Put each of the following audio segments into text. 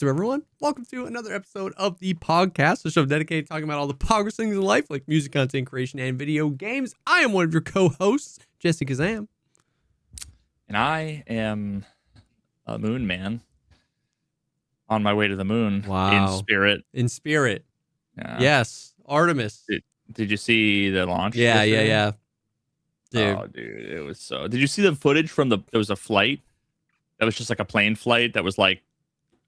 What's up, everyone? Welcome to another episode of the Pogcast, a show dedicated to talking about all the progress things in life, like music, content creation, and video games. I am one of your co-hosts, JesseKazam. And I am a moon man on my way to the moon. Wow. In spirit. In spirit. Yeah. Yes. Artemis. Did you see the launch? Yeah. Dude. Oh, dude. It was so... Did you see the footage from there was a flight that was just like a plane flight that was like,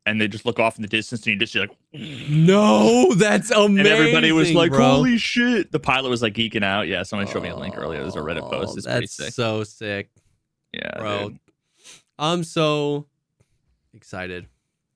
and they just look off in the distance and you just see like, no, that's amazing. and everybody was like, bro. holy shit. The pilot was like geeking out. Yeah, someone showed me a link earlier. There's a Reddit post. It's pretty sick. That's so sick. Yeah, bro. Dude. I'm so excited.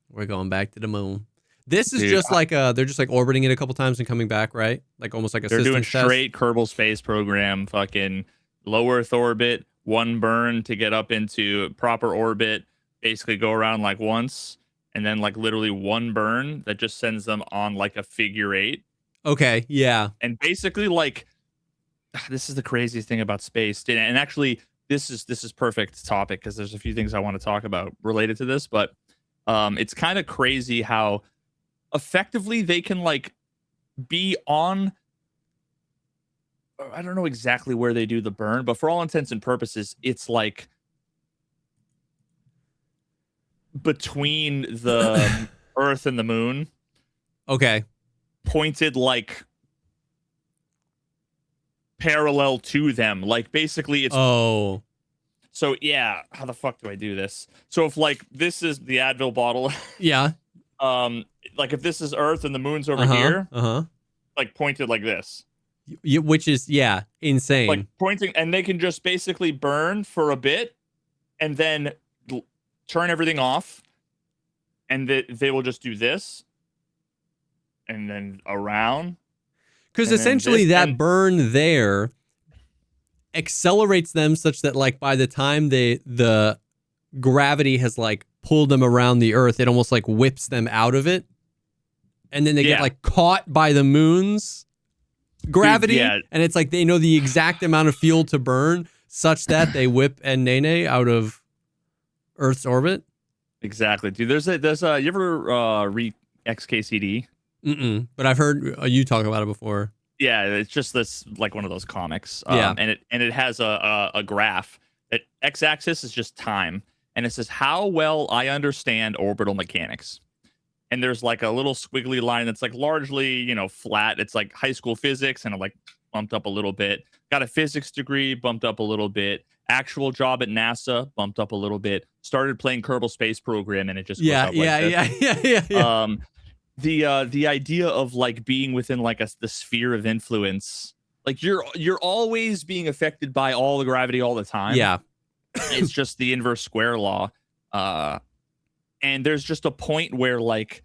We're going back to the moon. This is just like they're just like orbiting it a couple times and coming back, right? Like almost like a they're doing test. Straight Kerbal Space Program, fucking low Earth orbit, one burn to get up into proper orbit, basically go around like once, and then like literally one burn that just sends them on like a figure 8. Okay, yeah. And basically like this is the craziest thing about space. And actually this is perfect topic because there's a few things I want to talk about related to this, but it's kind of crazy how effectively they can like be on, I don't know exactly where they do the burn, but for all intents and purposes, it's like between the Earth and the moon. Okay. Pointed like parallel to them. Like basically it's... Oh. So yeah, how the fuck do I do this? So if like this is the Advil bottle. Yeah. Like if this is Earth and the moon's over here. Like pointed like this. Which is, yeah, insane. Like pointing, and they can just basically burn for a bit and then turn everything off, and they will just do this and then around. Because essentially that burn there accelerates them such that like by the time the gravity has like pulled them around the Earth, it almost like whips them out of it. And then they get like caught by the moon's gravity, and it's like they know the exact amount of fuel to burn such that they whip and Nene out of Earth's orbit. Exactly, dude. There's a you ever read XKCD? But I've heard you talk about it before. Yeah, it's just this like one of those comics. And it has a graph. That x-axis is just time, and it says how well I understand orbital mechanics. And there's like a little squiggly line that's like largely, flat. It's like high school physics, and it like bumped up a little bit. Got a physics degree, bumped up a little bit. Actual job at NASA, bumped up a little bit. Started playing Kerbal Space Program, and it just goes up like this. The idea of like being within like the sphere of influence, like you're always being affected by all the gravity all the time. Yeah, it's just the inverse square law. And there's just a point where like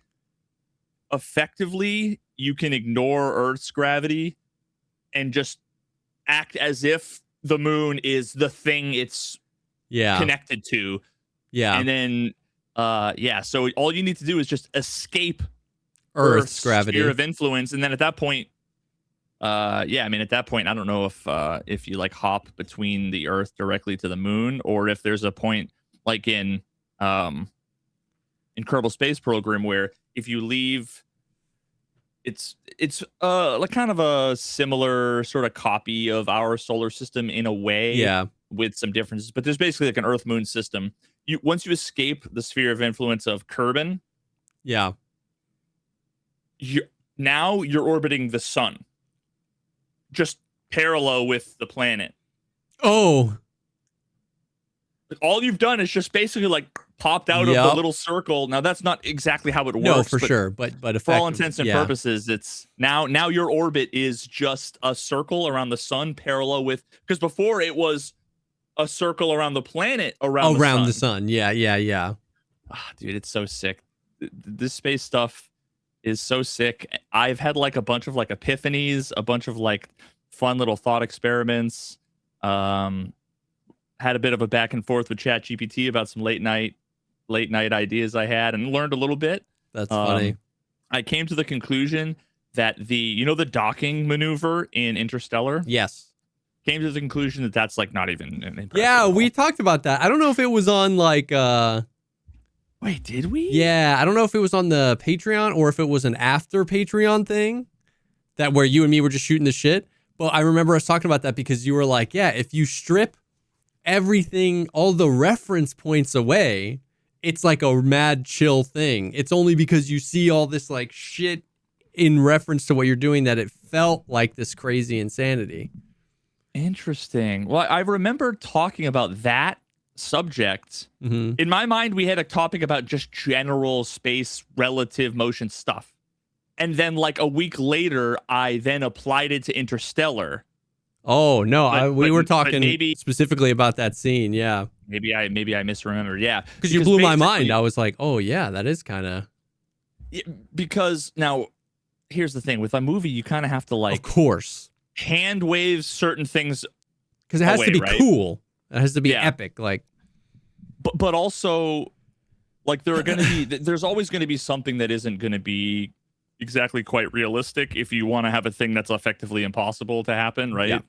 effectively you can ignore Earth's gravity and just act as if the moon is the thing it's connected to. Yeah. And then so all you need to do is just escape Earth's gravity, sphere of influence, and then at that point at that point I don't know if you like hop between the Earth directly to the moon, or if there's a point like in Kerbal Space Program where if you leave, it's like kind of a similar sort of copy of our solar system in a way, with some differences, but there's basically like an Earth Moon system. Once you escape the sphere of influence of Kerbin, you're orbiting the sun, just parallel with the planet. Oh, all you've done is just basically like popped out of the little circle. Now that's not exactly how it works. No, for sure, but for all intents and purposes, it's now your orbit is just a circle around the sun, parallel with, because before it was a circle around the planet around the sun. Yeah. Dude, it's so sick. This space stuff is so sick. I've had like a bunch of like epiphanies, a bunch of like fun little thought experiments. Had a bit of a back and forth with ChatGPT about some late night ideas I had, and learned a little bit. That's funny. I came to the conclusion that the docking maneuver in Interstellar. Yes. Came to the conclusion that that's like not even impressive. Yeah, we talked about that. I don't know if it was on like Wait, did we? Yeah, I don't know if it was on the Patreon or if it was an after Patreon thing that where you and me were just shooting the shit. But I remember us talking about that because you were like, yeah, if you strip everything, all the reference points away, it's like a mad chill thing. It's only because you see all this like shit in reference to what you're doing that it felt like this crazy insanity. Interesting. Well, I remember talking about that subject. Mm-hmm. In my mind, we had a topic about just general space relative motion stuff. And then like a week later, I then applied it to Interstellar. Oh, no, we were talking maybe, specifically about that scene. Yeah. Maybe I misremembered. Yeah. Because you blew my mind. I was like, oh, yeah, that is kind of. Yeah, because now, here's the thing. With a movie, you kind of have to like. Of course. Hand wave certain things. Because it has to be right? cool. It has to be epic. Like. But also, like, there's always going to be something that isn't going to be exactly quite realistic if you want to have a thing that's effectively impossible to happen, right? Yeah.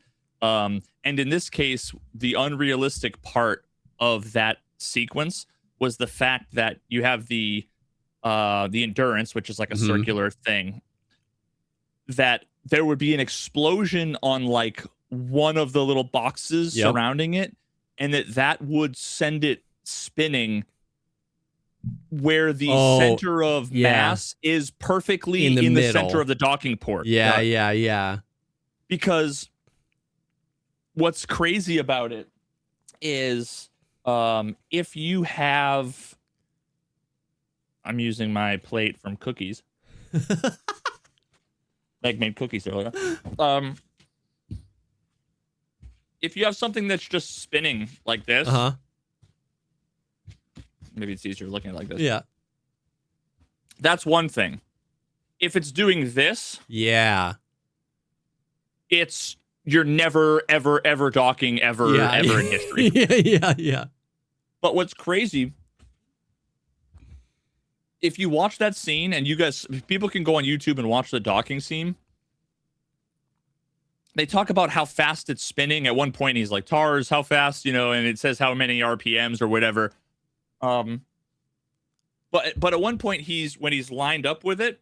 And in this case, the unrealistic part of that sequence was the fact that you have the endurance, which is like a circular thing, that there would be an explosion on like one of the little boxes surrounding it, and that would send it spinning where the center of mass is perfectly in the center of the docking port. Yeah. Because what's crazy about it is if you have, I'm using my plate from cookies. Meg made cookies earlier. If you have something that's just spinning like this, maybe it's easier looking at it like this. Yeah. That's one thing. If it's doing this, it's you're never, ever docking ever in history. Yeah. But what's crazy, if you watch that scene, and people can go on YouTube and watch the docking scene, they talk about how fast it's spinning. At one point, he's like, "Tars, how fast?" And it says how many RPMs or whatever. But at one point, when he's lined up with it,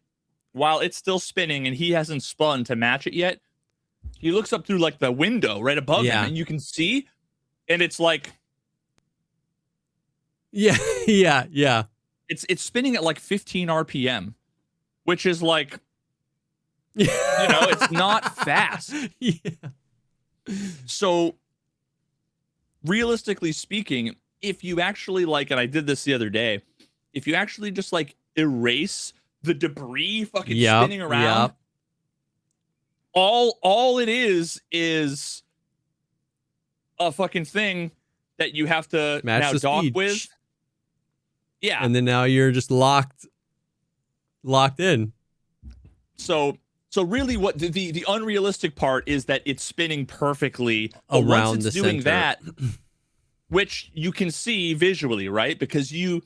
while it's still spinning and he hasn't spun to match it yet, he looks up through like the window right above him, and you can see, and it's like, yeah. It's spinning at like 15 RPM, which is like, it's not fast. Yeah. So, realistically speaking, if you actually and I did this the other day, if you actually just like erase the debris fucking spinning around, all it is a fucking thing that you have to now dock with. Yeah. And then now you're just locked in. So really what the unrealistic part is that it's spinning perfectly around once it's the doing center. that, which you can see visually, right? Because you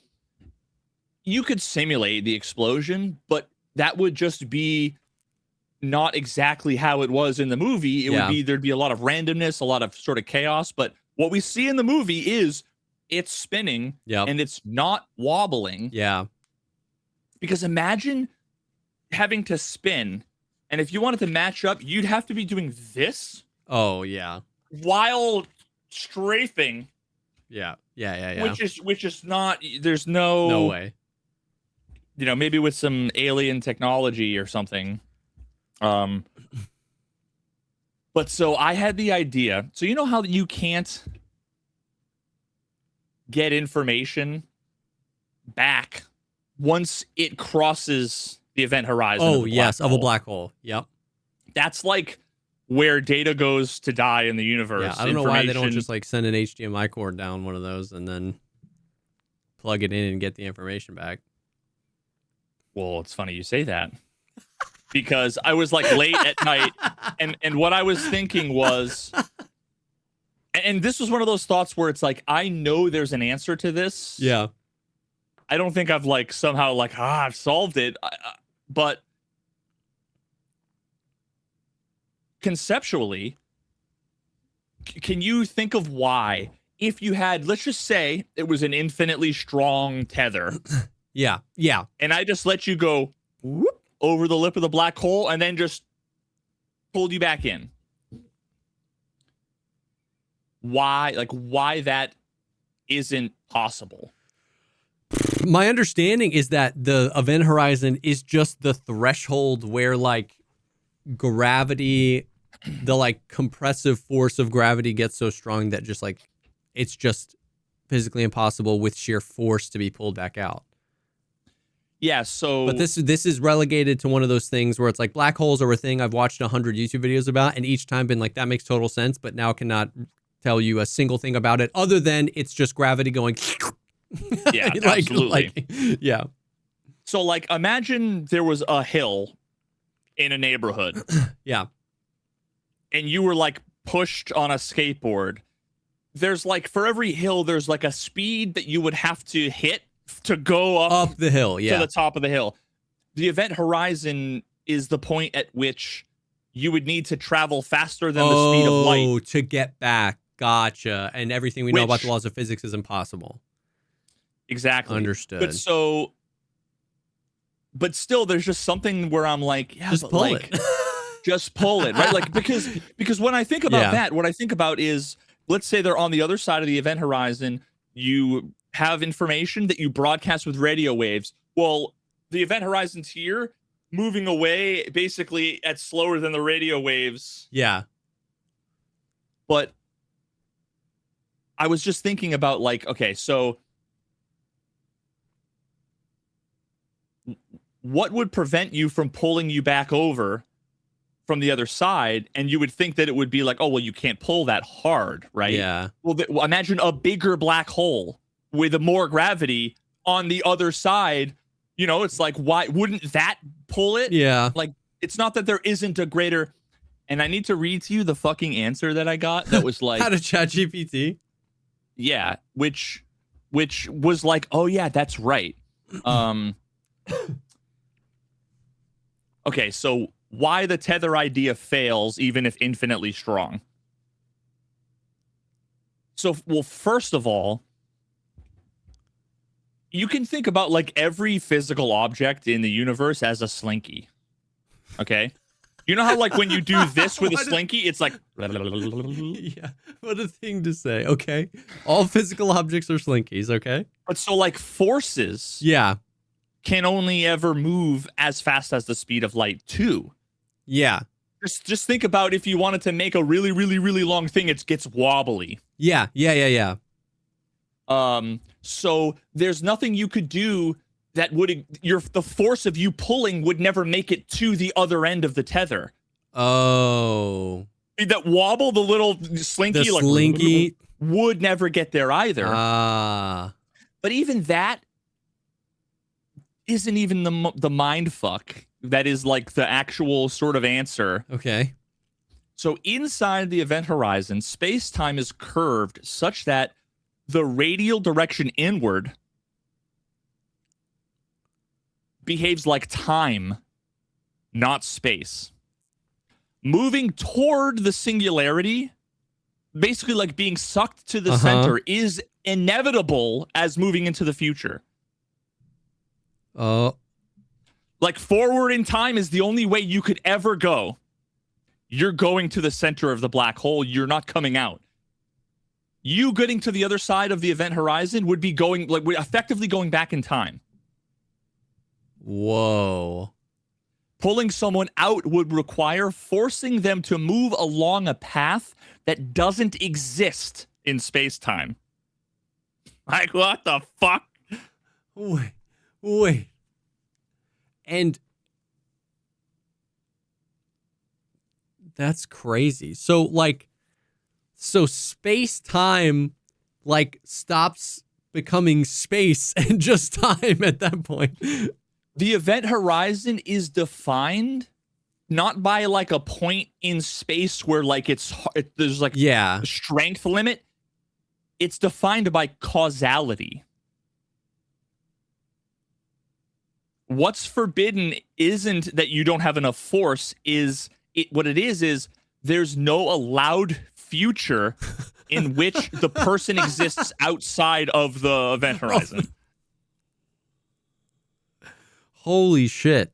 could simulate the explosion, but that would just be not exactly how it was in the movie. It would be, there'd be a lot of randomness, a lot of sort of chaos, but what we see in the movie is it's spinning and it's not wobbling. Yeah. Because imagine having to spin, and if you wanted to match up, you'd have to be doing this. Oh, yeah. While strafing. Yeah. Which is not, there's no way. Maybe with some alien technology or something. But so I had the idea. So you know how you can't get information back once it crosses the event horizon. Oh, yes, of a black hole. Yep. That's like where data goes to die in the universe. Yeah, I don't know why they don't just like send an HDMI cord down one of those and then plug it in and get the information back. Well, it's funny you say that. Because I was like late at night, and what I was thinking was, and this was one of those thoughts where it's like, I know there's an answer to this. Yeah. I don't think I've like somehow like, I've solved it. But conceptually, can you think of why, if you had, let's just say it was an infinitely strong tether. Yeah. And I just let you go whoop, over the lip of the black hole and then just pulled you back in. Why that isn't possible? My understanding is that the event horizon is just the threshold where like gravity, the like compressive force of gravity gets so strong that just like it's just physically impossible with sheer force to be pulled back out. Yeah, so but this is relegated to one of those things where it's like black holes are a thing I've watched 100 YouTube videos about, and each time been like, that makes total sense, but now cannot tell you a single thing about it other than it's just gravity going. Yeah, absolutely. Yeah. So like, imagine there was a hill in a neighborhood. Yeah. And you were like pushed on a skateboard. There's like, for every hill, there's like a speed that you would have to hit to go up the hill, yeah, to the top of the hill. The event horizon is the point at which you would need to travel faster than the speed of light to get back. Gotcha. And everything we know about the laws of physics is impossible. Exactly. Understood. But still, there's just something where I'm like, yeah, just pull it. Just pull it, right? Like, because when I think about that, what I think about is, let's say they're on the other side of the event horizon. You have information that you broadcast with radio waves. Well, the event horizon's here, moving away basically at slower than the radio waves. Yeah. But I was just thinking about like, okay, so what would prevent you from pulling you back over from the other side? And you would think that it would be like, oh, well, you can't pull that hard, right? Yeah. Well, imagine a bigger black hole with more gravity on the other side. You know, it's like, why wouldn't that pull it? Yeah. Like, it's not that there isn't a greater. And I need to read to you the fucking answer that I got. That was like, how to ChatGPT. Yeah, which was like, oh yeah, that's right. Okay, so why the tether idea fails even if infinitely strong. So, well, first of all, you can think about like every physical object in the universe as a slinky. Okay? You know how like when you do this with a slinky, it's like yeah, what a thing to say. Okay. All physical objects are slinkies, okay? But so like forces can only ever move as fast as the speed of light too. Yeah. Just think about if you wanted to make a really, really, really long thing, it gets wobbly. Yeah. So there's nothing you could do that would the force of you pulling would never make it to the other end of the tether. Oh. That wobble, the little slinky, would never get there either. But even that isn't even the mind fuck. That is like the actual sort of answer. Okay. So inside the event horizon, space-time is curved such that the radial direction inward behaves like time, not space. Moving toward the singularity, basically like being sucked to the center, is inevitable as moving into the future. Like forward in time is the only way you could ever go. You're going to the center of the black hole. You're not coming out. You getting to the other side of the event horizon would be effectively going back in time. Whoa. Pulling someone out would require forcing them to move along a path that doesn't exist in space-time. Like, what the fuck? Wait. And that's crazy. So space-time, like, stops becoming space and just time at that point. The event horizon is defined not by like a point in space where like there's like a strength limit. It's defined by causality. What's forbidden isn't that you don't have enough force. What it is there's no allowed future in which the person exists outside of the event horizon. Holy shit.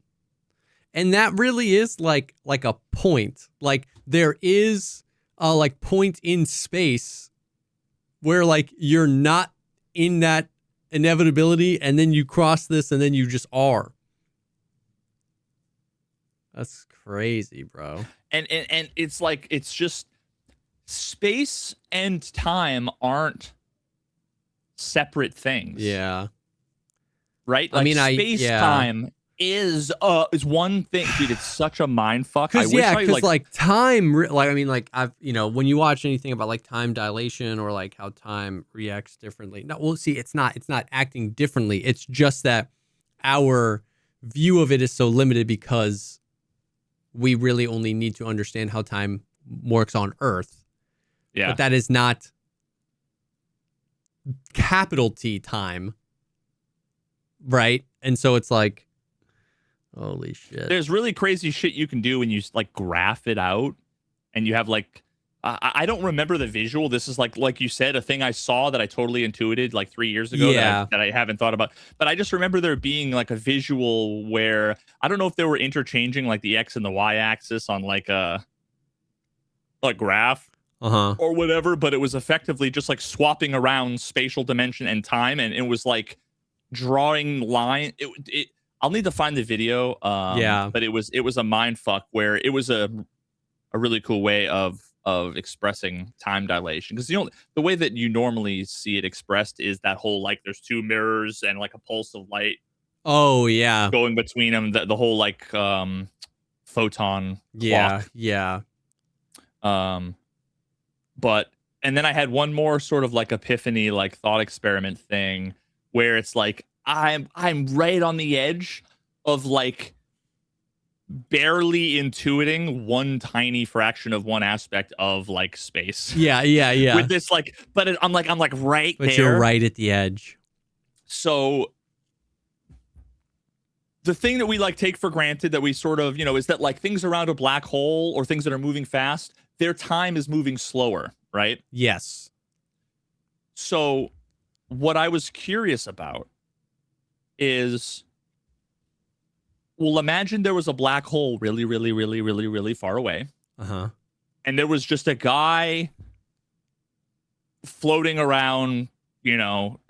And that really is like a point. Like there is a like point in space where like you're not in that inevitability, and then you cross this and then you just are. That's crazy, bro. And it's like, it's just space and time aren't separate things. Yeah. Right? Like, I mean, space-time is one thing. Dude, it's such a mind fuck. Because like time, like, I mean, like, I've, you know, when you watch anything about like time dilation or like how time reacts differently. No, well, see, it's not acting differently. It's just that our view of it is so limited because we really only need to understand how time works on Earth. Yeah. But that is not capital T time. Right? And so it's like, holy shit. There's really crazy shit you can do when you like graph it out, and you have like, I don't remember the visual. This is like you said, a thing I saw that I totally intuited like 3 years ago that I haven't thought about. But I just remember there being like a visual where I don't know if they were interchanging like the X and the Y axis on like a graph or whatever, but it was effectively just like swapping around spatial dimension and time, and it was like drawing line. I'll need to find the video. But it was a mind fuck where it was a really cool way of expressing time dilation, because the way that you normally see it expressed is that whole like there's two mirrors and like a pulse of light going between them, the whole like photon clock. But and then I had one more sort of like epiphany, like thought experiment thing where it's like I'm right on the edge of like barely intuiting one tiny fraction of one aspect of like space. Yeah. With this like, but I'm like right but there. You're right at the edge. So the thing that we like take for granted that we sort of, you know, is that like things around a black hole or things that are moving fast, their time is moving slower, right? Yes. So what I was curious about is, well, imagine there was a black hole really, really, really, really, really far away. And there was just a guy floating around, you know,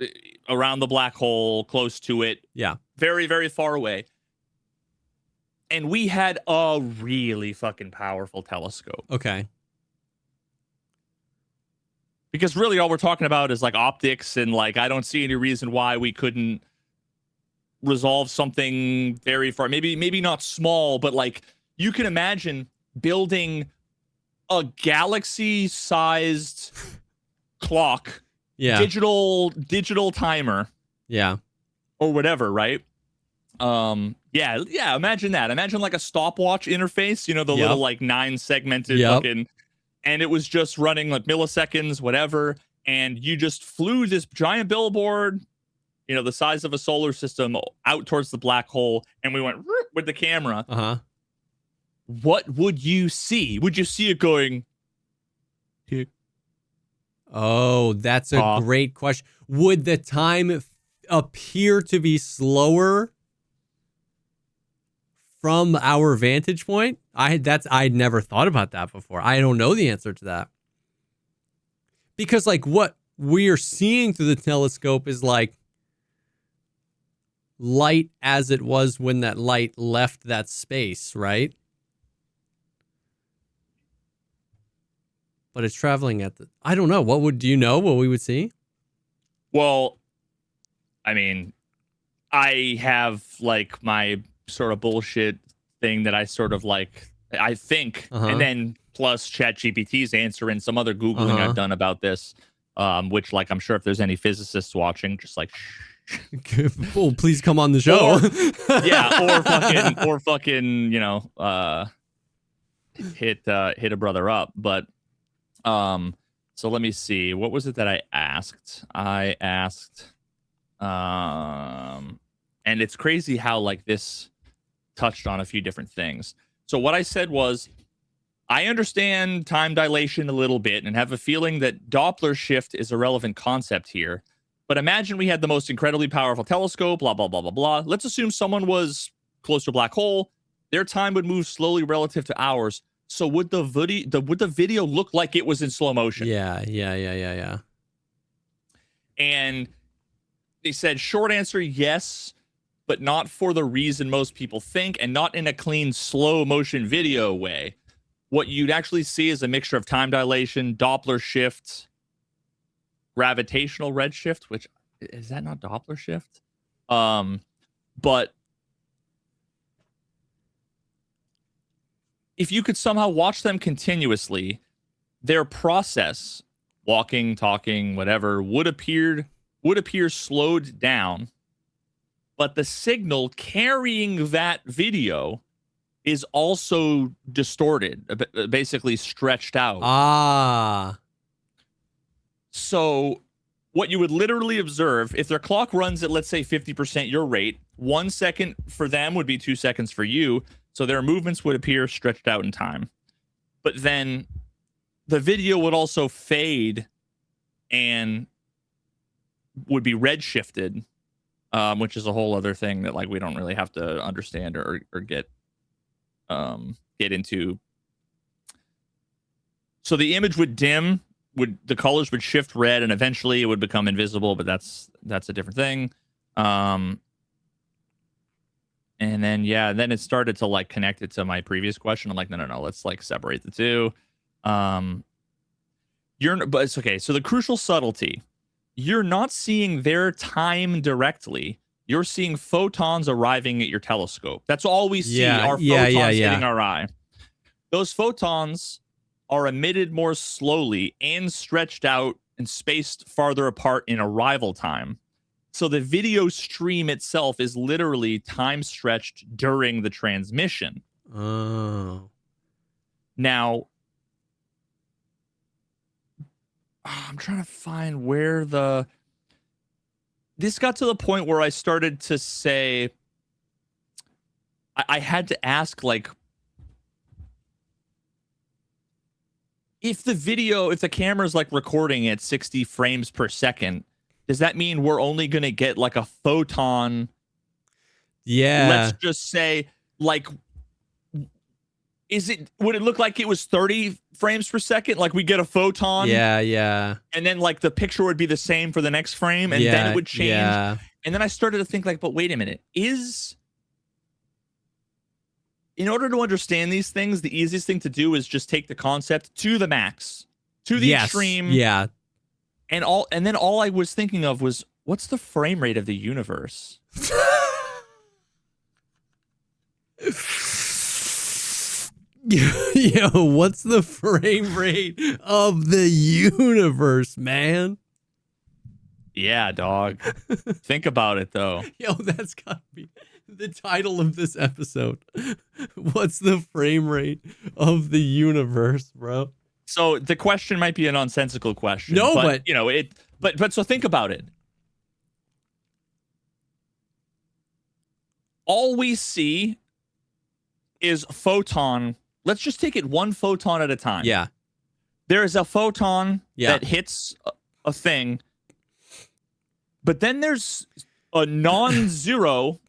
around the black hole, close to it. Yeah. Very, very far away. And we had a really fucking powerful telescope. Okay. Because really all we're talking about is like optics, and like I don't see any reason why we couldn't resolve something very far. Maybe not small, but like you can imagine building a galaxy-sized clock, digital timer, or whatever, right? Imagine that. Imagine like a stopwatch interface, you know, the little like 9-segmented fucking, and it was just running like milliseconds, whatever, and you just flew this giant billboard, you know, the size of a solar system, out towards the black hole, and we went with the camera. What would you see? Would you see it going? Oh, that's a great question. Would the time appear to be slower from our vantage point? I'd never thought about that before. I don't know the answer to that. Because like what we're seeing through the telescope is like light as it was when that light left that space, right? But it's traveling at I don't know. Do you know what we would see? Well, I mean, I have like my sort of bullshit thing that I sort of like, I think, and then plus ChatGPT's answer and some other Googling I've done about this, which like, I'm sure if there's any physicists watching, just like, oh, please come on the show. or fucking, you know, hit a brother up. But, so let me see. What was it that I asked? And it's crazy how like this touched on a few different things. So what I said was, I understand time dilation a little bit and have a feeling that Doppler shift is a relevant concept here. But imagine we had the most incredibly powerful telescope, blah, blah, blah, blah, blah. Let's assume someone was close to a black hole. Their time would move slowly relative to ours. So would the video look like it was in slow motion? Yeah. And they said, short answer, yes, but not for the reason most people think, and not in a clean slow motion video way. What you'd actually see is a mixture of time dilation, Doppler shift, gravitational redshift, which is that not Doppler shift? But if you could somehow watch them continuously, their process, walking, talking, whatever, would appear slowed down, but the signal carrying that video is also distorted, basically stretched out. So what you would literally observe, if their clock runs at, let's say, 50% your rate, 1 second for them would be 2 seconds for you. So their movements would appear stretched out in time. But then the video would also fade and would be redshifted, which is a whole other thing that like we don't really have to understand or get into. So the image would dim, the colors would shift red, and eventually it would become invisible, but that's a different thing. And then then it started to like connect it to my previous question. I'm like, no, let's like separate the two. But it's okay. So the crucial subtlety, you're not seeing their time directly. You're seeing photons arriving at your telescope. That's all we see are photons hitting our eye. Those photons are emitted more slowly and stretched out and spaced farther apart in arrival time. So the video stream itself is literally time stretched during the transmission. Oh. Now, I'm trying to find where this got to the point where I started to say, I had to ask, like, if the camera's like recording at 60 frames per second, does that mean we're only going to get like a photon? Yeah. Let's just say, like, would it look like it was 30 frames per second? Like we get a photon. Yeah. And then like the picture would be the same for the next frame, and then it would change. Yeah. And then I started to think like, but wait a minute, in order to understand these things, the easiest thing to do is just take the concept to the max, to the extreme. Yeah. And then all I was thinking of was, what's the frame rate of the universe? Yo, what's the frame rate of the universe, man? Yeah, dog. Think about it, though. Yo, that's gotta be the title of this episode. What's the frame rate of the universe, bro? So the question might be a nonsensical question. No, but you know it. But so think about it. All we see is a photon. Let's just take it one photon at a time. Yeah. There is a photon that hits a thing, but then there's a non-zero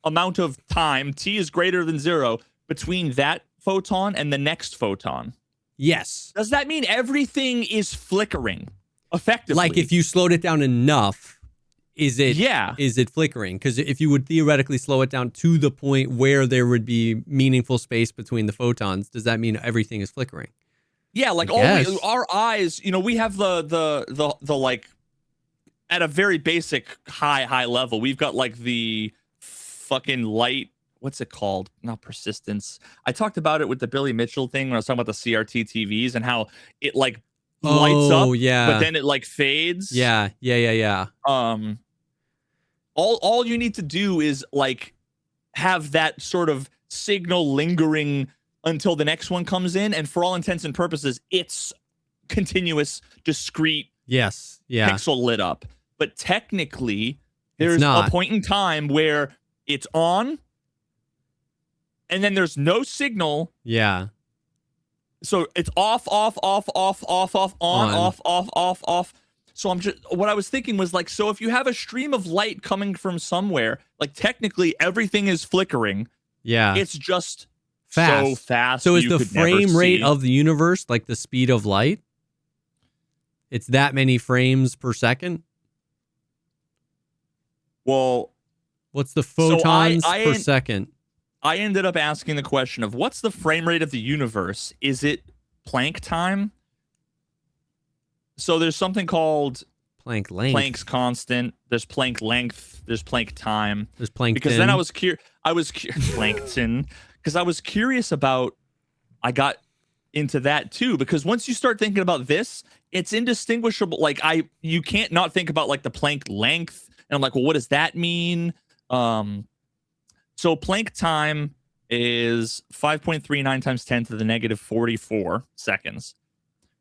amount of time, t is greater than 0, between that photon and the next photon. Yes. Does that mean everything is flickering effectively? Like if you slowed it down enough, is it flickering? Because if you would theoretically slow it down to the point where there would be meaningful space between the photons, does that mean everything is flickering? Yeah, like our eyes, we have the like at a very basic high level, we've got like the fucking light. What's it called? Not persistence. I talked about it with the Billy Mitchell thing when I was talking about the CRT TVs and how it like lights up, but then it like fades. Yeah. All you need to do is like have that sort of signal lingering until the next one comes in, and for all intents and purposes, it's continuous, discrete, pixel lit up. But technically, there's a point in time where it's on, and then there's no signal. Yeah. So it's off, off, off, off, off, off, on, off, off, off, off. So what I was thinking was like, so if you have a stream of light coming from somewhere, like technically everything is flickering. Yeah. It's just fast. So fast. So is the frame rate of the universe like the speed of light? It's that many frames per second? Well, what's the photons per second? I ended up asking the question of what's the frame rate of the universe? Is it Planck time? So there's something called Planck length. Planck's constant. There's Planck length. There's Planck time. There's Plankton. Because then I was Plankton. Because I was curious about. I got into that too. Because once you start thinking about this, it's indistinguishable. Like you can't not think about like the Planck length. And I'm like, well, what does that mean? So Planck time is 5.39 times 10 to the negative 44 seconds.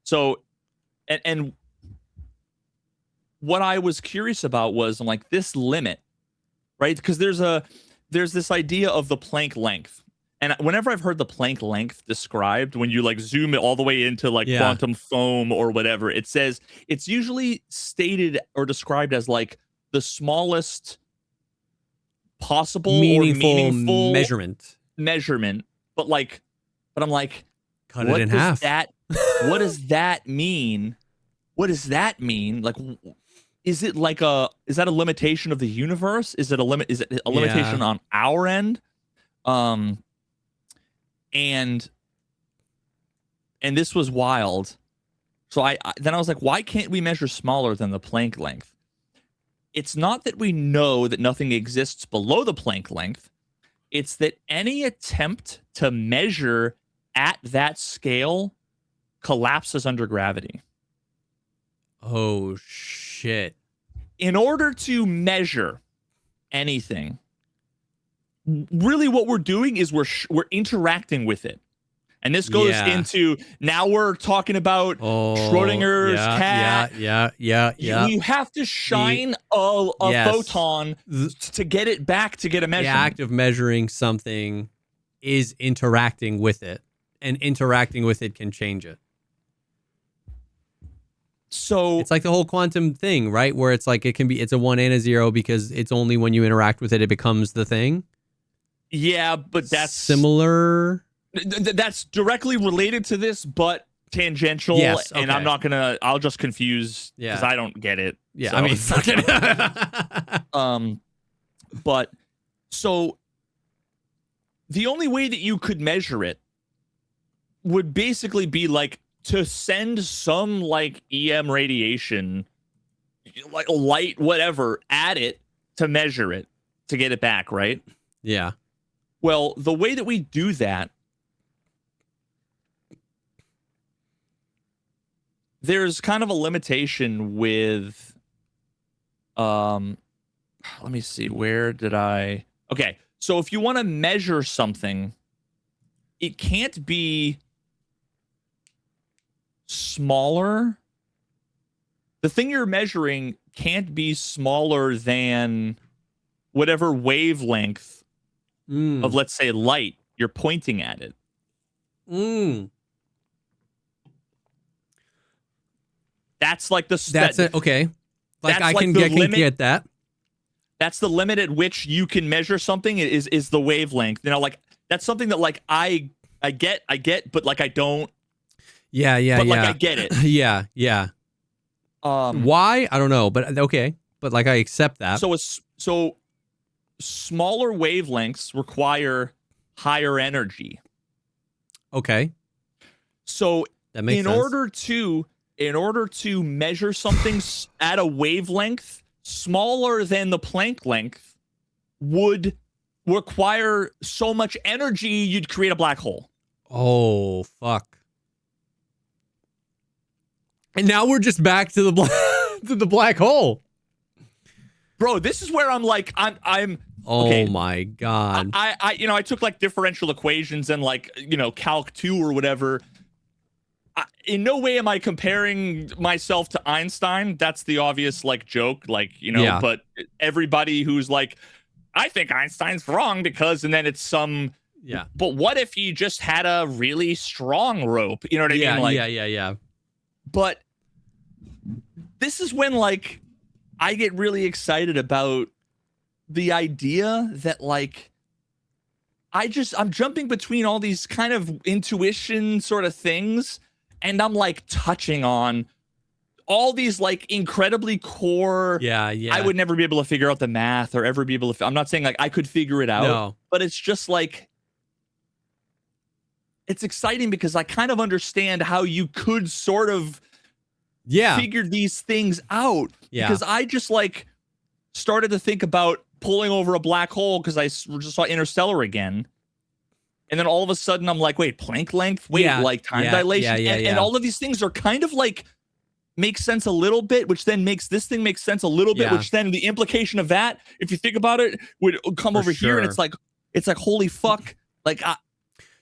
So, and what I was curious about was, I'm like, this limit, right? Because there's this idea of the Planck length. And whenever I've heard the Planck length described, when you like zoom it all the way into like quantum foam or whatever, it says it's usually stated or described as like the smallest possible meaningful measurement. But I'm like, cut it in half. What does that mean? What does that mean? Like, is that a limitation of the universe? Is it a limitation on our end? And this was wild. So then I was like, why can't we measure smaller than the Planck length? It's not that we know that nothing exists below the Planck length. It's that any attempt to measure at that scale collapses under gravity. Oh, shit. In order to measure anything, really what we're doing is we're interacting with it. And this goes into, now we're talking about Schrodinger's cat. Yeah. You have to shine a photon to get it back to get a measurement. The act of measuring something is interacting with it, and interacting with it can change it. So it's like the whole quantum thing, right? Where it's like it's a 1 and a 0 because it's only when you interact with it, it becomes the thing. Yeah, but that's similar. That's directly related to this, but tangential. Yes, okay. And I'll just confuse because I don't get it. Yeah, so. I mean, fuck it. But so the only way that you could measure it would basically be like to send some like EM radiation, like light, whatever, at it to measure it to get it back, right? Yeah. Well, the way that we do that, there's kind of a limitation with, let me see, where did I? Okay, so if you want to measure something, it can't be smaller. The thing you're measuring can't be smaller than whatever wavelength of, let's say, light you're pointing at it. That's like the okay. Like I can get that. That's the limit at which you can measure something is the wavelength. You know, like that's something that like I get, but like I don't. Yeah. But like I get it. Yeah. Why? I don't know, but okay. But like I accept that. So smaller wavelengths require higher energy. Okay. So that makes sense. In order to measure something at a wavelength smaller than the Planck length would require so much energy you'd create a black hole. Oh, fuck. And now we're just back to the black hole. Bro, this is where I'm like, I'm oh my God. I took like differential equations and like, Calc 2 or whatever. In no way am I comparing myself to Einstein. That's the obvious like joke, like, but everybody who's like, I think Einstein's wrong because, and then it's some Yeah. But what if you just had a really strong rope? You know what I mean? Like, yeah. But this is when, like, I get really excited about the idea that, like, I'm jumping between all these kind of intuition sort of things, and I'm like touching on all these like incredibly core. Yeah. I would never be able to figure out the math or ever be able to. I'm not saying like I could figure it out, but it's just like, it's exciting because I kind of understand how you could sort of figure these things out. Yeah. Because I just like started to think about pulling over a black hole because I just saw Interstellar again. And then all of a sudden I'm like, wait, Planck length? Wait, like time dilation? And all of these things are kind of like make sense a little bit, which then makes this thing make sense a little bit, which then the implication of that, if you think about it, would come over here, and it's like holy fuck. Like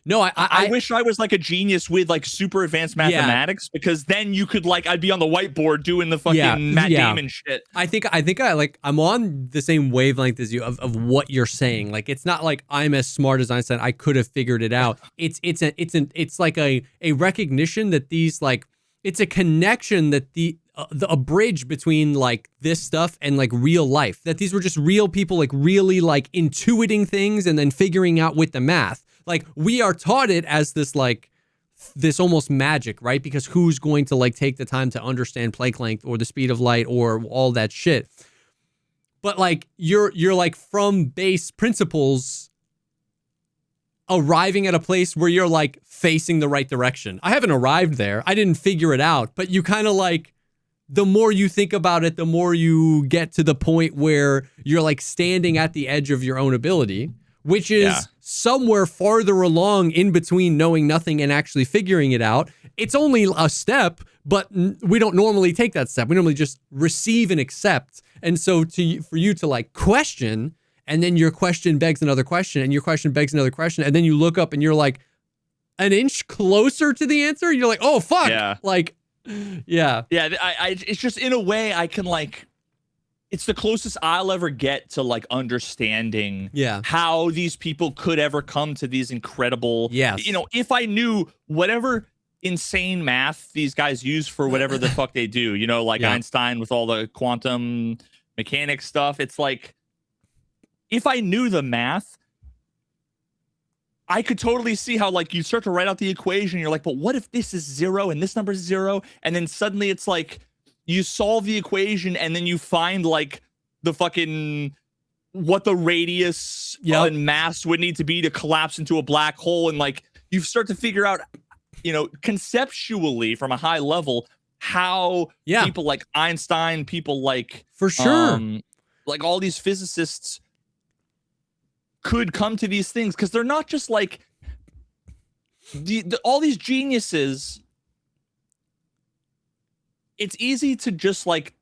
I wish I was like a genius with like super advanced mathematics, because then you could like, I'd be on the whiteboard doing the fucking Matt Damon shit. I think I'm on the same wavelength as you of what you're saying. Like, it's not like I'm as smart as Einstein, I could have figured it out. It's like a recognition that these, like, it's a connection that a bridge between like this stuff and like real life, that these were just real people like really like intuiting things and then figuring out with the math. Like, we are taught it as this like this almost magic, right? Because who's going to like take the time to understand Planck length or the speed of light or all that shit? But like you're like from base principles arriving at a place where you're like facing the right direction. I haven't arrived there. I didn't figure it out, but you kind of like, the more you think about it, the more you get to the point where you're like standing at the edge of your own ability, which is somewhere farther along in between knowing nothing and actually figuring it out. It's only a step, but we don't normally take that step. We normally just receive and accept. And so for you to like question, and then your question begs another question, and your question begs another question, and then you look up and you're like an inch closer to the answer. You're like, oh fuck. Yeah. Like, yeah. It's just, in a way, I can like, it's the closest I'll ever get to like understanding how these people could ever come to these incredible, you know, if I knew whatever insane math these guys use for whatever the fuck they do, you know, like Einstein with all the quantum mechanics stuff. It's like, if I knew the math, I could totally see how like you start to write out the equation. You're like, but what if this is 0 and this number is 0? And then suddenly it's like you solve the equation and then you find like the fucking what the radius and mass would need to be to collapse into a black hole. And like you start to figure out, you know, conceptually from a high level, how people like Einstein, people like for sure, like all these physicists could come to these things, because they're not just like all these geniuses. It's easy to just like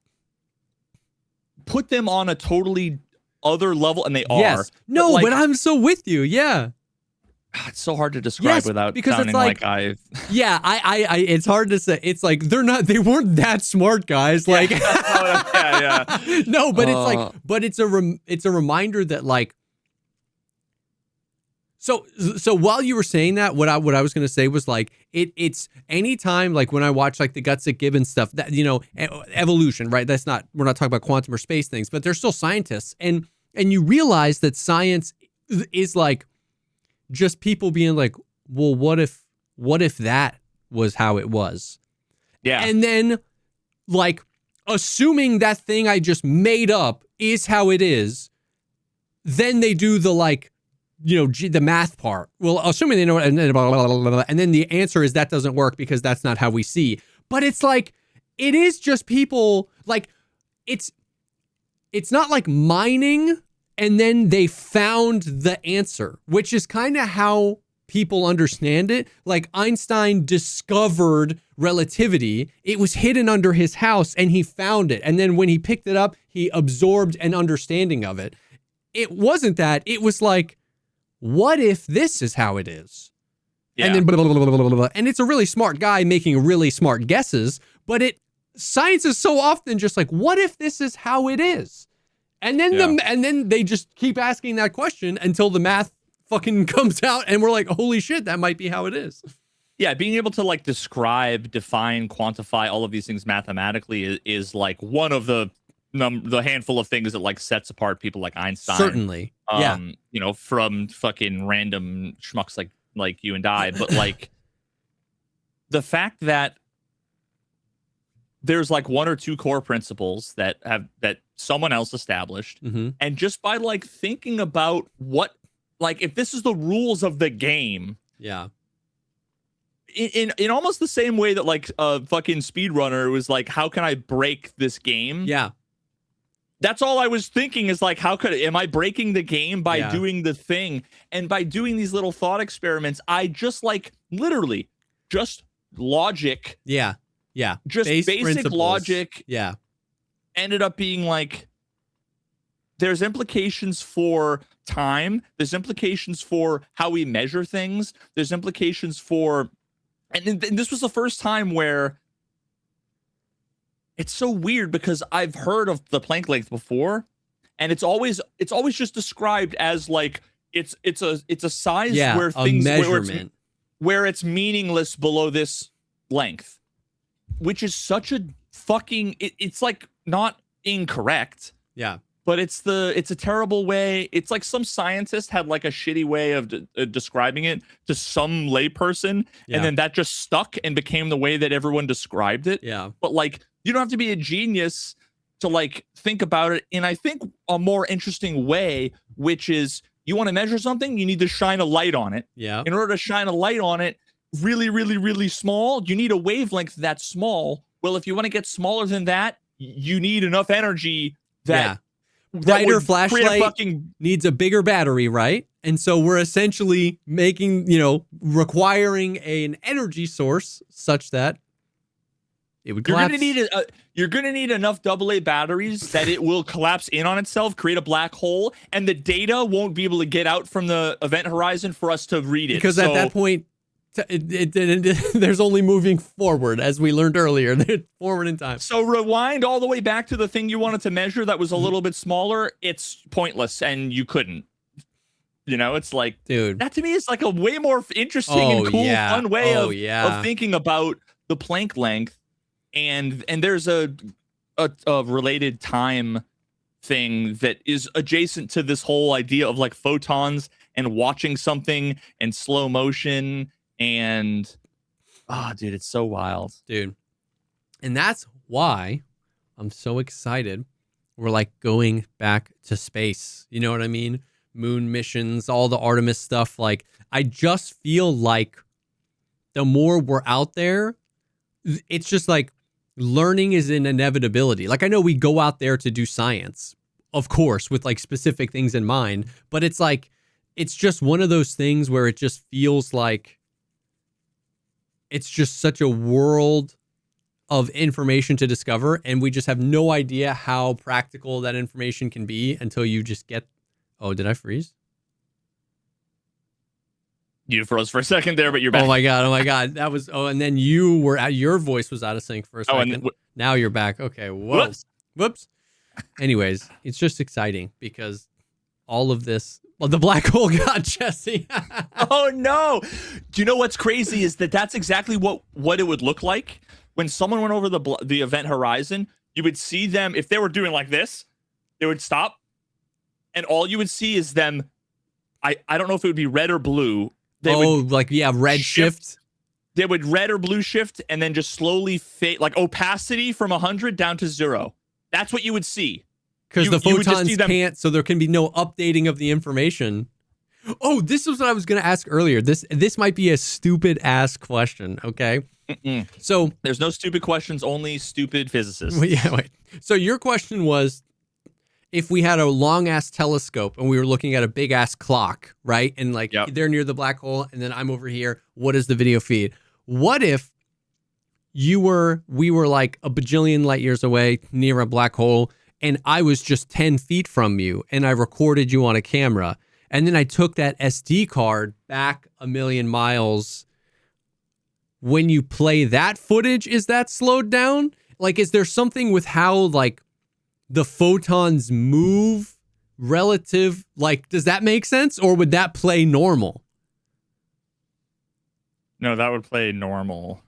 put them on a totally other level, and they are. No, but I'm so with you. Yeah. It's so hard to describe without because sounding it's like I've. Yeah, I it's hard to say. It's like they weren't that smart, guys. Like, no, but it's like, but it's a reminder that like. So while you were saying that, what I was gonna say was like it's anytime like when I watch like the Gutsick Gibbons stuff, that, you know, evolution, right? We're not talking about quantum or space things, but they're still scientists, and you realize that science is like just people being like, well, what if that was how it was? Yeah. And then like assuming that thing I just made up is how it is, then they do the like, you know, the math part. Well, assuming they know it, and then blah, blah, blah, blah, blah, and then the answer is that doesn't work because that's not how we see. But it's like, it is just people like, it's not like mining and then they found the answer, which is kind of how people understand it. Like Einstein discovered relativity. It was hidden under his house and he found it. And then when he picked it up, he absorbed an understanding of it. It wasn't that. It was like, what if this is how it is? Yeah. And then blah, blah, blah, blah, blah, blah. And it's a really smart guy making really smart guesses, but science is so often just like, what if this is how it is? And then and then they just keep asking that question until the math fucking comes out and we're like, holy shit, that might be how it is. Yeah, being able to like describe, define, quantify all of these things mathematically is like one of the handful of things that like sets apart people like Einstein. Certainly. Yeah. You know, from fucking random schmucks like you and I. But like the fact that there's like one or two core principles that someone else established. Mm-hmm. And just by like thinking about what, like, if this is the rules of the game. Yeah. In almost the same way that like a fucking speedrunner was like, how can I break this game? Yeah. That's all I was thinking is like, am I breaking the game by doing the thing? And by doing these little thought experiments, I just like literally just logic. Yeah. Yeah. Just basic logic. Yeah. Ended up being like, there's implications for time. There's implications for how we measure things. There's implications for, and this was the first time where it's so weird because I've heard of the Planck length before, and it's always just described as like it's a size where things measurement where it's meaningless below this length, which is such a fucking it's like not incorrect. Yeah. But it's a terrible way. It's like some scientist had like a shitty way of describing it to some layperson, and then that just stuck and became the way that everyone described it. Yeah. But like, you don't have to be a genius to like think about it in, I think, a more interesting way, which is you want to measure something, you need to shine a light on it. Yeah. In order to shine a light on it, really, really, really small, you need a wavelength that small. Well, if you want to get smaller than that, you need enough energy that. Brighter flashlight needs a bigger battery, right? And so we're essentially making, requiring an energy source such that it would collapse. You're gonna need enough AA batteries that it will collapse in on itself, create a black hole, and the data won't be able to get out from the event horizon for us to read it. Because at that point, there's only moving forward, as we learned earlier, forward in time. So rewind all the way back to the thing you wanted to measure that was a little bit smaller. It's pointless, and you couldn't. It's like, dude, that to me is like a way more interesting and cool, fun way of thinking about the Planck length. And there's a related time thing that is adjacent to this whole idea of like photons and watching something and slow motion. And dude, it's so wild, dude. And that's why I'm so excited. We're like going back to space. You know what I mean? Moon missions, all the Artemis stuff. Like, I just feel like the more we're out there, it's just like learning is an inevitability. Like, I know we go out there to do science, of course, with like specific things in mind, but it's like, it's just one of those things where it just feels like it's just such a world of information to discover, and we just have no idea how practical that information can be until you just get... Oh, did I freeze? You froze for a second there, but you're back. Oh my god. That was... Oh, and then your voice was out of sync for a second. And now you're back. Okay, whoops. Anyways, it's just exciting because all of this... Well, the black hole got Jesse. Oh no! Do you know what's crazy is that's exactly what it would look like when someone went over the event horizon. You would see them, if they were doing like this, they would stop, and all you would see is them. I don't know if it would be red or blue. Red shift. They would red or blue shift, and then just slowly fade, like opacity from 100 down to 0. That's what you would see. Because the photons can't, so there can be no updating of the information. Oh, this is what I was going to ask earlier. This might be a stupid ass question, okay? Mm-mm. So there's no stupid questions, only stupid physicists. Wait. So your question was, if we had a long ass telescope and we were looking at a big ass clock, right? And like they're near the black hole, and then I'm over here. What is the video feed? What if we were like a bajillion light years away near a black hole, and I was just 10 feet from you, and I recorded you on a camera, and then I took that SD card back a million miles? When you play that footage, is that slowed down? Like, is there something with how, like, the photons move relative, like, does that make sense? Or would that play normal? No, that would play normal.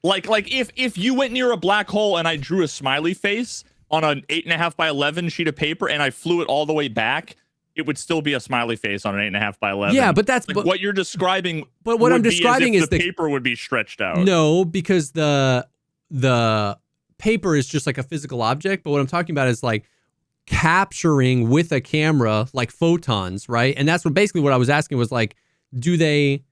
Like if you went near a black hole and I drew a smiley face on an 8.5 by 11 sheet of paper and I flew it all the way back, it would still be a smiley face on an 8.5 by 11. Yeah, but that's like what you're describing. But what I'm describing is the paper would be stretched out. No, because the paper is just like a physical object. But what I'm talking about is like capturing with a camera like photons, right? And that's basically what I was asking was like, do they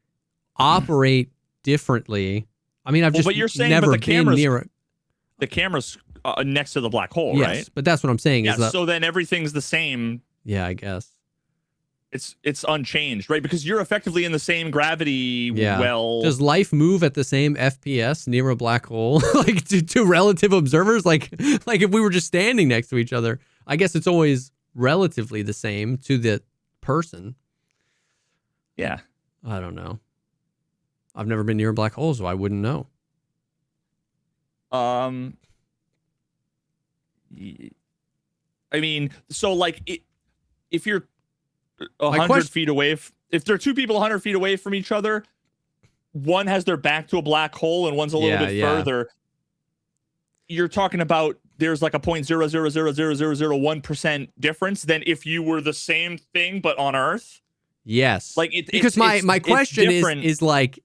operate differently? I mean, I've just but you're saying, never been near it. The camera's next to the black hole, yes, right? But that's what I'm saying. Yeah, is that, so then everything's the same. Yeah, I guess. It's unchanged, right? Because you're effectively in the same gravity. Yeah. Well, does life move at the same FPS near a black hole? Like to relative observers? Like if we were just standing next to each other, I guess it's always relatively the same to the person. Yeah. I don't know. I've never been near a black hole, so I wouldn't know. I mean, so like if you're 100 feet away, if there are two people 100 feet away from each other, one has their back to a black hole and one's a little bit further. You're talking about there's like a 0.0000001% difference than if you were the same thing but on Earth. Yes, like because my question is like,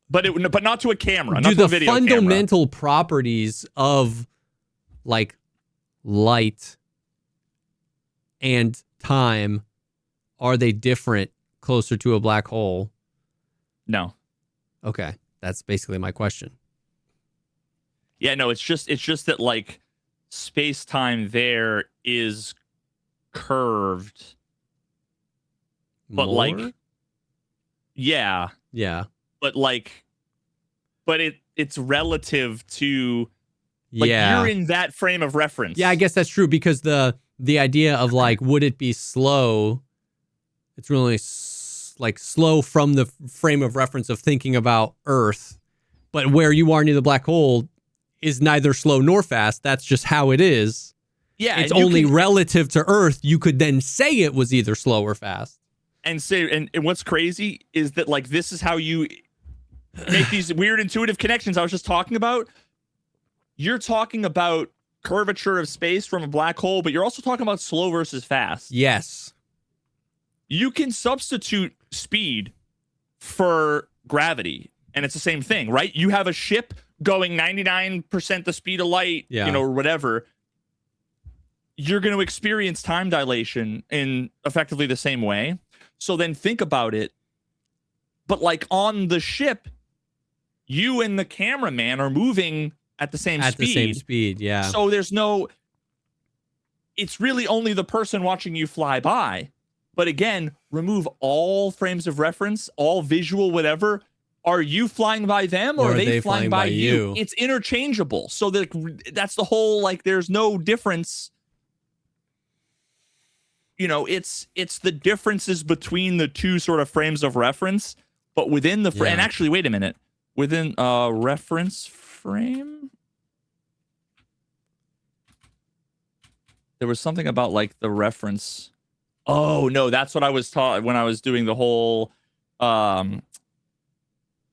but not to a camera. Do not to the a video fundamental camera. properties of like light and time, are they different closer to a black hole? No. Okay, that's basically my question. Yeah, no, it's just that like space-time there is curved. But More? like yeah. But it's relative to like you're in that frame of reference. Yeah, I guess that's true because the idea of like, would it be slow? It's really like slow from the frame of reference of thinking about Earth, but where you are near the black hole is neither slow nor fast. That's just how it is. Yeah, it's only relative to Earth. You could then say it was either slow or fast. And what's crazy is that like this is how you make these weird intuitive connections I was just talking about. You're talking about curvature of space from a black hole, but you're also talking about slow versus fast. Yes. You can substitute speed for gravity, and it's the same thing, right? You have a ship going 99% the speed of light, or whatever. You're going to experience time dilation in effectively the same way. So then think about it. But like on the ship, you and the cameraman are moving at the same speed. At the same speed, yeah. So it's really only the person watching you fly by. But again, remove all frames of reference, all visual, whatever. Are you flying by them or are they flying by you? It's interchangeable. So that's the whole, like, there's no difference. It's the differences between the two sort of frames of reference, but within the frame. And actually, wait a minute. Within a reference frame, there was something about like the reference. Oh no, that's what I was taught when I was doing the whole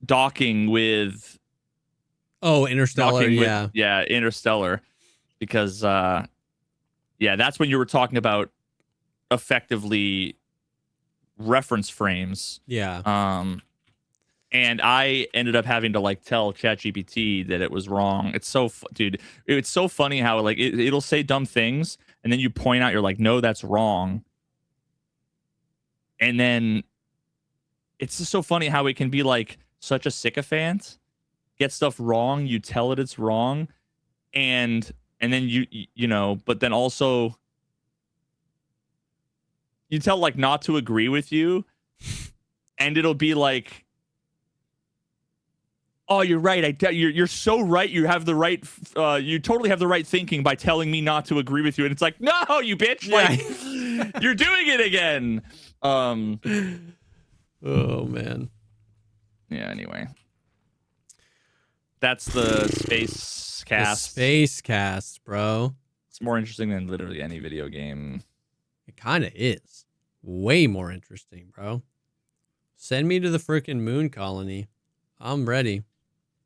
docking with. Oh, Interstellar, Interstellar, because that's when you were talking about effectively reference frames. And I ended up having to like tell ChatGPT that it was wrong. It's so dude, it's so funny how like it'll say dumb things and then you point out, you're like, no, that's wrong. And then it's just so funny how it can be like such a sycophant, get stuff wrong, you tell it it's wrong, and then you know, but then also you tell like not to agree with you, and it'll be like, oh, you're right. You're so right. You have the right. You totally have the right thinking by telling me not to agree with you. And it's like, no, you bitch. Like, you're doing it again. Oh man. Yeah. Anyway, that's the space cast. The space cast, bro. more interesting than literally any video game. It kind of is. Way more interesting, bro. Send me to the freaking moon colony. I'm ready.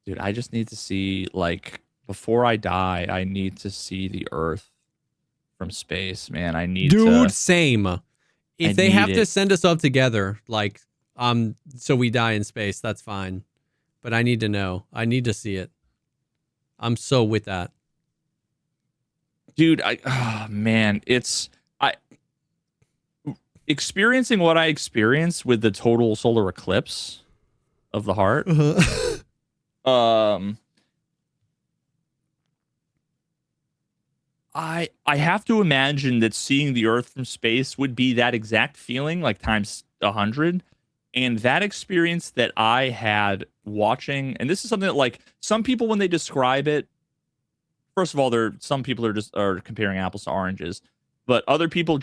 Dude, I just need to see, like, before I die, I need to see the Earth from space, man. I need to... Dude, same. If they have to send us up together, like, so we die in space, that's fine. But I need to know. I need to see it. I'm so with that. Dude, man, experiencing what I experienced with the total solar eclipse of the heart. I have to imagine that seeing the Earth from space would be that exact feeling, like times 100. And that experience that I had watching, and this is something that, like, some people, when they describe it, first of all, some people are comparing apples to oranges, but other people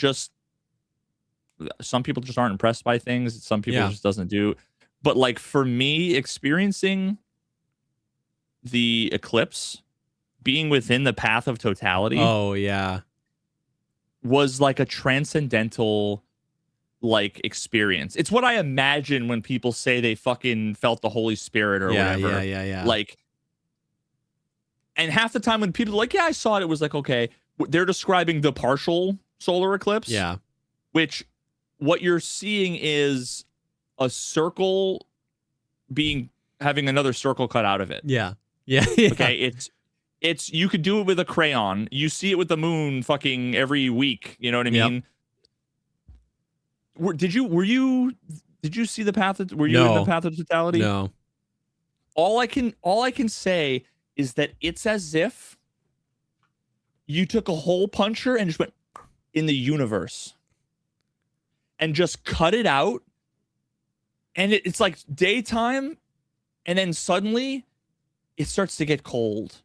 some people just aren't impressed by things. Some people just doesn't do. But, like, for me, experiencing the eclipse, being within the path of totality, was like a transcendental, like, experience. It's what I imagine when people say they fucking felt the Holy Spirit or whatever. Yeah. Like, and half the time when people are like, yeah, I saw it, it was like, okay, they're describing the partial solar eclipse. Yeah. Which, what you're seeing is a circle having another circle cut out of it. Yeah. Okay, it's you could do it with a crayon. You see it with the moon fucking every week. You know what I mean? Did you see the path? Were you in the path of totality? No. All I can say is that it's as if you took a hole puncher and just went in the universe and just cut it out, and it's like daytime, and then suddenly it starts to get cold,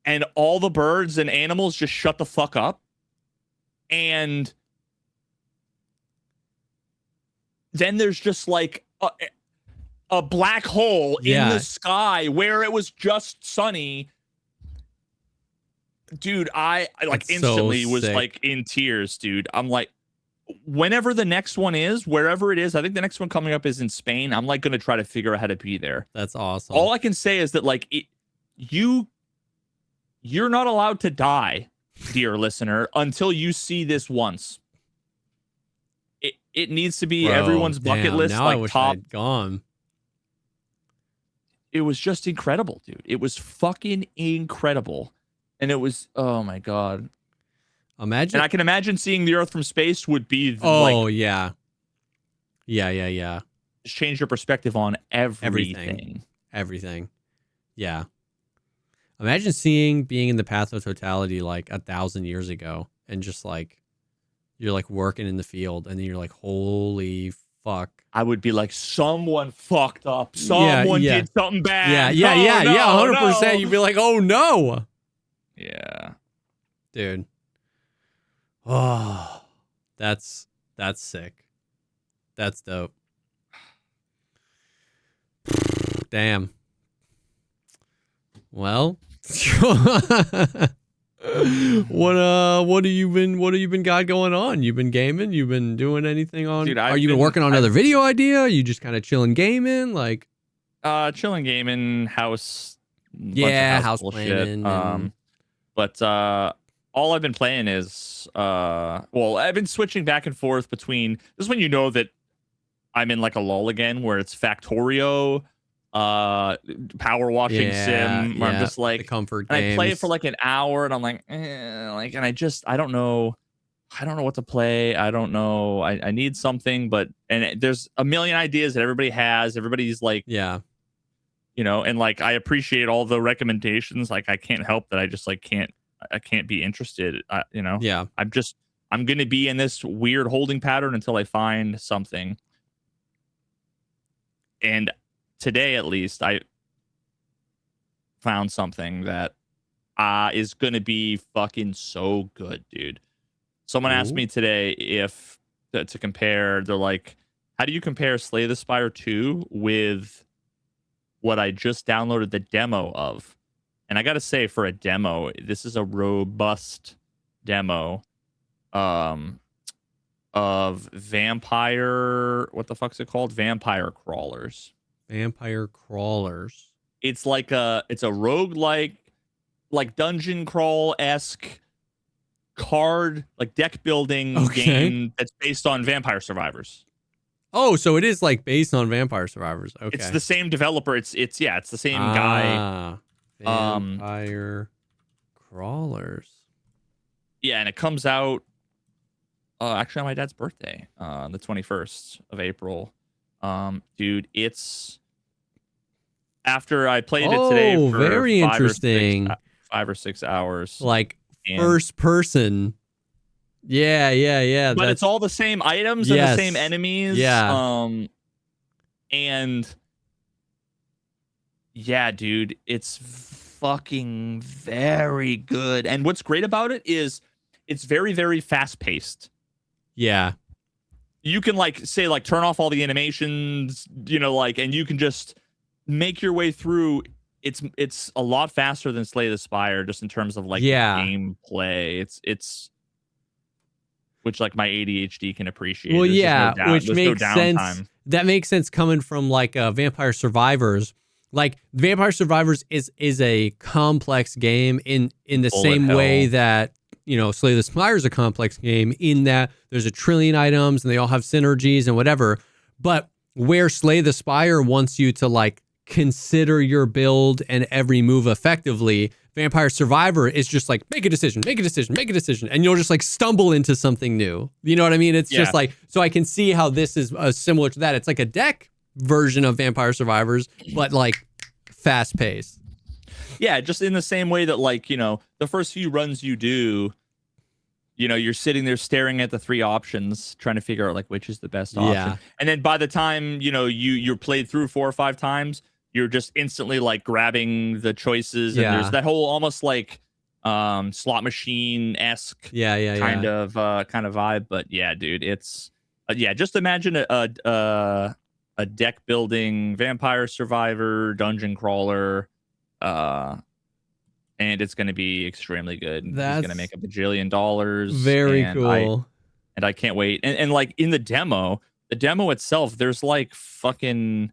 and all the birds and animals just shut the fuck up, and then there's just like a black hole in the sky where it was just sunny. Dude, I like That's instantly so was sick. like in tears, dude. I'm like, whenever the next one is, wherever it is, I think the next one coming up is in Spain. I'm like going to try to figure out how to be there. That's awesome. All I can say is that, like, you're not allowed to die, dear listener, until you see this once. It needs to be everyone's bucket list. Now like, I wish top. I had gone. It was just incredible, dude. It was fucking incredible. And it was, oh my God. Imagine. And I can imagine seeing the Earth from space would be yeah. Just change your perspective on everything. Yeah. Imagine being in the path of totality like 1,000 years ago, and just like you're like working in the field, and then you're like, holy fuck. I would be like, someone fucked up. Someone did something bad. Yeah, 100%. No. You'd be like, oh no. Yeah. Dude. Oh, that's sick. That's dope. Damn. Well, what have you been got going on? You've been gaming? You've been doing anything on? Dude, Are you been working on another video idea? Are you just kind of chilling gaming, like? Chilling gaming, house. House planning. But all I've been playing is I've been switching back and forth between. This is when you know that I'm in like a lull again, where it's Factorio, power washing sim, where I'm just like, the comfort and games. I play it for like an hour, and I'm like, and I don't know what to play. I don't know. I need something, there's a million ideas that everybody has. Everybody's like, you know, and like, I appreciate all the recommendations. Like, I can't help that. I just like I can't be interested. You know, I'm going to be in this weird holding pattern until I find something. And today, at least, I found something that is going to be fucking so good, dude. Someone asked me today if to compare. They're like, how do you compare Slay the Spire 2 with what I just downloaded the demo of? And I got to say, for a demo, this is a robust demo of vampire, what the fuck's it called? Vampire Crawlers. Vampire Crawlers. It's a roguelike, like dungeon crawl-esque card, like deck building game that's based on Vampire Survivors. Oh, so it is like based on Vampire Survivors. Okay. It's the same developer. It's the same guy. Vampire Crawlers. Yeah, and it comes out actually on my dad's birthday, the 21st of April. Dude, it's after I played it today for very interesting. 5 or 6 hours. Like first person. Yeah. But it's all the same items and the same enemies. Yeah. And yeah, dude, it's fucking very good. And what's great about it is it's very, very fast paced. Yeah. You can turn off all the animations, and you can just make your way through. It's a lot faster than Slay the Spire, just in terms of gameplay. It's which my ADHD can appreciate. Well, which makes sense. That makes sense coming from Vampire Survivors. Like Vampire Survivors is a complex game in the same way that Slay the Spire is a complex game in that there's a trillion items and they all have synergies and whatever. But where Slay the Spire wants you to consider your build and every move effectively, Vampire Survivor is just make a decision, and you'll just stumble into something new. You know what I mean? It's just so I can see how this is similar to that. It's like a deck version of Vampire Survivors, but fast paced. Yeah, just in the same way that the first few runs you do, you're sitting there staring at the 3 options, trying to figure out which is the best option. Yeah. And then by the time you're played through 4 or 5 times, you're just instantly grabbing the choices, and there's that whole almost slot machine-esque kind of vibe. But yeah, dude, it's just imagine a deck building Vampire Survivor dungeon crawler, and it's going to be extremely good. It's going to make $1 bajillion. Very cool. I can't wait. And in the demo itself, there's fucking,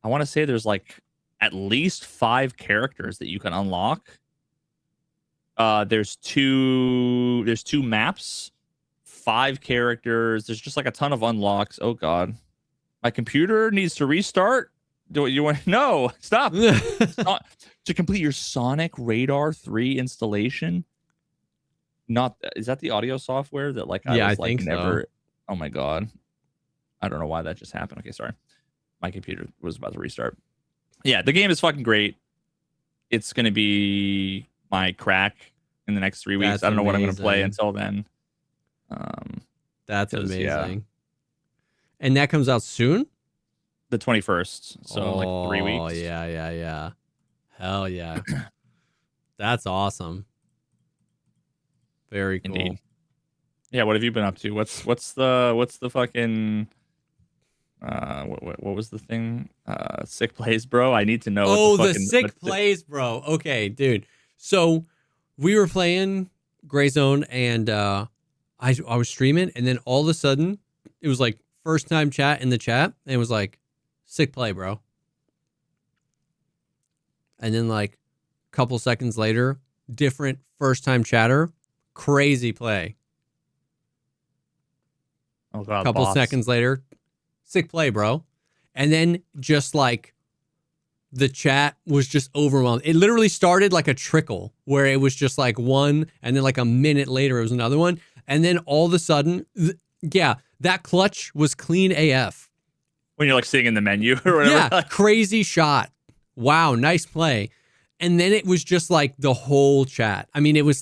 I want to say there's at least 5 characters that you can unlock. There's two maps, 5 characters. There's just a ton of unlocks. Oh God, my computer needs to restart. Do you want? No, stop. To complete your Sonic Radar 3 installation. Is that the audio software that I think never? So. Oh my God, I don't know why that just happened. Okay, sorry, my computer was about to restart. Yeah, the game is fucking great. It's gonna be my crack in the next 3 weeks. That's I don't know amazing. what I'm gonna play until then. That's amazing. Yeah. And that comes out soon? The 21st. So 3 weeks. Oh, yeah. Hell yeah. That's awesome. Very cool. Indeed. Yeah, what have you been up to? What's the fucking what was the thing? Sick Plays Bro? I need to know. Oh, the Sick Plays Bro. Okay, dude. So we were playing Gray Zone, and I was streaming, and then all of a sudden it was first time chat in the chat, and it was sick play, bro. And then a couple seconds later, different first time chatter, crazy play. Oh God, couple seconds later, sick play, bro. And then just the chat was just overwhelmed. It literally started like a trickle where it was just one, and then a minute later it was another one. And then all of a sudden, that clutch was clean AF. When you're sitting in the menu or whatever. Yeah, crazy shot. Wow, nice play. And then it was just the whole chat. I mean, it was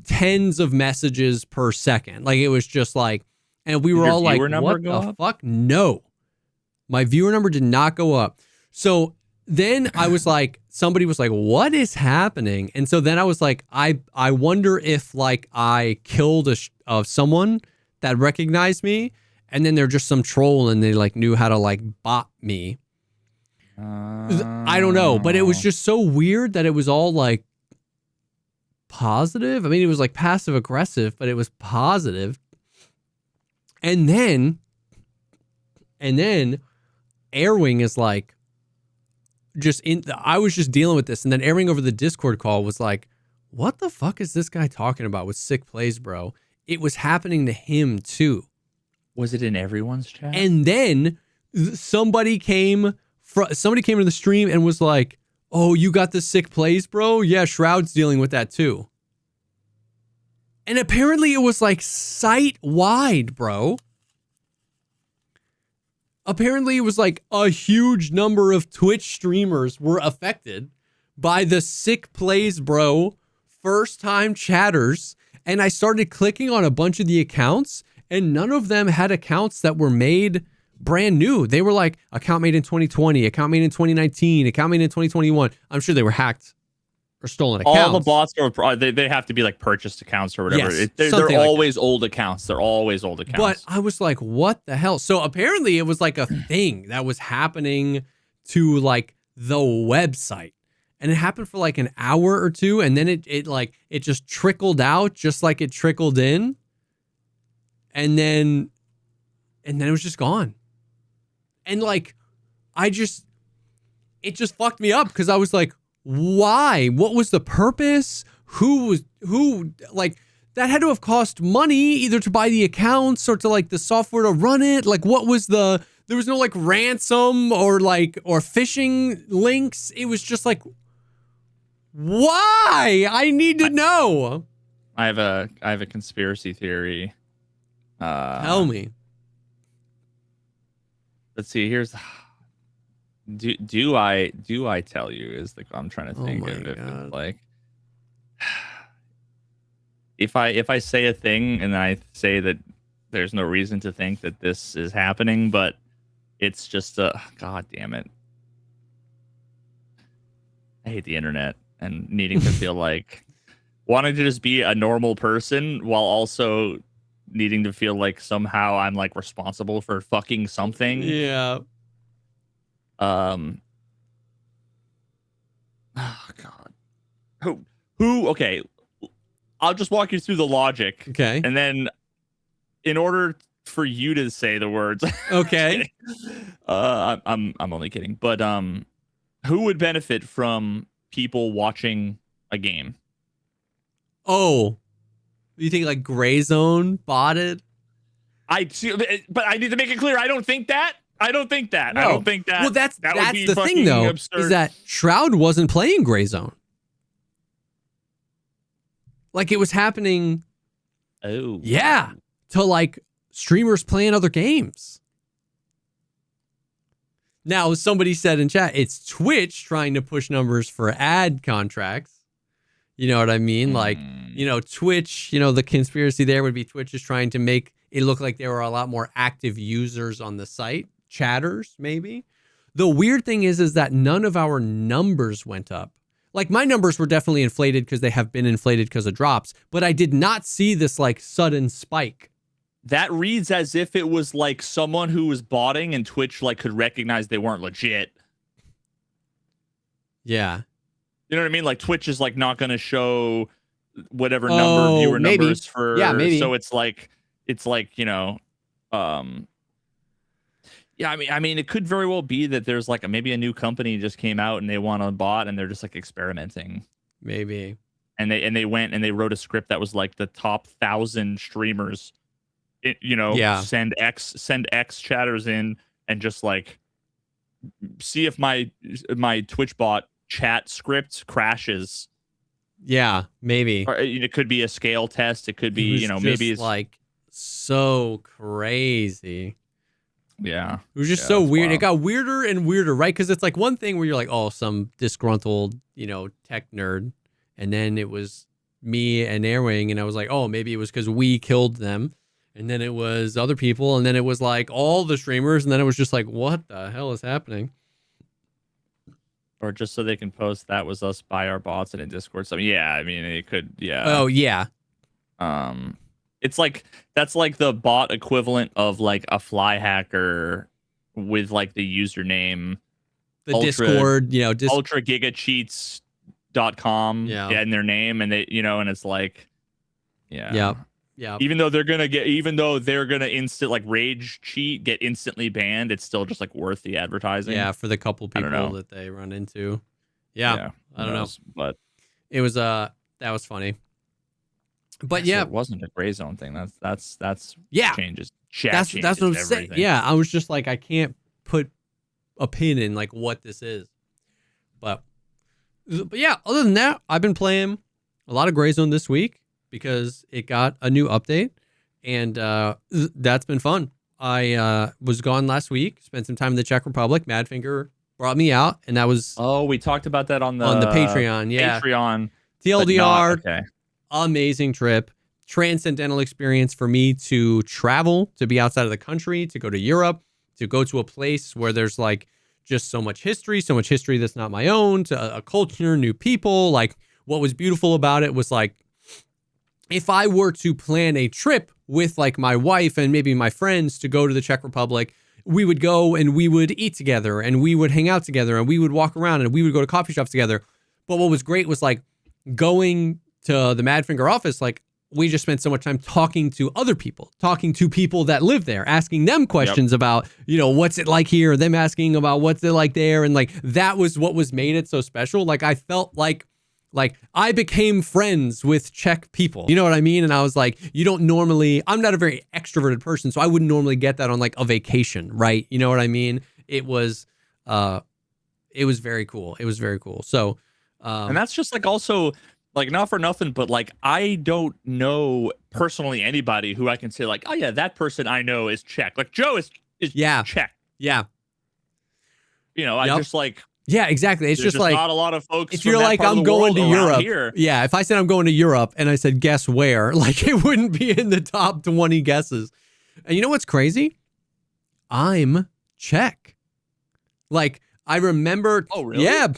tens of messages per second. It was just and we were all what the fuck? No. My viewer number did not go up. So then I was somebody was what is happening? And so then I was I wonder if I killed someone that recognized me, and then they're just some troll and they knew how to bot me. I don't know, but it was just so weird that it was all positive. I mean, it was like passive aggressive, but it was positive. And then Airwing is like, I was just dealing with this, and then Airwing over the Discord call was like, what the fuck is this guy talking about with sick plays, bro? It was happening to him too. Was it in everyone's chat? And then somebody came to the stream and was like, oh, you got the sick plays, bro? Yeah, Shroud's dealing with that too. And apparently it was like site-wide, bro. Apparently it was like a huge number of Twitch streamers were affected by the sick plays, bro, first-time chatters. And I started clicking on a bunch of the accounts, and none of them had accounts that were made brand new. They were like account made in 2020, account made in 2019, account made in 2021. I'm sure they were hacked or stolen accounts. All the bots are they have to be like purchased accounts or whatever. Yes, they're always old accounts. They're always old accounts. But I was like, what the hell? So apparently it was like a thing that was happening to like the website. And it happened for like an hour or two, and then it just trickled out just like it trickled in. And then it was just gone. And like it just fucked me up because I was like, why? What was the purpose? Who like that had to have cost money either to buy the accounts or to like the software to run it. Like what was there was no like ransom or phishing links. It was just like, why? I need to know. I have a conspiracy theory. Tell me. Let's see. Here's do I tell you is the I'm trying to think of if it's like if I say a thing and I say that there's no reason to think that this is happening, but it's just god damn it. I hate the internet and needing to feel like wanting to just be a normal person while also needing to feel like somehow I'm like responsible for fucking something. Yeah. Oh God. Who? Okay. I'll just walk you through the logic. Okay. And then, in order for you to say the words. Okay. I'm only kidding. But who would benefit from people watching a game? Oh. You think like Gray Zone bought it? But I need to make it clear. I don't think that. No. I don't think that. Well, that's would be the thing, though, absurd. is that Shroud wasn't playing Gray Zone. Like it was happening. Oh. Yeah. To like streamers playing other games. Now, somebody said in chat, it's Twitch trying to push numbers for ad contracts. You know what I mean? Like, Twitch, the conspiracy there would be Twitch is trying to make it look like there were a lot more active users on the site, chatters, maybe. The weird thing is that none of our numbers went up. Like my numbers were definitely inflated because they have been inflated because of drops, but I did not see this like sudden spike. That reads as if it was like someone who was botting and Twitch like could recognize they weren't legit. Yeah. You know what I mean? Like Twitch is like not going to show whatever number viewer numbers for. Yeah, maybe. So it's like yeah, I mean, it could very well be that there's like maybe a new company just came out and they want a bot and they're just like experimenting. Maybe. And they went and they wrote a script that was like the top 1,000 streamers, send X chatters in and just like see if my Twitch bot chat script crashes. Yeah, maybe. Or it could be a scale test. It could be, maybe it's like so crazy. Yeah. It was just so weird. Wild. It got weirder and weirder, right? Because it's like one thing where you're like, oh, some disgruntled, tech nerd. And then it was me and Airwing. And I was like, oh, maybe it was because we killed them. And then it was other people. And then it was like all the streamers. And then it was just like, what the hell is happening? Or just so they can post that was us by our bots in a Discord. So yeah, I mean, it could, yeah. Oh, yeah. It's like that's like the bot equivalent of like a fly hacker with like the username the Discord, Ultra Giga Cheats .com in their name, and they, and it's like, yeah. Even though they're gonna instant like rage cheat, get instantly banned, it's still just like worth the advertising. Yeah, for the couple people that they run into. Yeah, I don't know, but it was that was funny. But it wasn't a gray zone thing. That's changes. That's what I'm saying. Yeah, I was just like, I can't put a pin in like what this is. But yeah, other than that, I've been playing a lot of Gray Zone this week because it got a new update, and that's been fun. I was gone last week, spent some time in the Czech Republic. Madfinger brought me out, and that was we talked about that on the Patreon. Yeah, Patreon. TLDR, amazing trip, transcendental experience for me to travel, to be outside of the country, to go to Europe, to go to a place where there's like just so much history that's not my own, to a culture, new people. Like, what was beautiful about it was like, if I were to plan a trip with like my wife and maybe my friends to go to the Czech Republic, we would go and we would eat together and we would hang out together and we would walk around and we would go to coffee shops together. But what was great was like going to the Madfinger office, like we just spent so much time talking to other people, talking to people that live there, asking them questions about, what's it like here, them asking about what's it like there. And like, that was what was made it so special. Like, I felt like I became friends with Czech people. You know what I mean? And I was like, I'm not a very extroverted person, so I wouldn't normally get that on like a vacation, right? You know what I mean? It was very cool. It was very cool. So, and that's just like also like, not for nothing, but like, I don't know personally anybody who I can say like, oh yeah, that person I know is Czech. Like Joe is Czech. Yeah. I just like. Yeah, exactly. It's just like not a lot of folks. If you're like, I'm going to Europe. Here. Yeah, if I said I'm going to Europe and I said, guess where? Like, it wouldn't be in the top 20 guesses. And you know what's crazy? I'm Czech. Like, I remember. Oh, really? Yeah,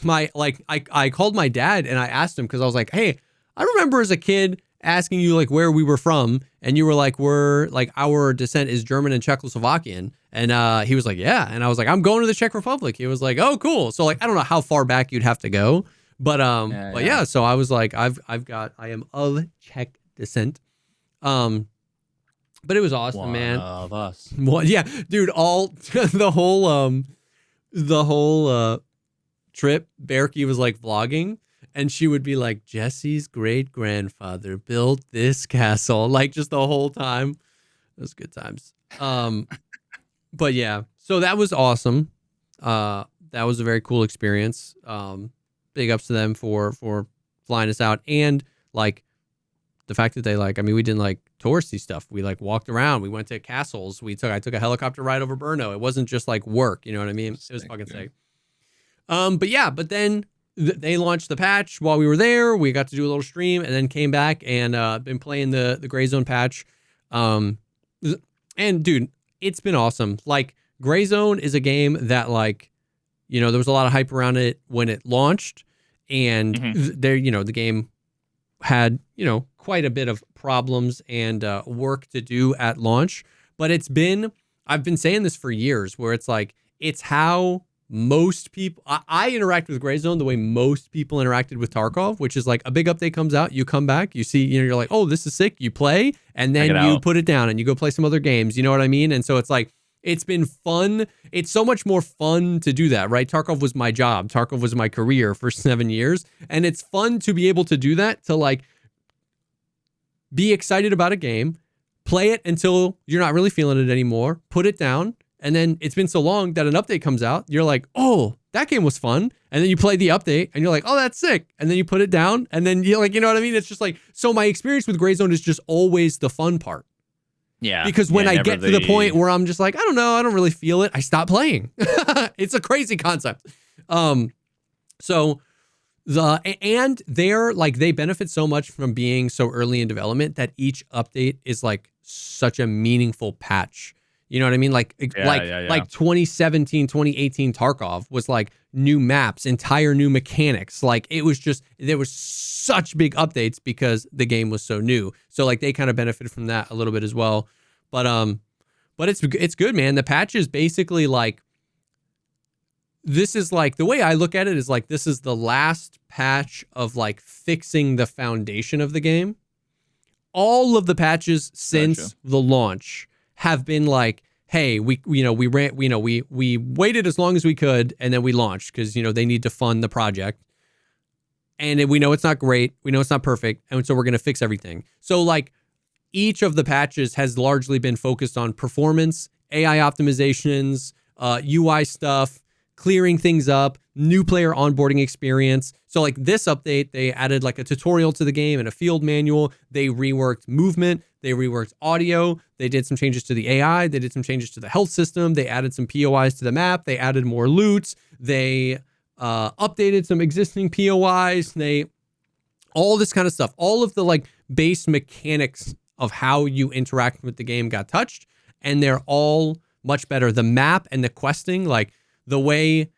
I called my dad and I asked him because I was like, hey, I remember as a kid asking you like where we were from, and you were like, we're like, our descent is German and Czechoslovakian. And he was like, yeah. And I was like, I'm going to the Czech Republic. He was like, oh, cool. So like, I don't know how far back you'd have to go, but yeah. So I was like, I am of Czech descent. But it was awesome, man. One of us. Well, yeah, dude. All the whole trip, Berkey was like vlogging, and she would be like, Jesse's great grandfather built this castle, like just the whole time. It was good times. But yeah, so that was awesome. That was a very cool experience. Big ups to them for flying us out, and like the fact that they we didn't like touristy stuff. We like walked around. We went to castles. I took a helicopter ride over Brno. It wasn't just like work. You know what I mean? It was fucking sick. But then they launched the patch while we were there. We got to do a little stream and then came back and been playing the Gray Zone patch. And dude, it's been awesome. Like, Gray Zone is a game that like, there was a lot of hype around it when it launched, and the game had, quite a bit of problems and work to do at launch. But I've been saying this for years, where it's like, it's how most people, I interact with Gray Zone the way most people interacted with Tarkov, which is like a big update comes out, you come back, you see, you're like, oh, this is sick, you play, and then you put it down and you go play some other games, you know what I mean? And so it's like, it's been fun. It's so much more fun to do that, right? Tarkov was my job. Tarkov was my career for 7 years. And it's fun to be able to do that, to like be excited about a game, play it until you're not really feeling it anymore, put it down. And then it's been so long that an update comes out. You're like, oh, that game was fun. And then you play the update and you're like, oh, that's sick. And then you put it down and then you're like, you know what I mean? It's just like, so my experience with Gray Zone is just always the fun part. Yeah. Because when I get to the point where I'm just like, I don't know, I don't really feel it, I stop playing. It's a crazy concept. They benefit so much from being so early in development that each update is like such a meaningful patch. You know what I mean? Like 2017, 2018 Tarkov was like new maps, entire new mechanics. Like it was just, there was such big updates because the game was so new. So like they kind of benefited from that a little bit as well. But it's good, man. The patch is basically like, this is like, the way I look at it is like, this is the last patch of like fixing the foundation of the game. All of the patches since the launch have been like, hey, we waited as long as we could and then we launched because, they need to fund the project. And we know it's not great. We know it's not perfect. And so we're going to fix everything. So like each of the patches has largely been focused on performance, AI optimizations, UI stuff, clearing things up, new player onboarding experience. So like this update, they added like a tutorial to the game and a field manual. They reworked movement. They reworked audio. They did some changes to the AI. They did some changes to the health system. They added some POIs to the map. They added more loot. They updated some existing POIs. All this kind of stuff. All of the like base mechanics of how you interact with the game got touched, and they're all much better. The map and the questing, like the way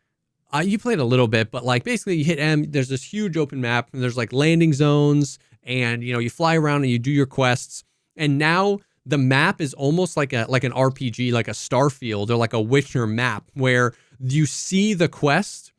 you played a little bit, but like basically you hit M, there's this huge open map and there's like landing zones and you fly around and you do your quests. And now the map is almost like an RPG, like a Starfield or like a Witcher map where you see the quest,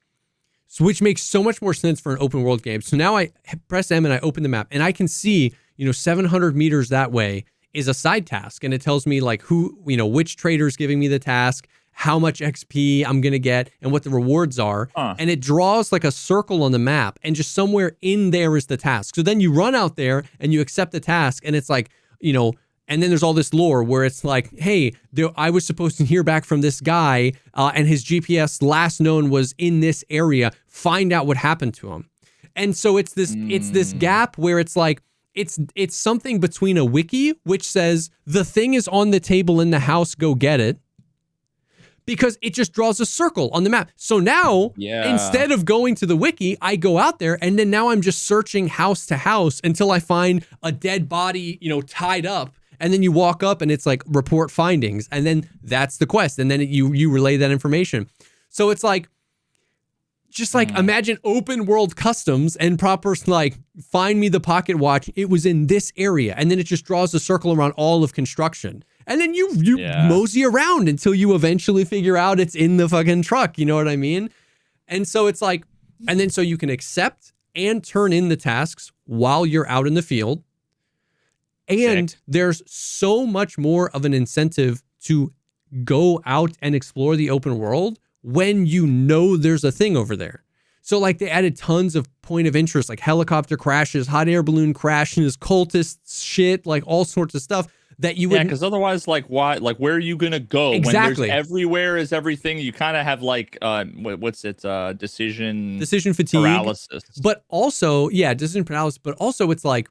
which makes so much more sense for an open world game. So now I press M and I open the map and I can see, 700 meters that way is a side task. And it tells me like which trader's giving me the task, how much XP I'm going to get, and what the rewards are. And it draws like a circle on the map, and just somewhere in there is the task. So then you run out there and you accept the task, and it's like, and then there's all this lore where it's like, hey, I was supposed to hear back from this guy, and his GPS last known was in this area. Find out what happened to him. And so it's this gap where it's like, it's something between a wiki, which says the thing is on the table in the house, go get it, because it just draws a circle on the map. So now, instead of going to the wiki, I go out there, and then now I'm just searching house to house until I find a dead body, tied up. And then you walk up and it's like report findings. And then that's the quest. And then you relay that information. So it's like, just like imagine open world customs and proper like find me the pocket watch. It was in this area. And then it just draws a circle around all of construction. And then you mosey around until you eventually figure out it's in the fucking truck. You know what I mean? And so it's like, and then so you can accept and turn in the tasks while you're out in the field. And there's so much more of an incentive to go out and explore the open world when there's a thing over there. So like they added tons of point of interest, like helicopter crashes, hot air balloon crashes, cultist shit, like all sorts of stuff that you would. Yeah, because otherwise, like, why? Like, where are you gonna go? Exactly. When there's everywhere is everything. You kind of have like, what's it? Decision fatigue, paralysis. But also, decision paralysis. But also, it's like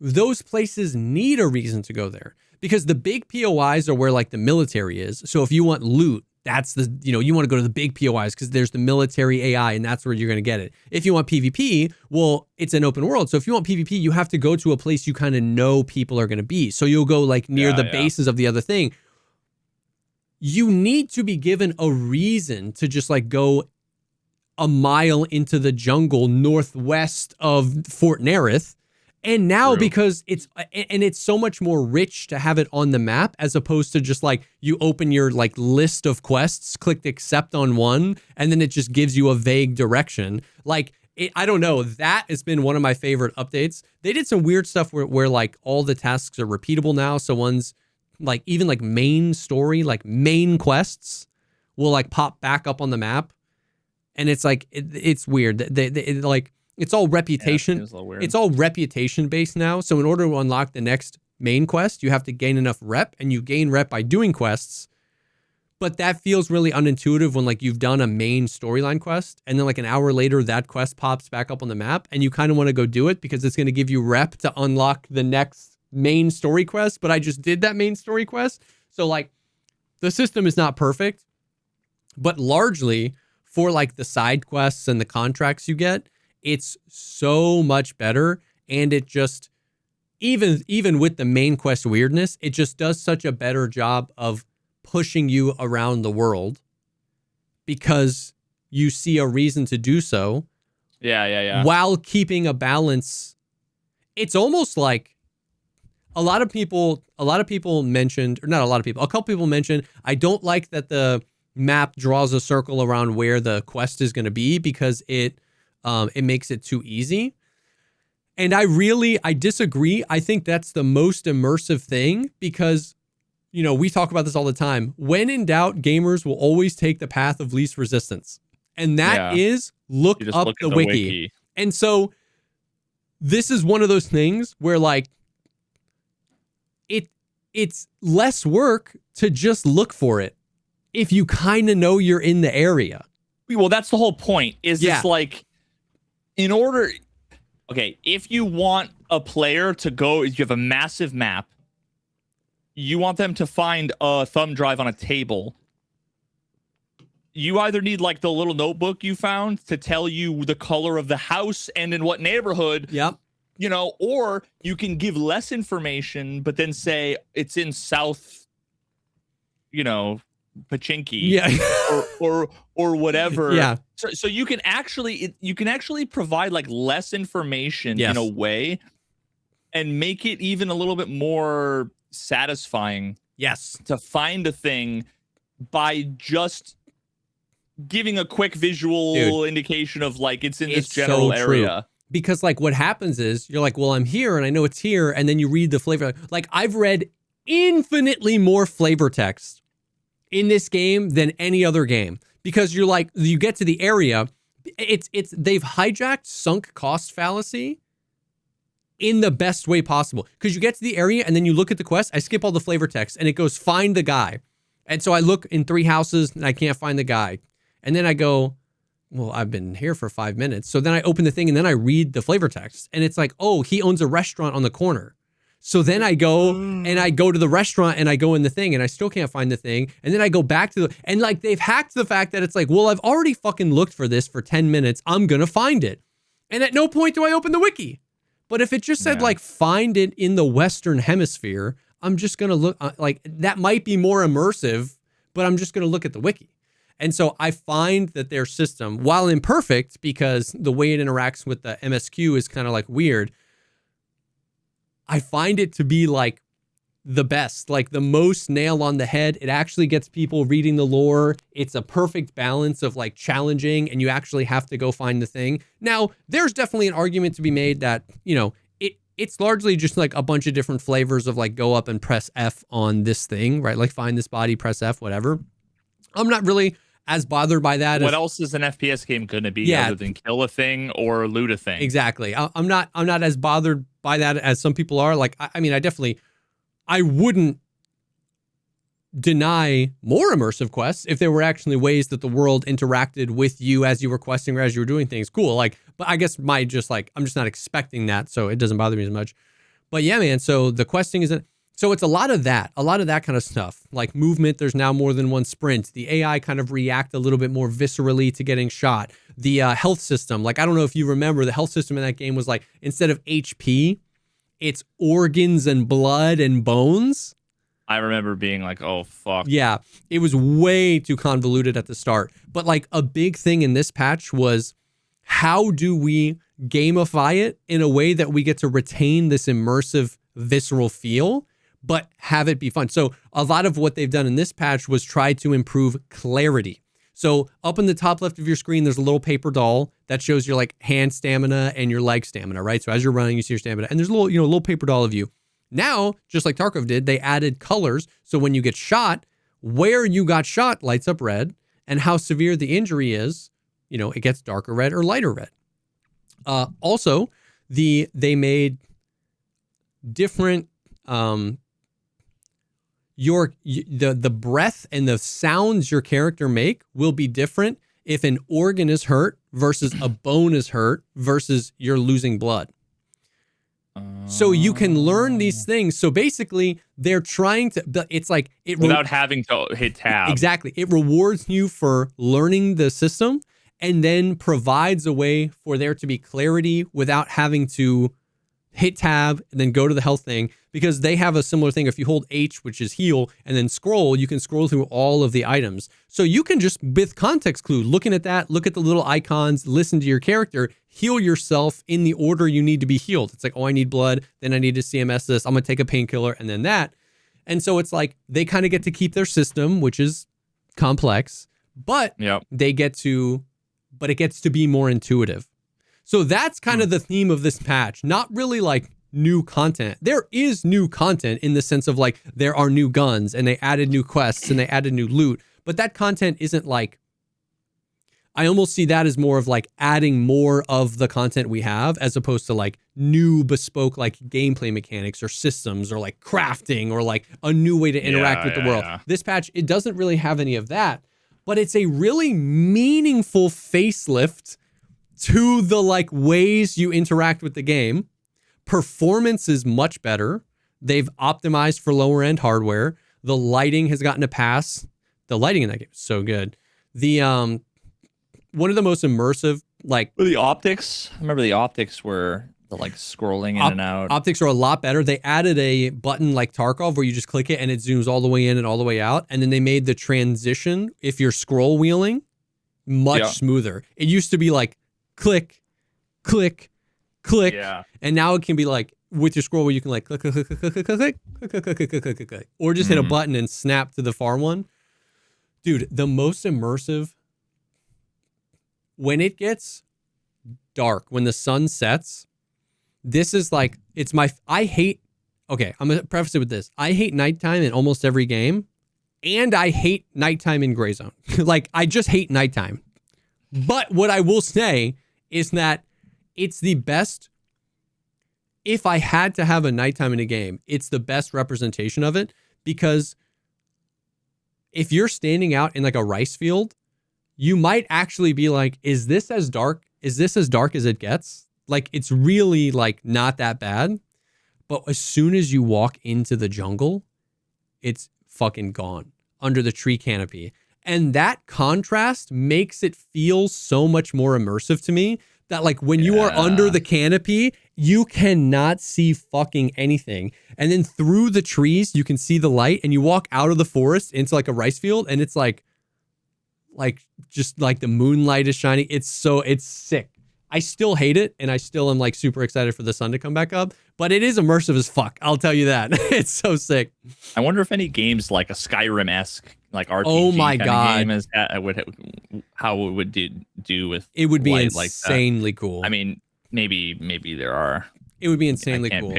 those places need a reason to go there because the big POIs are where like the military is. So if you want loot, that's you want to go to the big POIs because there's the military AI and that's where you're going to get it. If you want PvP, well, it's an open world. So if you want PvP, you have to go to a place you kind of know people are going to be. So you'll go like near the bases of the other thing. You need to be given a reason to just like go a mile into the jungle northwest of Fort Nerith. And now because it's so much more rich to have it on the map as opposed to just like you open your like list of quests, click accept on one, and then it just gives you a vague direction. Like, I don't know. That has been one of my favorite updates. They did some weird stuff where like all the tasks are repeatable now. So one's like even like main story, like main quests will like pop back up on the map. And it's like, it's weird. They like, it's all reputation. It's all reputation based now. So in order to unlock the next main quest, you have to gain enough rep, and you gain rep by doing quests. But that feels really unintuitive when like you've done a main storyline quest and then like an hour later that quest pops back up on the map and you kind of want to go do it because it's going to give you rep to unlock the next main story quest. But I just did that main story quest. So like the system is not perfect, but largely for like the side quests and the contracts you get, it's so much better, and it just, even with the main quest weirdness, it just does such a better job of pushing you around the world because you see a reason to do so. Yeah. While keeping a balance. It's almost like a couple people mentioned, I don't like that the map draws a circle around where the quest is going to be because it It makes it too easy. And I disagree. I think that's the most immersive thing because, we talk about this all the time. When in doubt, gamers will always take the path of least resistance. And that is look up the wiki. And so this is one of those things where like it's less work to just look for it if you kind of know you're in the area. Well, that's the whole point. It's like if you want a player to go, you have a massive map, you want them to find a thumb drive on a table. You either need like the little notebook you found to tell you the color of the house and in what neighborhood. Yep. Or you can give less information, but then say it's in South, Pachinki, or whatever. Yeah. So you can actually provide like less information in a way, and make it even a little bit more satisfying. Yes. To find a thing by just giving a quick visual indication of like it's in this general area. Because like what happens is you're like, well, I'm here and I know it's here. And then you read the flavor. Like I've read infinitely more flavor text in this game than any other game because you're like, you get to the area. They've hijacked sunk cost fallacy in the best way possible. Because you get to the area and then you look at the quest. I skip all the flavor text and it goes find the guy. And so I look in 3 houses and I can't find the guy. And then I go, well, I've been here for 5 minutes. So then I open the thing and then I read the flavor text. And it's like, oh, he owns a restaurant on the corner. So then I go and I go to the restaurant and I go in the thing and I still can't find the thing. And then I go back to and like they've hacked the fact that it's like, well, I've already fucking looked for this for 10 minutes. I'm going to find it. And at no point do I open the wiki. But if it just said like, find it in the Western hemisphere, I'm just going to look like that might be more immersive, but I'm just going to look at the wiki. And so I find that their system, while imperfect, because the way it interacts with the MSQ is kind of like weird, I find it to be like the best, like the most nail on the head. It actually gets people reading the lore. It's a perfect balance of like challenging and you actually have to go find the thing. Now, there's definitely an argument to be made that, it's largely just like a bunch of different flavors of like go up and press F on this thing, right? Like find this body, press F, whatever. I'm not really as bothered by that. What else is an FPS game going to be other than kill a thing or loot a thing? Exactly. I'm not as bothered by that as some people are. Like, I wouldn't deny more immersive quests if there were actually ways that the world interacted with you as you were questing or as you were doing things. Cool. Like, but I guess I'm just not expecting that, so it doesn't bother me as much. But yeah, man. So the questing isn't. So it's a lot of that kind of stuff, like movement. There's now more than one sprint. The AI kind of react a little bit more viscerally to getting shot. The health system, like, I don't know if you remember, the health system in that game was like, instead of HP, it's organs and blood and bones. I remember being like, oh, fuck. Yeah, it was way too convoluted at the start. But like a big thing in this patch was, how do we gamify it in a way that we get to retain this immersive, visceral feel, but have it be fun? So a lot of what they've done in this patch was try to improve clarity. So up in the top left of your screen, there's a little paper doll that shows your like hand stamina and your leg stamina, right? So as you're running, you see your stamina, and there's a little paper doll of you. Now, just like Tarkov did, they added colors. So when you get shot, where you got shot lights up red, and how severe the injury is, it gets darker red or lighter red. Also, they made different the breath and the sounds your character make will be different if an organ is hurt versus a bone is hurt versus you're losing blood. So you can learn these things. So basically, they're trying to. It's like without having to hit tab. Exactly, it rewards you for learning the system, and then provides a way for there to be clarity without having to hit tab and then go to the health thing, because they have a similar thing. If you hold H, which is heal, and then scroll, you can scroll through all of the items. So you can just, with context clue, looking at that, look at the little icons, listen to your character, heal yourself in the order you need to be healed. It's like, oh, I need blood, then I need to CMS this, I'm going to take a painkiller, and then that. And so it's like, they kind of get to keep their system, which is complex, but it gets to be more intuitive. So that's kind of the theme of this patch. Not really like new content. There is new content in the sense of like there are new guns and they added new quests and they added new loot. But that content isn't like, I almost see that as more of like adding more of the content we have as opposed to like new bespoke like gameplay mechanics or systems or like crafting or like a new way to interact with the world. Yeah. This patch, it doesn't really have any of that, but it's a really meaningful facelift to the like ways you interact with the game. Performance is much better. They've optimized for lower end hardware. The lighting has gotten a pass. The lighting in that game is so good. The one of the most immersive, like the optics. I remember the optics were the like scrolling in and out. Optics are a lot better. They added a button like Tarkov where you just click it and it zooms all the way in and all the way out. And then they made the transition, if you're scroll wheeling, much smoother. It used to be like click, click, click, and now it can be like with your scroll where you can like click, click, click, click, click, click, click, click, click, click, click, click, or just hit a button and snap to the far one. Dude, the most immersive. When it gets dark, when the sun sets, this is like, it's my, I hate, okay, I'm going to preface it with this. I hate nighttime in almost every game, and I hate nighttime in Gray Zone. Like, I just hate nighttime. But what I will say is that it's the best, if I had to have a nighttime in a game, it's the best representation of it, because if you're standing out in like a rice field, you might actually be like, is this as dark? Is this as dark as it gets? Like, it's really like not that bad. But as soon as you walk into the jungle, it's fucking gone under the tree canopy. And that contrast makes it feel so much more immersive to me that like when you are under the canopy, you cannot see fucking anything. And then through the trees, you can see the light, and you walk out of the forest into like a rice field, and it's like just like the moonlight is shining. It's sick. I still hate it, and I still am like super excited for the sun to come back up, but it is immersive as fuck. I'll tell you that. It's so sick. I wonder if any games like a Skyrim-esque like RPG oh my god game is how it would do with it would be insanely like cool. I mean, maybe there are. It would be insanely cool.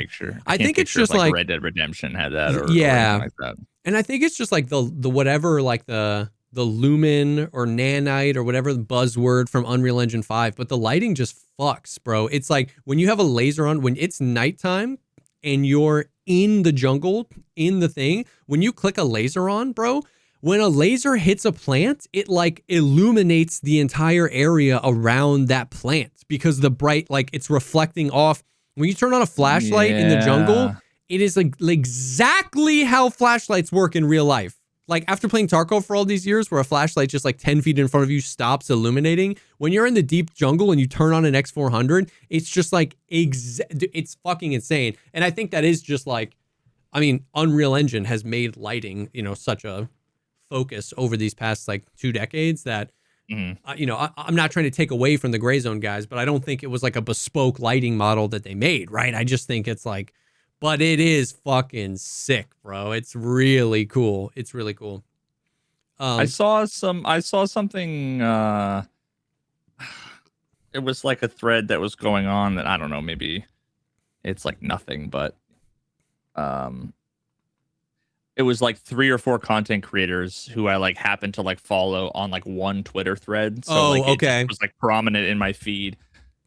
I think it's just like Red Dead Redemption had that, or like that. And I think it's just like the whatever, like the lumen or nanite or whatever the buzzword from Unreal Engine 5, but the lighting just fucks, bro. It's like when you have a laser on, when it's nighttime and you're in the jungle, in the thing, when you click a laser on, bro, when a laser hits a plant, it like illuminates the entire area around that plant because the bright, like it's reflecting off. When you turn on a flashlight in the jungle, it is like exactly how flashlights work in real life. Like after playing Tarkov for all these years where a flashlight just like 10 feet in front of you stops illuminating, when you're in the deep jungle and you turn on an X400, it's just like, it's fucking insane. And I think that is just like, I mean, Unreal Engine has made lighting, such a focus over these past like 2 decades that, I'm not trying to take away from the Gray Zone guys, but I don't think it was like a bespoke lighting model that they made, right? I just think it's like, but it is fucking sick, bro. It's really cool. It's really cool. I saw something. It was like a thread that was going on that I don't know. Maybe it's like nothing, but it was like 3 or 4 content creators who I like happened to like follow on like one Twitter thread. So it was like prominent in my feed.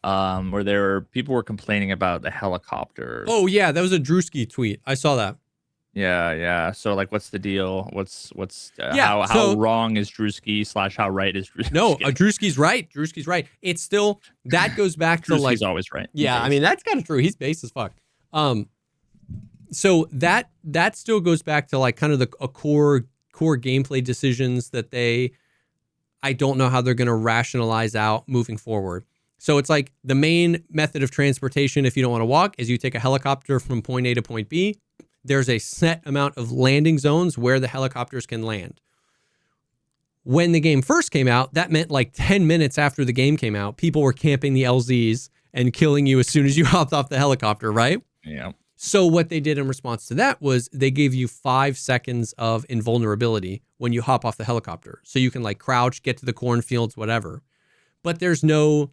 Where people were complaining about the helicopter. Oh yeah, that was a Drewski tweet. I saw that. Yeah. So like, what's the deal? How wrong is Drewski / how right is Drewski? No, Drewski's right. Drewski's right. It's still, that goes back to like, Drewski's always right. Yeah, I mean that's kind of true. He's base as fuck. So that still goes back to like kind of a core gameplay decisions that I don't know how they're going to rationalize out moving forward. So it's like the main method of transportation, if you don't want to walk, is you take a helicopter from point A to point B. There's a set amount of landing zones where the helicopters can land. When the game first came out, that meant like 10 minutes after the game came out, people were camping the LZs and killing you as soon as you hopped off the helicopter, right? Yeah. So what they did in response to that was they gave you 5 seconds of invulnerability when you hop off the helicopter. So you can like crouch, get to the cornfields, whatever. But there's no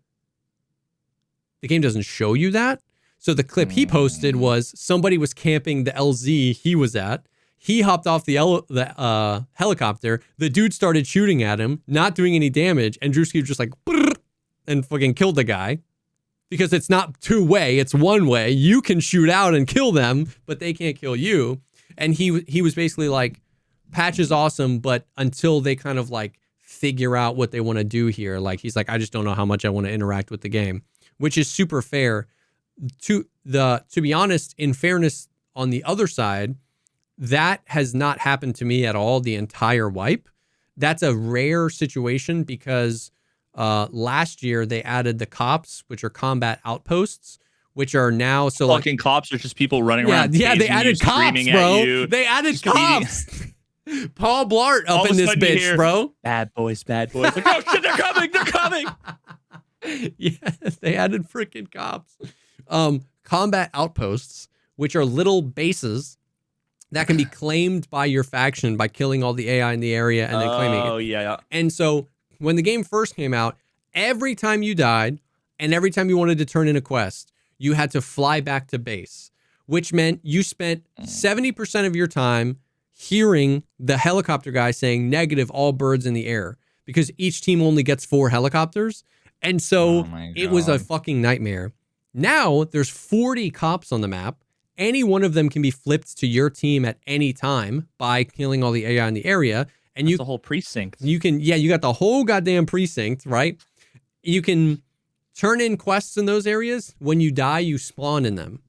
the game doesn't show you that. So the clip he posted was somebody was camping the LZ he was at. He hopped off the helicopter. The dude started shooting at him, not doing any damage, and Drewski was just like, and fucking killed the guy. Because it's not two-way, it's one-way. You can shoot out and kill them, but they can't kill you. And he was basically like, patch is awesome, but until they kind of like figure out what they want to do here, like he's like, I just don't know how much I want to interact with the game, which is super fair. To be honest, in fairness, on the other side, that has not happened to me at all the entire wipe. That's a rare situation because last year they added the cops, which are combat outposts, which are now fucking cops are just people running around. Yeah, they added cops, bro. They added cops. Paul Blart up in this bitch, bro. Bad boys. Like, oh shit, they're coming. Yeah, they added freaking cops. Combat outposts, which are little bases that can be claimed by your faction by killing all the AI in the area and then claiming it. Oh, yeah. And so when the game first came out, every time you died and every time you wanted to turn in a quest, you had to fly back to base, which meant you spent 70% of your time hearing the helicopter guy saying negative all birds in the air because each team only gets 4 helicopters. And so it was a fucking nightmare. Now there's 40 cops on the map. Any one of them can be flipped to your team at any time by killing all the AI in the area. And That's the whole precinct. You got the whole goddamn precinct, right? You can turn in quests in those areas. When you die, you spawn in them.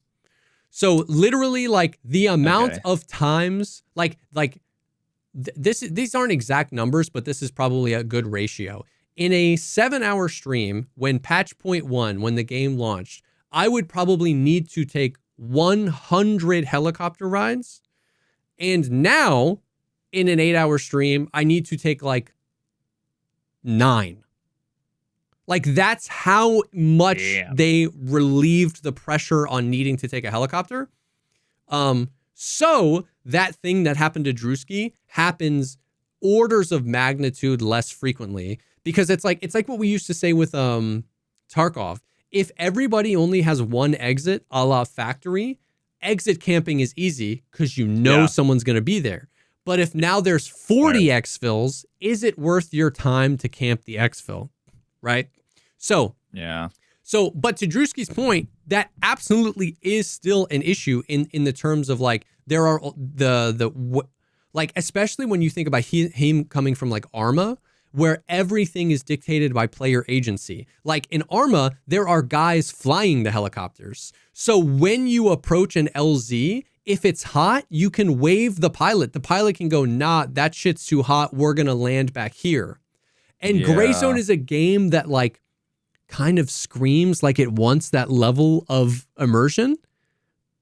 So literally, like the amount of times, these aren't exact numbers, but this is probably a good ratio. In a 7-hour stream, when patch 0.1, when the game launched, I would probably need to take 100 helicopter rides. And now, in an 8-hour stream, I need to take like 9. Like, that's how much they relieved the pressure on needing to take a helicopter. So that thing that happened to Drewski happens orders of magnitude less frequently, because it's like what we used to say with Tarkov. If everybody only has one exit, a la Factory, exit camping is easy because someone's going to be there. But if now there's 40 exfils, is it worth your time to camp the exfil? Right? So, but to Drewski's point, that absolutely is still an issue in the terms of like, there are especially when you think about him coming from like Arma, where everything is dictated by player agency. Like in Arma, there are guys flying the helicopters. So when you approach an LZ, if it's hot, you can wave the pilot. The pilot can go, nah, that shit's too hot. We're going to land back here. And Greyzone is a game that like kind of screams like it wants that level of immersion,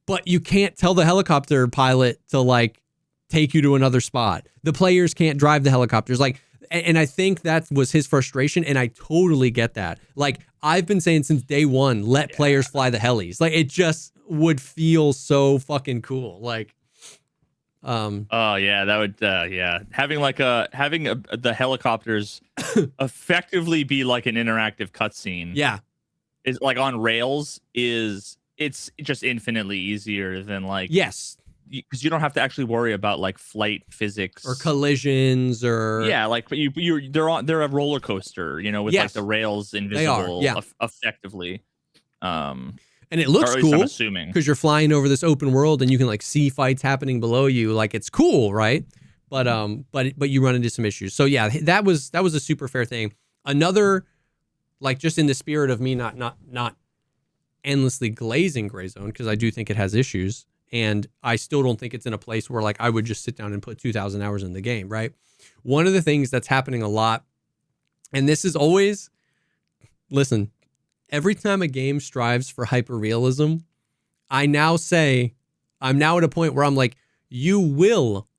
but you can't tell the helicopter pilot to like take you to another spot. The players can't drive the helicopters. Like, and I think that was his frustration, and I totally get that. Like, I've been saying since day one, let players fly the helis. Like, it just would feel so fucking cool. Like, that would having the helicopters effectively be like an interactive cutscene. Yeah, is like on rails. It's just infinitely easier than like because you don't have to actually worry about like flight physics or collisions or like they're a roller coaster, with like the rails invisible effectively. And it looks cool, I'm assuming, because you're flying over this open world and you can like see fights happening below you. Like, it's cool, right? But you run into some issues. So yeah, that was a super fair thing. Another, like, just in the spirit of me not endlessly glazing Greyzone, because I do think it has issues. And I still don't think it's in a place where like I would just sit down and put 2,000 hours in the game, right? One of the things that's happening a lot, and this is always, listen, every time a game strives for hyperrealism, I'm now at a point where I'm like, you will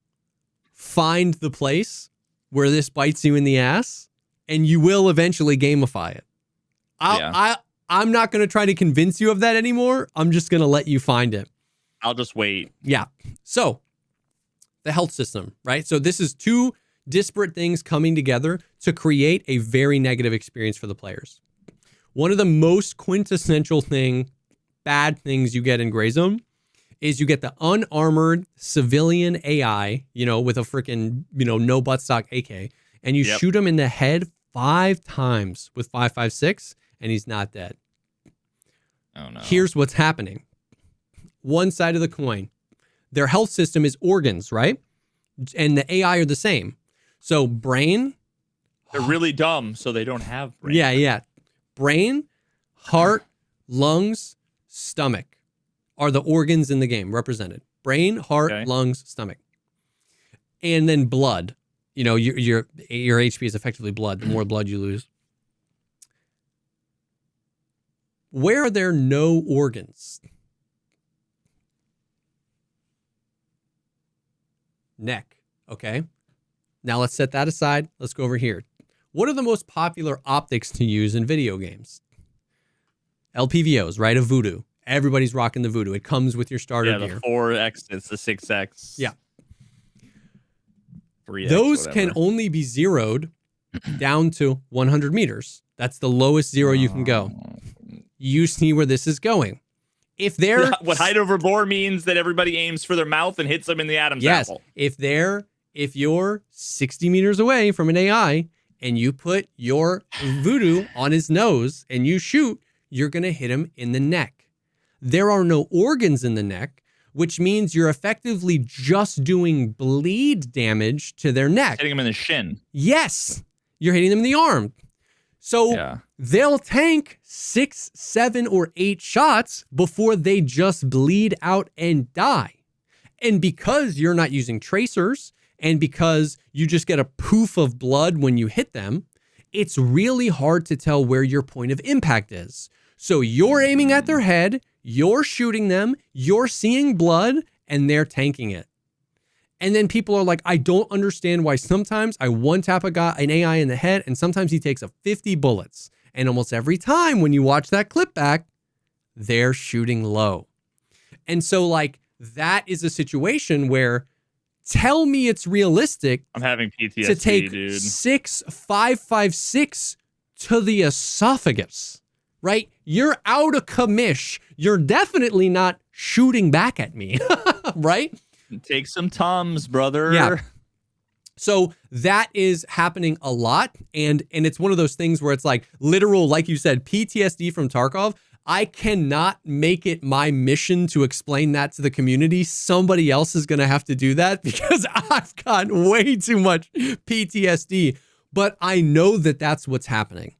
find the place where this bites you in the ass, and you will eventually gamify it. I'm not going to try to convince you of that anymore. I'm just going to let you find it. I'll just wait. Yeah. So the health system, right? So this is two disparate things coming together to create a very negative experience for the players. One of the most quintessential bad things you get in Gray Zone is you get the unarmored civilian AI, with a freaking, no buttstock AK, and you shoot him in the head 5 times with 5.56, and he's not dead. Oh no. Here's what's happening. One side of the coin, their health system is organs, right? And the AI are the same. So brain. They're really dumb, so they don't have brain. Yeah. Brain, heart, lungs, stomach are the organs in the game represented. Brain, heart, lungs, stomach. And then blood. Your HP is effectively blood. The more blood you lose. Where are there no organs? Neck. Okay. Now let's set that aside. Let's go over here. What are the most popular optics to use in video games? LPVOs, right? A Voodoo. Everybody's rocking the Voodoo. It comes with your starter gear. Yeah, the 4X, it's the 6X. Yeah. 3X, those whatever. can only be zeroed down to 100 meters. That's the lowest zero you can go. You see where this is going. If they're what height over bore means that everybody aims for their mouth and hits them in the Adam's apple. If you're 60 meters away from an AI and you put your Voodoo on his nose and you shoot, you're going to hit him in the neck. There are no organs in the neck, which means you're effectively just doing bleed damage to their neck. Hitting him in the shin. Yes, you're hitting them in the arm. So they'll tank 6, 7, or 8 shots before they just bleed out and die. And because you're not using tracers, and because you just get a poof of blood when you hit them, it's really hard to tell where your point of impact is. So you're aiming at their head, you're shooting them, you're seeing blood, and they're tanking it. And then people are like, I don't understand why sometimes I one-tap an AI in the head, and sometimes he takes 50 bullets. And almost every time when you watch that clip back, they're shooting low. And so, that is a situation where, tell me it's realistic. I'm having PTSD, to take dude. 5.56 to the esophagus, right? You're out of commish. You're definitely not shooting back at me, right? Take some Tums, brother. Yeah. So that is happening a lot. And it's one of those things where it's like literal, like you said, PTSD from Tarkov. I cannot make it my mission to explain that to the community. Somebody else is going to have to do that because I've got way too much PTSD. But I know that that's what's happening.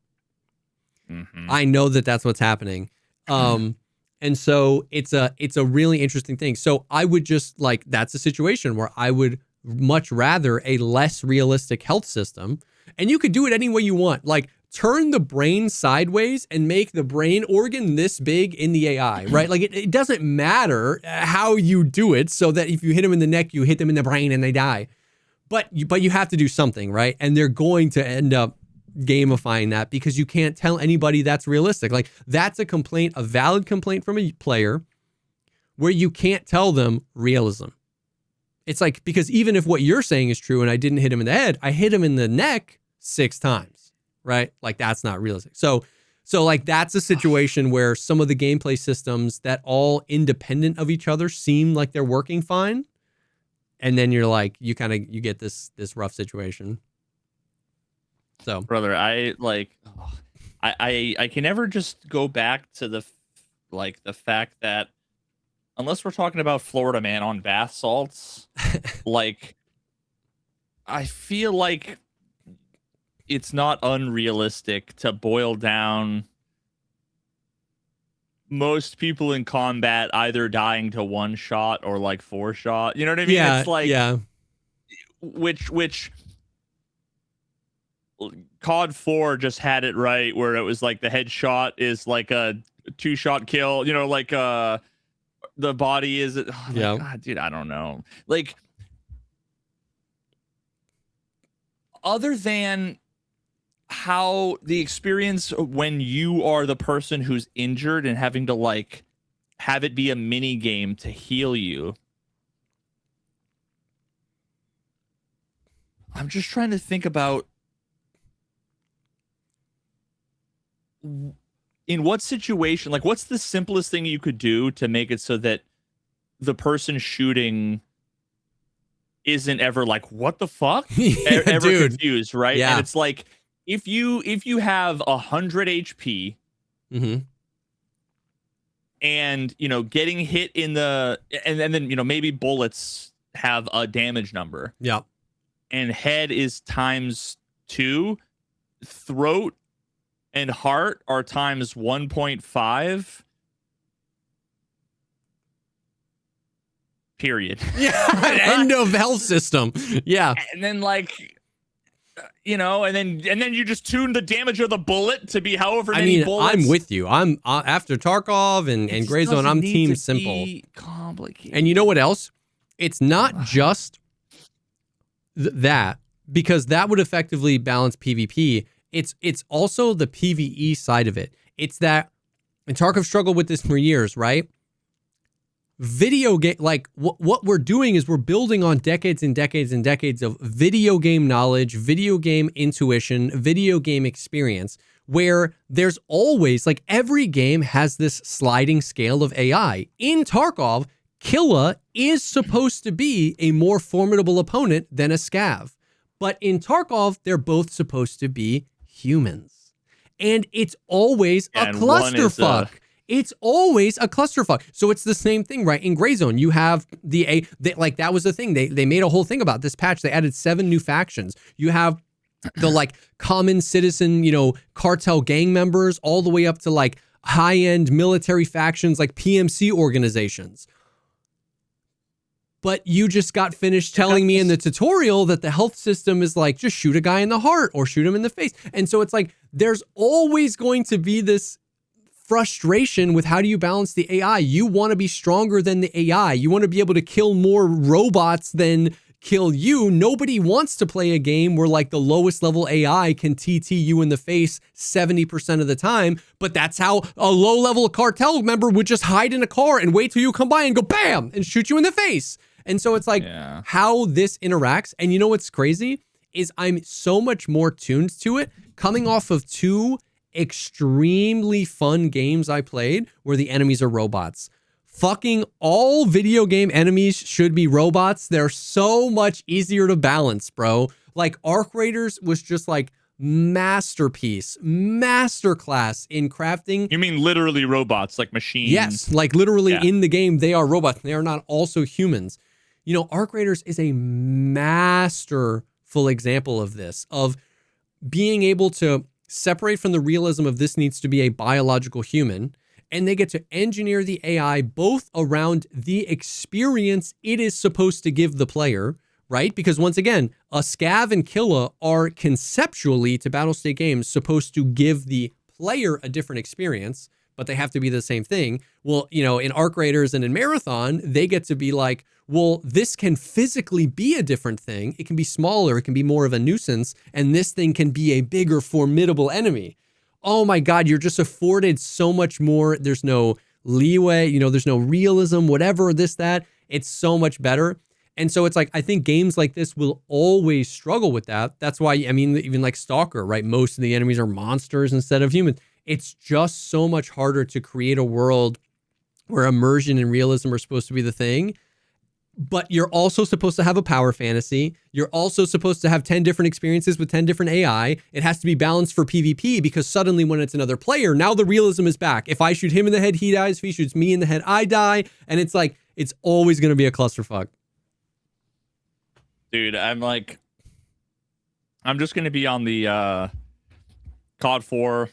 Mm-hmm. I know that that's what's happening. And so it's a really interesting thing. So I would just that's a situation where I would much rather a less realistic health system. And you could do it any way you want. Turn the brain sideways and make the brain organ this big in the AI, right? It doesn't matter how you do it so that if you hit them in the neck, you hit them in the brain and they die. But you have to do something, right? And they're going to end up gamifying that because you can't tell anybody that's realistic. That's a complaint, a valid complaint from a player where you can't tell them realism. It's because even if what you're saying is true and I didn't hit him in the head, I hit him in the neck 6 times, right? That's not realistic. So that's a situation where some of the gameplay systems that all independent of each other seem like they're working fine. And then you're you get this rough situation. So, brother, I can never just go back to the fact that unless we're talking about Florida Man on bath salts, I feel like it's not unrealistic to boil down most people in combat either dying to 1 shot or 4 shot. You know what I mean? Yeah, it's which COD 4 just had it right where it was the headshot is a 2-shot kill, the body is God, dude, I don't know. Other than how the experience when you are the person who's injured and having to have it be a mini game to heal you. I'm just trying to think about in what situation, like what's the simplest thing you could do to make it so that the person shooting isn't ever like, what the fuck? Ever dude. Confused, right? Yeah. And it's like, if you have 100 HP, and getting hit in the and then maybe bullets have a damage number. Yeah. And head is ×2, throat and heart are ×1.5. Period. Yeah. End of health system. Yeah. And then and then you just tune the damage of the bullet to be however many bullets. I'm with you. I'm after Tarkov and Gray Zone. I'm team simple. Complicated. And you know what else? It's not just that, because that would effectively balance PvP. It's also the PvE side of it. It's that, and Tarkov struggled with this for years, right? Video game, like what we're doing is we're building on decades and decades and decades of video game knowledge, video game intuition, video game experience, where there's always, like, every game has this sliding scale of AI. In Tarkov, Killa is supposed to be a more formidable opponent than a scav. But in Tarkov, they're both supposed to be humans. And it's always a clusterfuck. It's always a clusterfuck. So it's the same thing, right? In Gray Zone, you have that was the thing. They made a whole thing about this patch. They added 7 new factions. You have the common citizen, cartel gang members, all the way up to high-end military factions like PMC organizations. But you just got finished telling me in the tutorial that the health system is just shoot a guy in the heart or shoot him in the face. And so it's there's always going to be this frustration with how do you balance the AI. You want to be stronger than the AI. You want to be able to kill more robots than kill you. Nobody wants to play a game where the lowest level AI can TT you in the face 70% of the time, but that's how a low level cartel member would just hide in a car and wait till you come by and go bam and shoot you in the face. And so it's how this interacts. And you know what's crazy is I'm so much more tuned to it coming off of 2 extremely fun games I played where the enemies are robots. Fucking all video game enemies should be robots. They're so much easier to balance, bro. Arc Raiders was just masterpiece, masterclass in crafting. You mean literally robots, like machines? Yes, literally in the game, they are robots. They are not also humans. Arc Raiders is a masterful example of this, of being able to separate from the realism of this needs to be a biological human, and they get to engineer the AI both around the experience it is supposed to give the player, right? Because once again, a scav and Killa are conceptually, to Battlestate games, supposed to give the player a different experience, but they have to be the same thing. Well, in Arc Raiders and in Marathon, they get to be well, this can physically be a different thing. It can be smaller. It can be more of a nuisance. And this thing can be a bigger, formidable enemy. Oh my God, you're just afforded so much more. There's no leeway, there's no realism, whatever, this, that. It's so much better. And so it's I think games like this will always struggle with that. That's why, even Stalker, right? Most of the enemies are monsters instead of humans. It's just so much harder to create a world where immersion and realism are supposed to be the thing. But you're also supposed to have a power fantasy. You're also supposed to have 10 different experiences with 10 different AI. It has to be balanced for PvP, because suddenly when it's another player, now the realism is back. If I shoot him in the head, he dies. If he shoots me in the head, I die. And it's it's always going to be a clusterfuck. Dude, I'm just going to be on the COD 4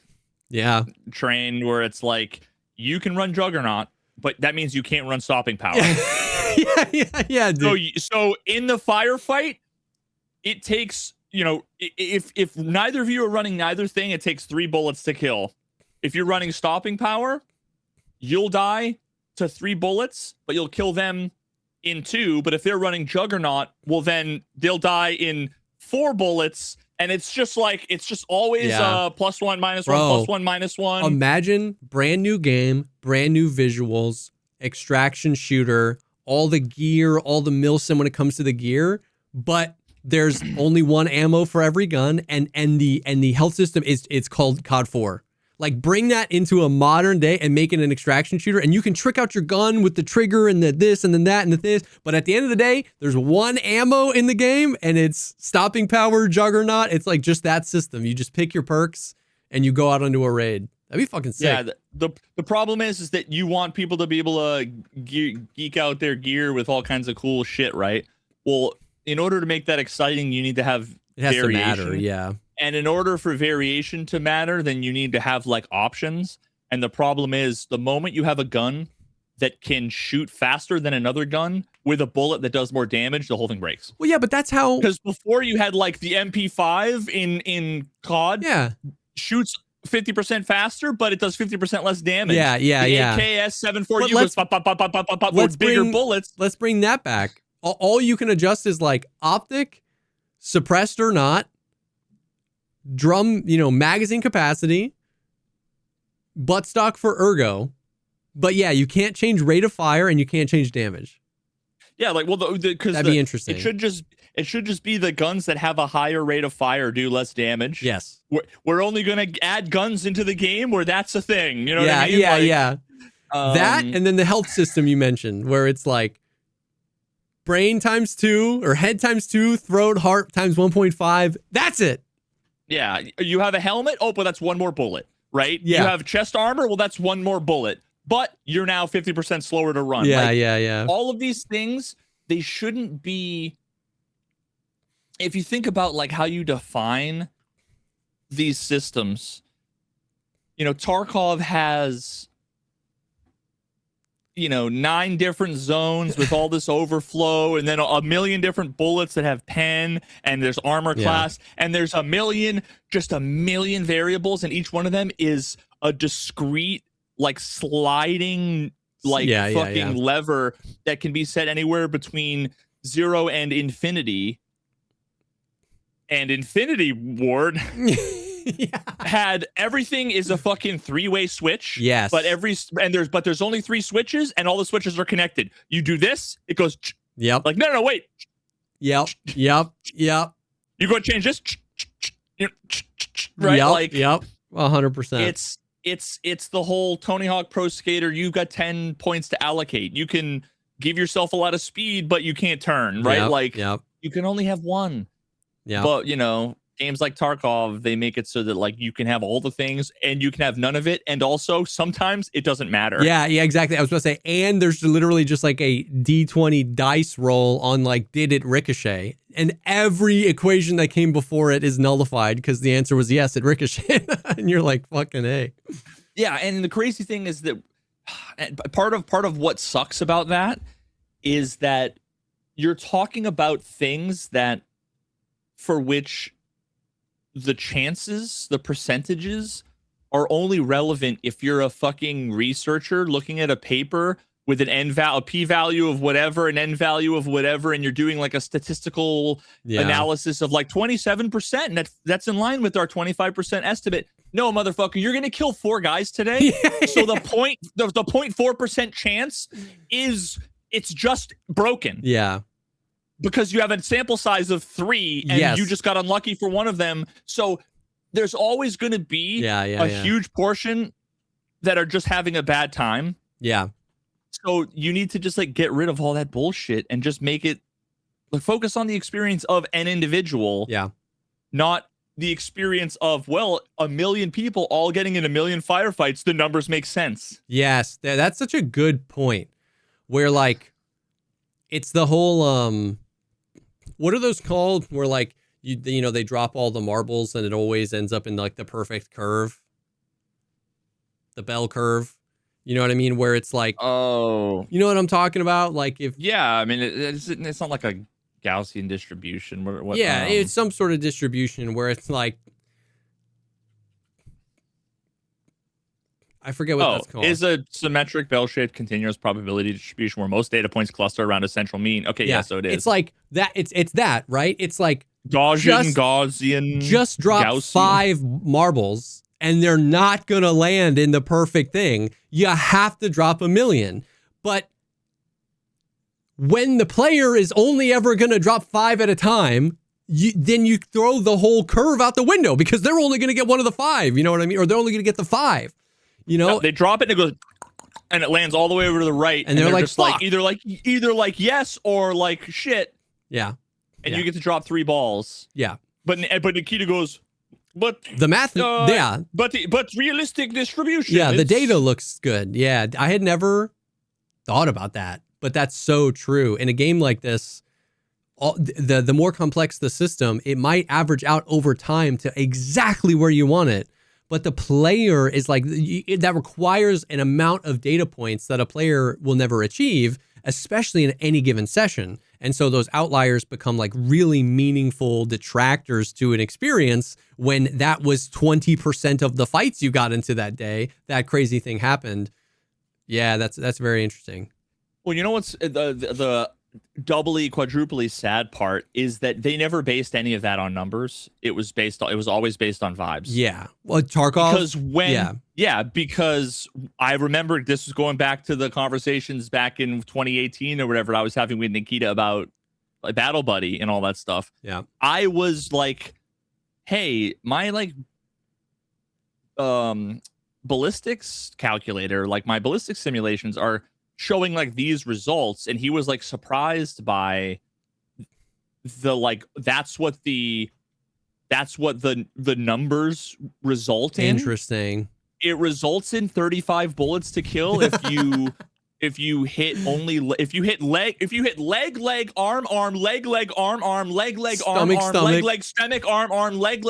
train where it's you can run Juggernaut, but that means you can't run Stopping Power. yeah, dude. So in the firefight, it takes, if neither of you are running neither thing, it takes 3 bullets to kill. If you're running Stopping Power, you'll die to 3 bullets, but you'll kill them in 2. But if they're running Juggernaut, well, then they'll die in 4 bullets. And it's just always +1, -1, Bro, +1, -1. Imagine brand new game, brand new visuals, extraction shooter, all the gear, all the milsim when it comes to the gear, but there's only 1 ammo for every gun, and the health system it's called COD 4. Like bring that into a modern day and make it an extraction shooter, and you can trick out your gun with the trigger and the this and then that and the this. But at the end of the day, there's one ammo in the game, and it's stopping power, juggernaut. It's like just that system. You just pick your perks and you go out onto a raid. That'd be fucking sick. Yeah, the problem is that you want people to be able to geek out their gear with all kinds of cool shit, right? Well, in order to make that exciting, you need to have variation. To matter, yeah. And in order for variation to matter, then you need to have like options. And the problem is the moment you have a gun that can shoot faster than another gun with a bullet that does more damage, the whole thing breaks. Well, yeah, but that's how... Because before you had like the MP5 in COD, shoots 50% faster, but it does 50% less damage. Yeah. The AKS-74U goes pop, pop, pop, pop, pop, pop, with bigger bullets. Let's bring that back. All you can adjust is like optic, suppressed or not, drum, magazine capacity, buttstock for ergo. But yeah, you can't change rate of fire and you can't change damage. Yeah, like, well, because that'd be interesting. It should just be the guns that have a higher rate of fire do less damage. Yes. We're only going to add guns into the game where that's a thing. You know what I mean? Yeah. That, and then the health system you mentioned, where it's like brain times 2 or head times 2, throat, heart times 1.5. That's it. Yeah. You have a helmet. Oh, but that's one more bullet, right? Yeah. You have chest armor. Well, that's one more bullet. But you're now 50% slower to run. Yeah. All of these things, they shouldn't be... If you think about like how you define these systems, Tarkov has, 9 different zones with all this overflow, and then a million different bullets that have 10, and there's armor class, and there's a million variables, and each one of them is a discrete, like sliding, lever that can be set anywhere between 0 and infinity. And Infinity Ward had everything is a fucking 3-way switch. Yes. But there's only 3 switches, and all the switches are connected. You do this, it goes. Yep. Like no, wait. Yep. You go change this. Right. Yep. 100%. It's the whole Tony Hawk Pro Skater. You've got 10 points to allocate. You can give yourself a lot of speed, but you can't turn. Right. You can only have one. Yeah. But, games like Tarkov, they make it so that like you can have all the things and you can have none of it. And also sometimes it doesn't matter. Yeah, exactly. I was going to say, and there's literally just like a D20 dice roll on like, did it ricochet? And every equation that came before it is nullified because the answer was yes, it ricocheted. And you're like, fucking A. Yeah. And the crazy thing is that part of what sucks about that is that you're talking about things that for which the percentages are only relevant if you're a fucking researcher looking at a paper with a p-value of whatever, an n value of whatever, and you're doing like a statistical analysis of like 27%, and that's in line with our 25% estimate. No, motherfucker, you're gonna kill 4 guys today. So the 0.4% chance is it's just broken. Yeah. Because you have a sample size of 3 and you just got unlucky for one of them. So there's always going to be a huge portion that are just having a bad time. Yeah. So you need to just like get rid of all that bullshit and just make it like focus on the experience of an individual. Yeah. Not the experience of, well, a million people all getting in a million firefights. The numbers make sense. Yes. That's such a good point where like it's the whole, what are those called? Where like they drop all the marbles and it always ends up in like the perfect curve, the bell curve. You know what I mean? Where it's like, oh, you know what I'm talking about? Like if I mean it's not like a Gaussian distribution. It's some sort of distribution where it's like I forget what that's called. Is a symmetric bell-shaped continuous probability distribution where most data points cluster around a central mean. Okay, yeah, so it is. It's like that. It's that, right? It's like Gaussian. Just drop Gaussian. 5 marbles, and they're not gonna land in the perfect thing. You have to drop 1 million. But when the player is only ever gonna drop 5 at a time, then you throw the whole curve out the window because they're only going to get one of the 5. You know what I mean? Or they're only going to get the 5. You know, they drop it and it goes, and it lands all the way over to the right, and they're like, just like either like yes or like shit. Yeah, and you get to drop 3 balls. Yeah, but Nikita goes, but the math, but realistic distribution. Yeah, the data looks good. Yeah, I had never thought about that, but that's so true. In a game like this, the more complex the system, it might average out over time to exactly where you want it. But the player is like, that requires an amount of data points that a player will never achieve, especially in any given session. And so those outliers become like really meaningful detractors to an experience when that was 20% of the fights you got into that day, that crazy thing happened. Yeah, that's very interesting. Well, you know what's the doubly, quadruply sad part is that they never based any of that on numbers. It was always based on vibes. Yeah. Well, Tarkov. Because I remember this was going back to the conversations back in 2018 or whatever I was having with Nikita about like Battle Buddy and all that stuff. Yeah. I was like, hey, my like ballistics calculator, like my ballistics simulations are showing like these results, and he was like surprised by the like that's what the numbers result in. Interesting. It results in 35 bullets to kill if you if you hit leg arm leg arm leg stomach, arm leg stomach arm leg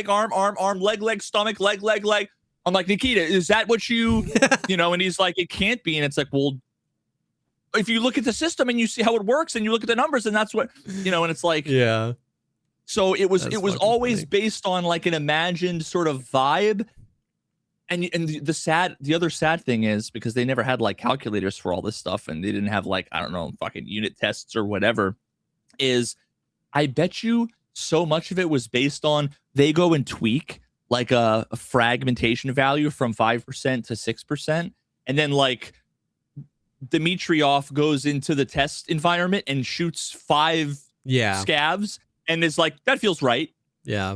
arm leg stomach leg. I'm like, Nikita, is that what you know? And he's like, it can't be. And it's like, well, if you look at the system and you see how it works and you look at the numbers, and that's what, you know, and it's like, yeah. So it was always based on like an imagined sort of vibe. And the other sad thing is, because they never had like calculators for all this stuff, and they didn't have like, I don't know, fucking unit tests or whatever, is I bet you so much of it was based on they go and tweak like a fragmentation value from 5% to 6%. And then like Dimitrov goes into the test environment and shoots 5 scavs and is like, that feels right. Yeah.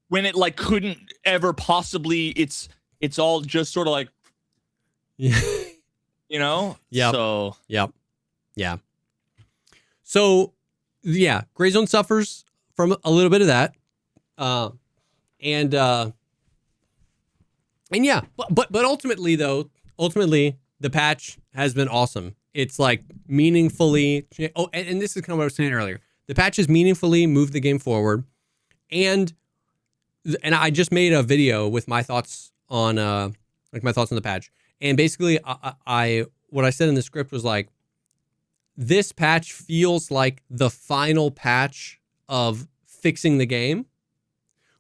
When it like couldn't ever possibly, it's all just sort of like, you know? Yeah. So, yeah. So, yeah, Gray Zone suffers from a little bit of that. And yeah, but ultimately the patch has been awesome. It's like meaningfully, and this is kind of what I was saying earlier. The patch has meaningfully moved the game forward, and I just made a video with my thoughts on the patch. And basically, what I said in the script was like, this patch feels like the final patch of fixing the game,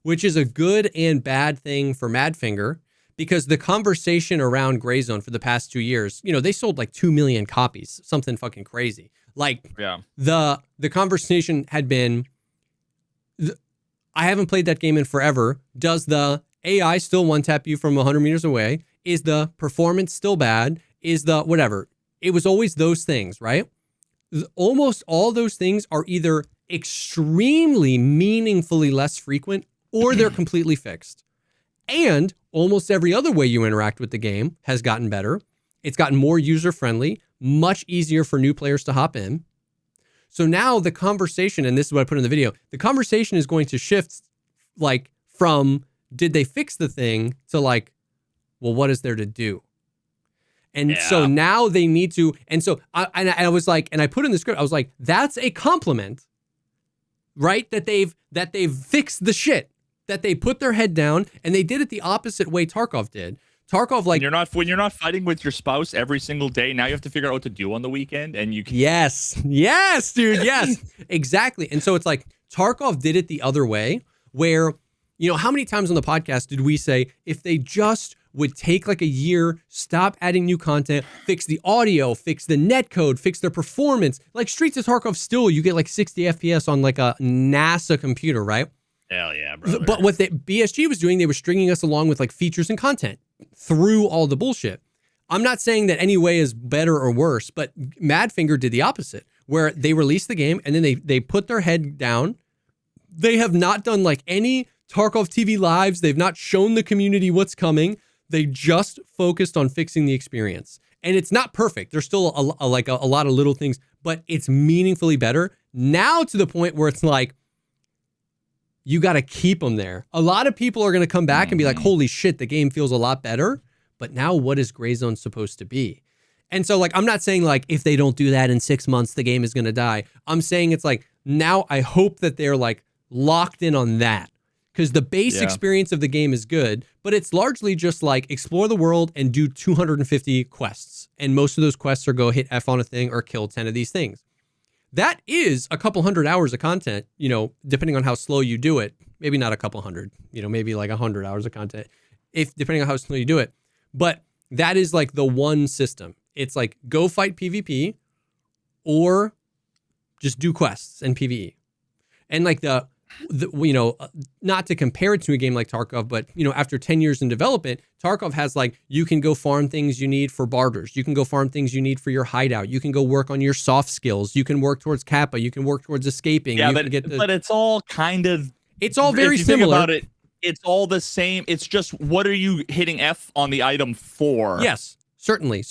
which is a good and bad thing for Madfinger, because the conversation around Gray Zone for the past 2 years, you know, they sold like 2 million copies, something fucking crazy. Like, the conversation had been, I haven't played that game in forever. Does the AI still one-tap you from 100 meters away? Is the performance still bad? Is the whatever? It was always those things, right? Almost all those things are either extremely meaningfully less frequent or they're completely fixed. And almost every other way you interact with the game has gotten better. It's gotten more user-friendly, much easier for new players to hop in. So now the conversation, and this is what I put in the video, the conversation is going to shift like from did they fix the thing to like, well, what is there to do? And so now they need to, and so I was like, and I put in the script, I was like, that's a compliment, right? That they've fixed the shit, that they put their head down, and they did it the opposite way Tarkov did. Tarkov, like, when you're not fighting with your spouse every single day, now you have to figure out what to do on the weekend, and you can. Yes, dude, yes, exactly. And so it's like Tarkov did it the other way, where, you know, how many times on the podcast did we say if they just would take like a year, stop adding new content, fix the audio, fix the netcode, fix their performance, like Streets of Tarkov, still you get like 60 FPS on like a NASA computer, right? Hell yeah, brother. But what the BSG was doing, they were stringing us along with like features and content through all the bullshit. I'm not saying that any way is better or worse, but Madfinger did the opposite, where they released the game and then they put their head down They have not done like any Tarkov TV lives. They've not shown the community what's coming. They just focused on fixing the experience. And it's not perfect. There's still a lot of little things, but it's meaningfully better. Now to the point where it's like, you got to keep them there. A lot of people are going to come back and be like, holy shit, the game feels a lot better. But now what is Gray Zone supposed to be? And so like, I'm not saying like, if they don't do that in 6 months, the game is going to die. I'm saying it's like, now I hope that they're like locked in on that. Because the base experience of the game is good, but it's largely just like explore the world and do 250 quests. And most of those quests are go hit F on a thing or kill 10 of these things. That is a couple hundred hours of content, you know, depending on how slow you do it. Maybe not a couple hundred, you know, maybe like 100 hours of content, if depending on how slow you do it. But that is like the one system. It's like go fight PvP or just do quests and PvE. And like the you know, not to compare it to a game like Tarkov, but, you know, after 10 years in development, Tarkov has like, you can go farm things you need for barters. You can go farm things you need for your hideout. You can go work on your soft skills. You can work towards Kappa. You can work towards escaping. Yeah, but it's all kind of... It's all very similar. Think about it, it's all the same. It's just, what are you hitting F on the item for? Yes, certainly.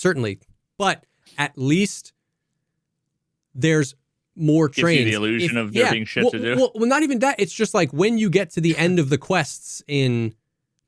But at least there's more trains. Gives you the illusion of there being shit to do. Well, not even that. It's just like when you get to the end of the quests in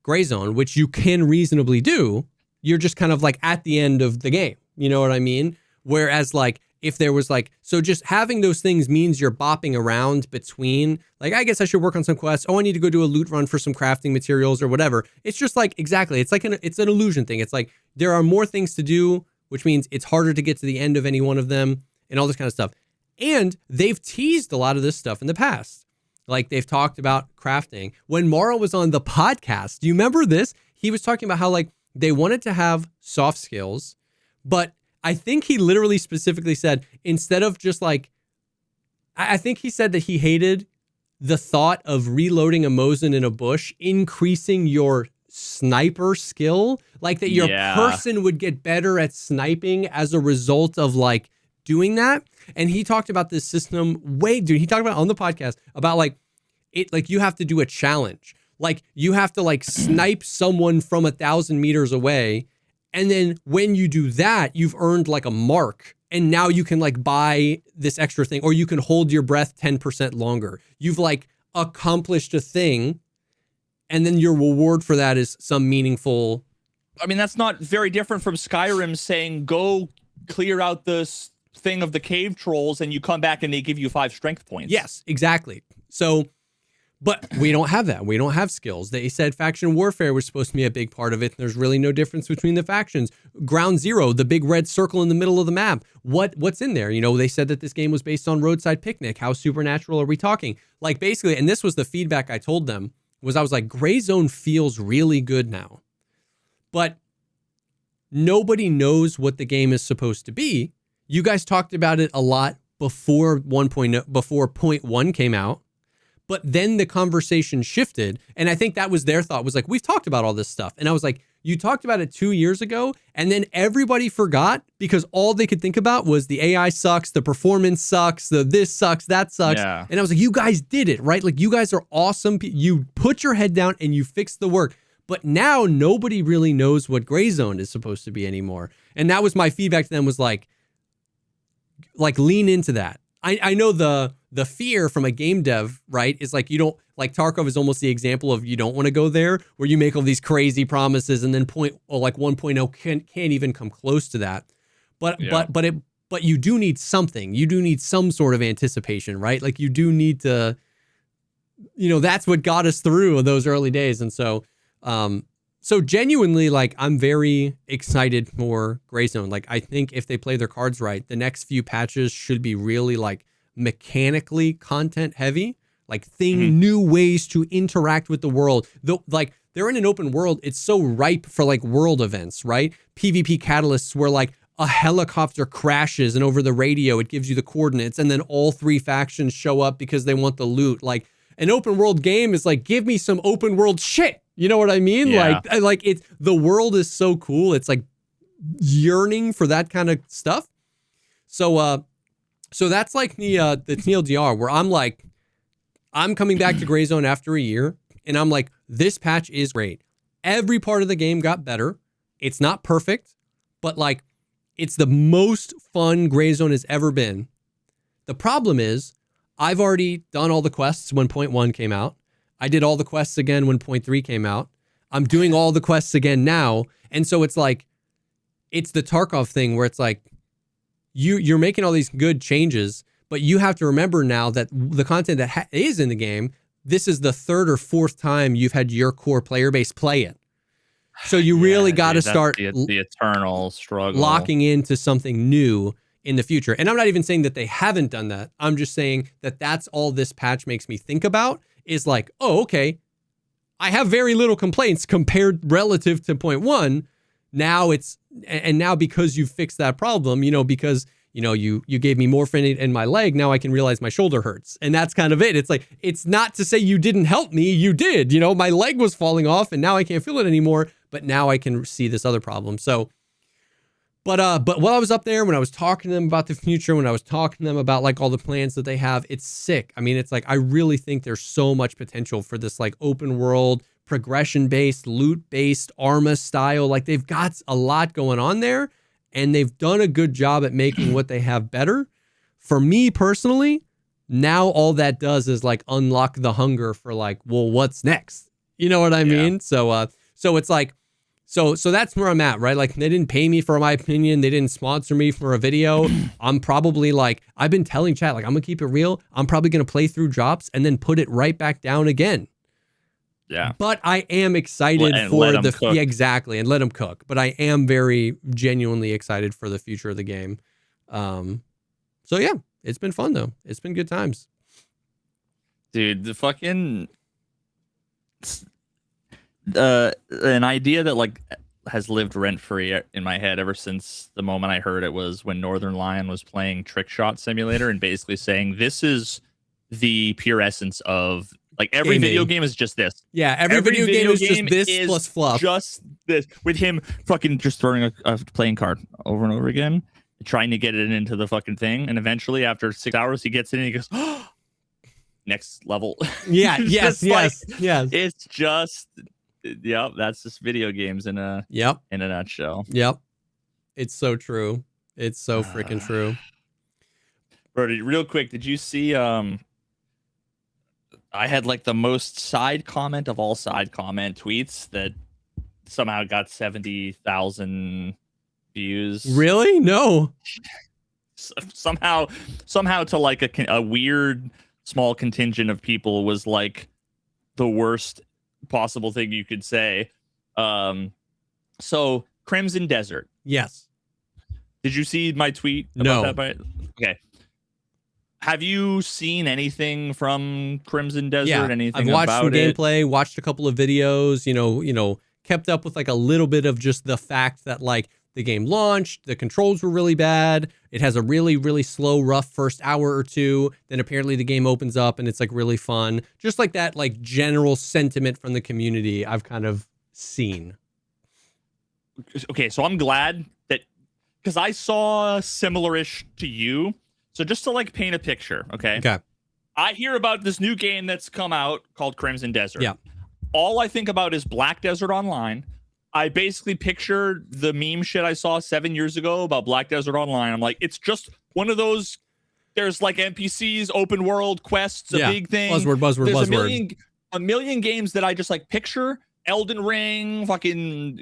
Gray Zone, which you can reasonably do, you're just kind of like at the end of the game. You know what I mean? Whereas like if there was like, so just having those things means you're bopping around between, like, I guess I should work on some quests. Oh, I need to go do a loot run for some crafting materials or whatever. It's just like, exactly. It's like it's an illusion thing. It's like there are more things to do, which means it's harder to get to the end of any one of them and all this kind of stuff. And they've teased a lot of this stuff in the past. Like they've talked about crafting. When Morrow was on the podcast, do you remember this? He was talking about how like they wanted to have soft skills, but I think he literally specifically said, instead of just like, I think he said that he hated the thought of reloading a Mosin in a bush, increasing your sniper skill, like that your person would get better at sniping as a result of like doing that. And he talked about this system he talked about on the podcast about like it, like you have to do a challenge. Like you have to like snipe someone from 1,000 meters away. And then when you do that, you've earned like a mark. And now you can like buy this extra thing, or you can hold your breath 10% longer. You've like accomplished a thing. And then your reward for that is some meaningful. I mean, that's not very different from Skyrim saying, go clear out this thing of the cave trolls, and you come back and they give you 5 strength points. Yes, exactly. So, but we don't have that. We don't have skills. They said faction warfare was supposed to be a big part of it. There's really no difference between the factions. Ground Zero, the big red circle in the middle of the map. What's in there? You know, they said that this game was based on Roadside Picnic. How supernatural are we talking? Like basically, and this was the feedback I told them, was I was like, Gray Zone feels really good now. But nobody knows what the game is supposed to be. You guys talked about it a lot before 1.0, before 0.1 came out, but then the conversation shifted. And I think that was their thought, was like, we've talked about all this stuff. And I was like, you talked about it 2 years ago, and then everybody forgot because all they could think about was the AI sucks, the performance sucks, the this sucks, that sucks. Yeah. And I was like, you guys did it, right? Like you guys are awesome. You put your head down and you fixed the work. But now nobody really knows what Gray Zone is supposed to be anymore. And that was my feedback to them, was like lean into that. I know the fear from a game dev, right, is like, you don't, like Tarkov is almost the example of you don't want to go there, where you make all these crazy promises and then 1.0 can't even come close to that. But you do need something. You do need some sort of anticipation, right? Like you do need to, you know, that's what got us through those early days. And so so genuinely, like, I'm very excited for Gray Zone. Like, I think if they play their cards right, the next few patches should be really like mechanically content heavy, like new ways to interact with the world. Though, like, they're in an open world. It's so ripe for like world events, right? PvP catalysts where like a helicopter crashes and over the radio, it gives you the coordinates, and then all 3 factions show up because they want the loot. Like, an open world game is like, give me some open world shit. You know what I mean? Yeah. Like it's, the world is so cool. It's like yearning for that kind of stuff. So that's like the TLDR, where I'm like, I'm coming back to Gray Zone after a year, and I'm like, this patch is great. Every part of the game got better. It's not perfect, but like, it's the most fun Gray Zone has ever been. The problem is, I've already done all the quests when 0.1 came out. I did all the quests again when 0.3 came out. I'm doing all the quests again now. And so it's like, it's the Tarkov thing where it's like, you're making all these good changes, but you have to remember now that the content that is in the game, this is the third or fourth time you've had your core player base play it. So you really got to start the eternal struggle, locking into something new in the future. And I'm not even saying that they haven't done that. I'm just saying that that's all this patch makes me think about is like, oh, okay, I have very little complaints compared relative to 0.1. Now now because you fixed that problem, because, you gave me morphine in my leg. Now I can realize my shoulder hurts. And that's kind of it. It's like, it's not to say you didn't help me. You did, my leg was falling off and now I can't feel it anymore. But now I can see this other problem. So, but while I was up there, when I was talking to them about the future, when I was talking to them about like all the plans that they have, it's sick. I mean, it's like, I really think there's so much potential for this like open world, progression-based, loot-based, Arma style. Like they've got a lot going on there and they've done a good job at making what they have better. For me personally, now all that does is like unlock the hunger for like, well, what's next? You know what I mean? So it's like, so that's where I'm at, right? Like they didn't pay me for my opinion. They didn't sponsor me for a video. I'm probably like, I've been telling chat, like, I'm gonna keep it real. I'm probably gonna play through drops and then put it right back down again. Yeah. But I am excited exactly. And let them cook. But I am very genuinely excited for the future of the game. So yeah, it's been fun though. It's been good times. Dude, the fucking an idea that like has lived rent free in my head ever since the moment I heard it was when Northern Lion was playing Trick Shot Simulator and basically saying this is the pure essence of like every video game is just this. Yeah, every video game is just this plus fluff. Just this with him fucking just throwing a playing card over and over again, trying to get it into the fucking thing, and eventually after 6 hours he gets in and he goes, oh, next level. Yeah, yes. It's just. Yep, that's just video games in a nutshell. Yep, it's so true. It's so freaking true. Brody, real quick, did you see? I had like the most side comment of all side comment tweets that somehow got 70,000 views. Really? No. Somehow to like a weird small contingent of people was like the worst possible thing you could say. So Crimson Desert. Yes. Did you see my tweet about that? Okay. Have you seen anything from Crimson Desert? Yeah, anything I've watched about some gameplay, watched a couple of videos, kept up with like a little bit of just the fact that like the game launched, the controls were really bad. It has a really, really slow, rough first hour or two. Then apparently the game opens up and it's like really fun. Just like that, like general sentiment from the community I've kind of seen. Okay, so I'm glad that because I saw similar-ish to you. So just to like paint a picture, okay? Okay. I hear about this new game that's come out called Crimson Desert. Yeah. All I think about is Black Desert Online. I basically picture the meme shit I saw 7 years ago about Black Desert Online. I'm like, it's just one of those, there's like NPCs, open world quests, a big thing. Buzzword. A million games that I just like picture. Elden Ring, fucking,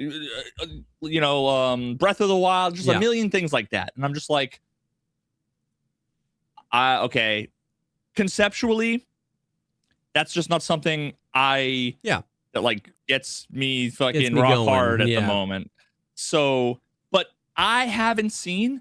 Breath of the Wild, just a million things like that. And I'm just like, okay, conceptually, that's just not something that like gets me fucking rock hard at the moment. So, but I haven't seen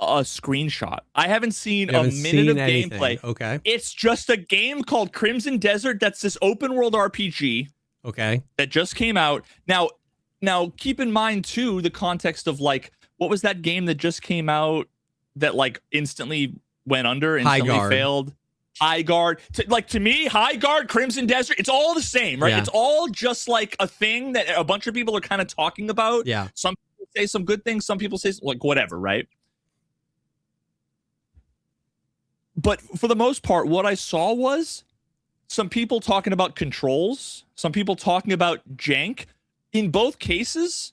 a screenshot. I haven't seen a minute of gameplay. Okay. It's just a game called Crimson Desert. That's this open world RPG. Okay. That just came out. Now keep in mind too, the context of like, what was that game that just came out that like instantly went under, instantly failed? High Guard. To me, High Guard, Crimson Desert, it's all the same, right? Yeah. It's all just like a thing that a bunch of people are kind of talking about. Yeah. Some people say some good things, some people say like whatever, right? But for the most part, what I saw was some people talking about controls, some people talking about jank. In both cases,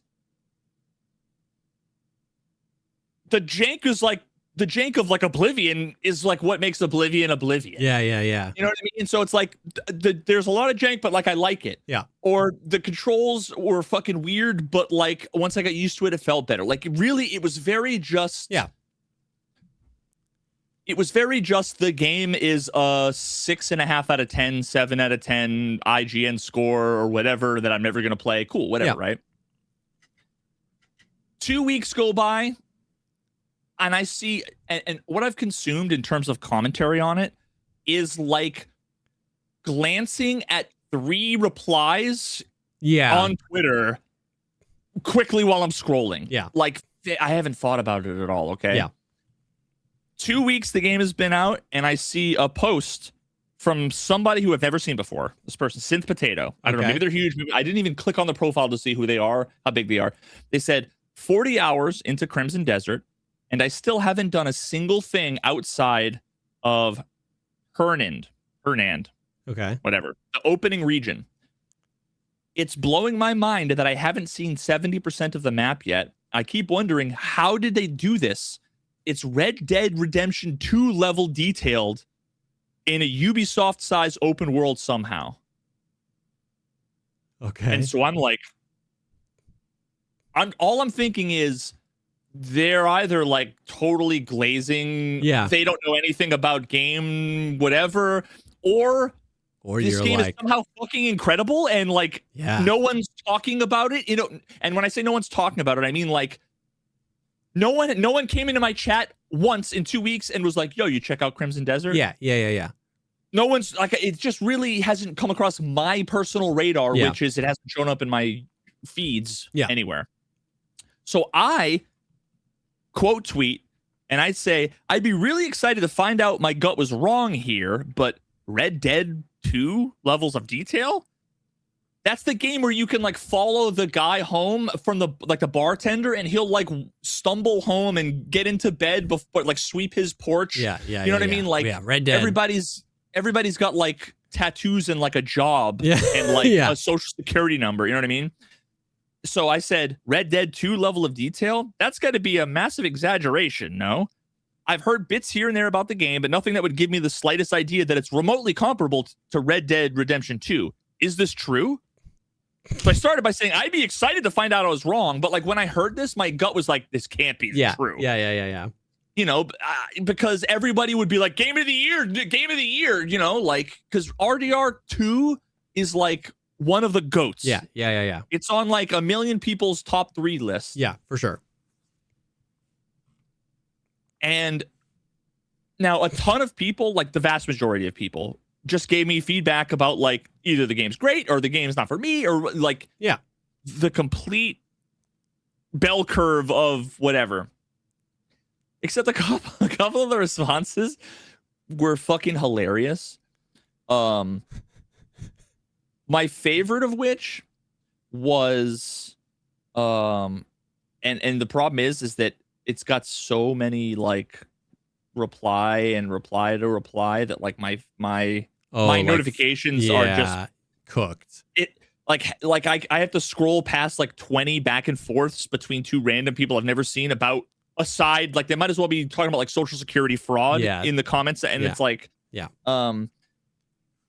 the jank is like the jank of like Oblivion is like what makes Oblivion Oblivion. Yeah. You know what I mean? So it's like there's a lot of jank, but like I like it. Yeah. Or the controls were fucking weird, but like once I got used to it, it felt better. Like really, it was very just. Yeah. It was very just. The game is a 6.5 out of 10, 7 out of 10 IGN score or whatever that I'm never gonna play. Cool, whatever, right? 2 weeks go by. And I see, and what I've consumed in terms of commentary on it is like glancing at 3 replies on Twitter quickly while I'm scrolling. Yeah. Like, I haven't thought about it at all, okay? Yeah. 2 weeks the game has been out, and I see a post from somebody who I've never seen before. This person, Synth Potato. I don't know, maybe they're huge. Maybe, I didn't even click on the profile to see who they are, how big they are. They said, 40 hours into Crimson Desert, and I still haven't done a single thing outside of Hernand, whatever, the opening region. It's blowing my mind that I haven't seen 70% of the map yet. I keep wondering, how did they do this? It's Red Dead Redemption 2 level detailed in a Ubisoft-size open world somehow. Okay. And so I'm like, all I'm thinking is, they're either like totally glazing, they don't know anything about game, whatever, or this game is somehow fucking incredible and like no one's talking about it, you know. And when I say no one's talking about it, I mean like no one came into my chat once in 2 weeks and was like, yo, you check out Crimson Desert? Yeah. No one's like, it just really hasn't come across my personal radar, which is it hasn't shown up in my feeds anywhere. So I quote tweet, and I'd say, I'd be really excited to find out my gut was wrong here, but Red Dead 2 levels of detail? That's the game where you can like follow the guy home from the bartender, and he'll like stumble home and get into bed before like sweep his porch. You know what I mean? Like Red Dead. Everybody's got like tattoos and like a job and like a social security number. You know what I mean? So I said, Red Dead 2 level of detail? That's got to be a massive exaggeration, no? I've heard bits here and there about the game, but nothing that would give me the slightest idea that it's remotely comparable to Red Dead Redemption 2. Is this true? So I started by saying, I'd be excited to find out I was wrong, but like when I heard this, my gut was like, this can't be true. Yeah. You know, because everybody would be like, game of the year, you know, like, because RDR 2 is like one of the GOATs. Yeah. It's on like a million people's top 3 list. Yeah, for sure. And now a ton of people, like the vast majority of people, just gave me feedback about like either the game's great or the game's not for me, or like the complete bell curve of whatever. Except a couple of the responses were fucking hilarious. My favorite of which was, and the problem is that it's got so many like reply to reply that like my notifications are just cooked. It like I have to scroll past like 20 back and forths between 2 random people I've never seen about a side, like they might as well be talking about like social security fraud in the comments, and it's like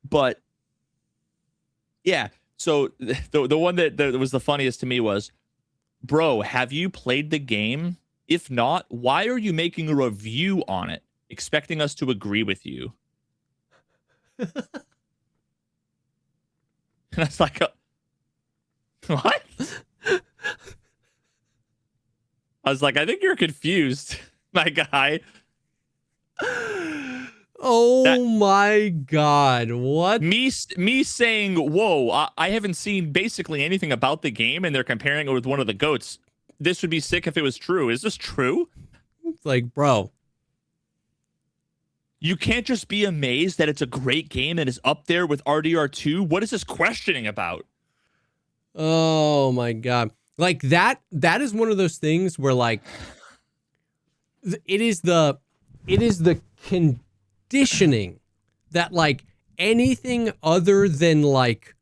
but yeah. So the one that was the funniest to me was, bro, have you played the game? If not, why are you making a review on it, expecting us to agree with you? And I was like, what? I was like, I think you're confused, my guy. Oh my God. What? Me saying, whoa, I haven't seen basically anything about the game, and they're comparing it with one of the GOATs. This would be sick if it was true. Is this true? It's like, bro, you can't just be amazed that it's a great game and is up there with RDR2. What is this questioning about? Oh my God. Like that is one of those things where like it is the conditioning that like anything other than like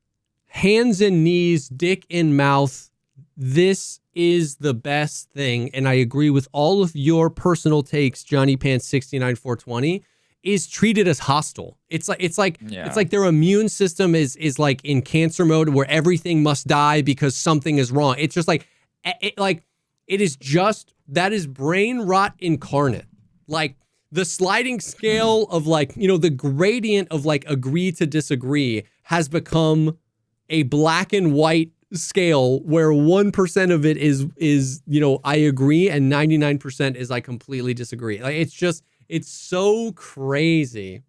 hands and knees, dick in mouth, this is the best thing. And I agree with all of your personal takes, Johnny Pants 69420, is treated as hostile. It's like their immune system is like in cancer mode where everything must die because something is wrong. It's just like it is just, that is brain rot incarnate. Like the sliding scale of like, the gradient of like agree to disagree has become a black and white scale where 1% of it is I agree and 99% is I completely disagree. Like it's so crazy.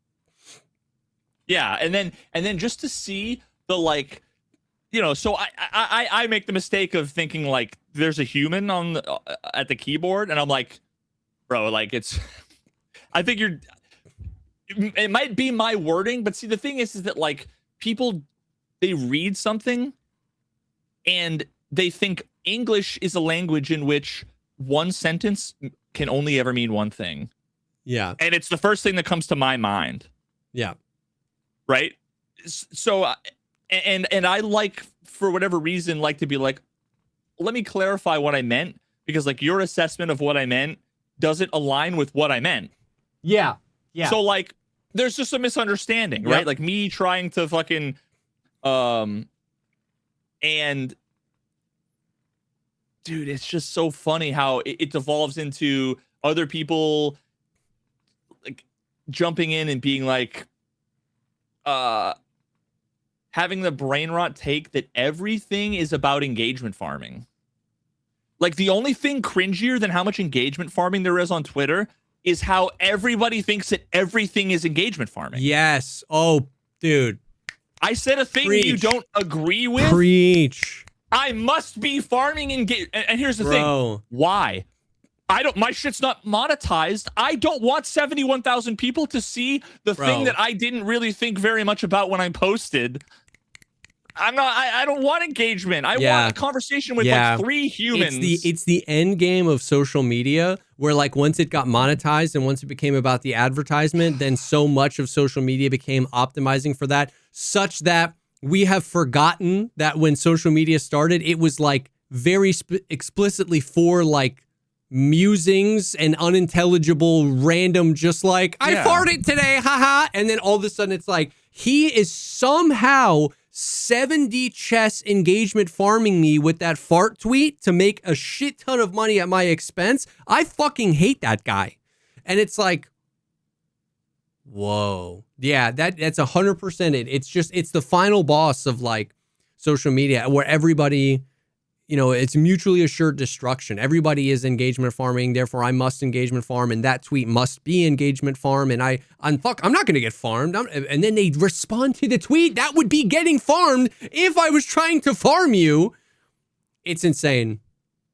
Yeah, and then just to see the like, so I make the mistake of thinking like there's a human at the keyboard, and I'm like, bro, like I think it might be my wording, but see the thing is that like people, they read something and they think English is a language in which one sentence can only ever mean one thing. Yeah. And it's the first thing that comes to my mind. Yeah. Right. So, and I like, for whatever reason, like to be like, let me clarify what I meant, because like your assessment of what I meant doesn't align with what I meant. Yeah. Yeah. So like, there's just a misunderstanding, right? Like me trying to fucking, and dude, it's just so funny how it devolves into other people like jumping in and being like, having the brain rot take that everything is about engagement farming. Like the only thing cringier than how much engagement farming there is on Twitter is how everybody thinks that everything is engagement farming. Yes. Oh, dude. I said a thing Preach. you don't agree with. Preach. I must be farming engagement. And here's the thing. Why? My shit's not monetized. I don't want 71,000 people to see the thing that I didn't really think very much about when I posted. I don't want engagement. I want a conversation with like 3 humans. It's the end game of social media where like once it got monetized and once it became about the advertisement, then so much of social media became optimizing for that, such that we have forgotten that when social media started, it was like very explicitly for like musings and unintelligible random, just like I farted today, haha. And then all of a sudden it's like, he is somehow 70 chess engagement farming me with that fart tweet to make a shit ton of money at my expense. I fucking hate that guy. And it's like, whoa. Yeah, that's 100% it. It's the final boss of like social media where everybody, it's mutually assured destruction. Everybody is engagement farming, therefore I must engagement farm, and that tweet must be engagement farm, and I'm not going to get farmed. And then they respond to the tweet that would be getting farmed if I was trying to farm you. It's insane.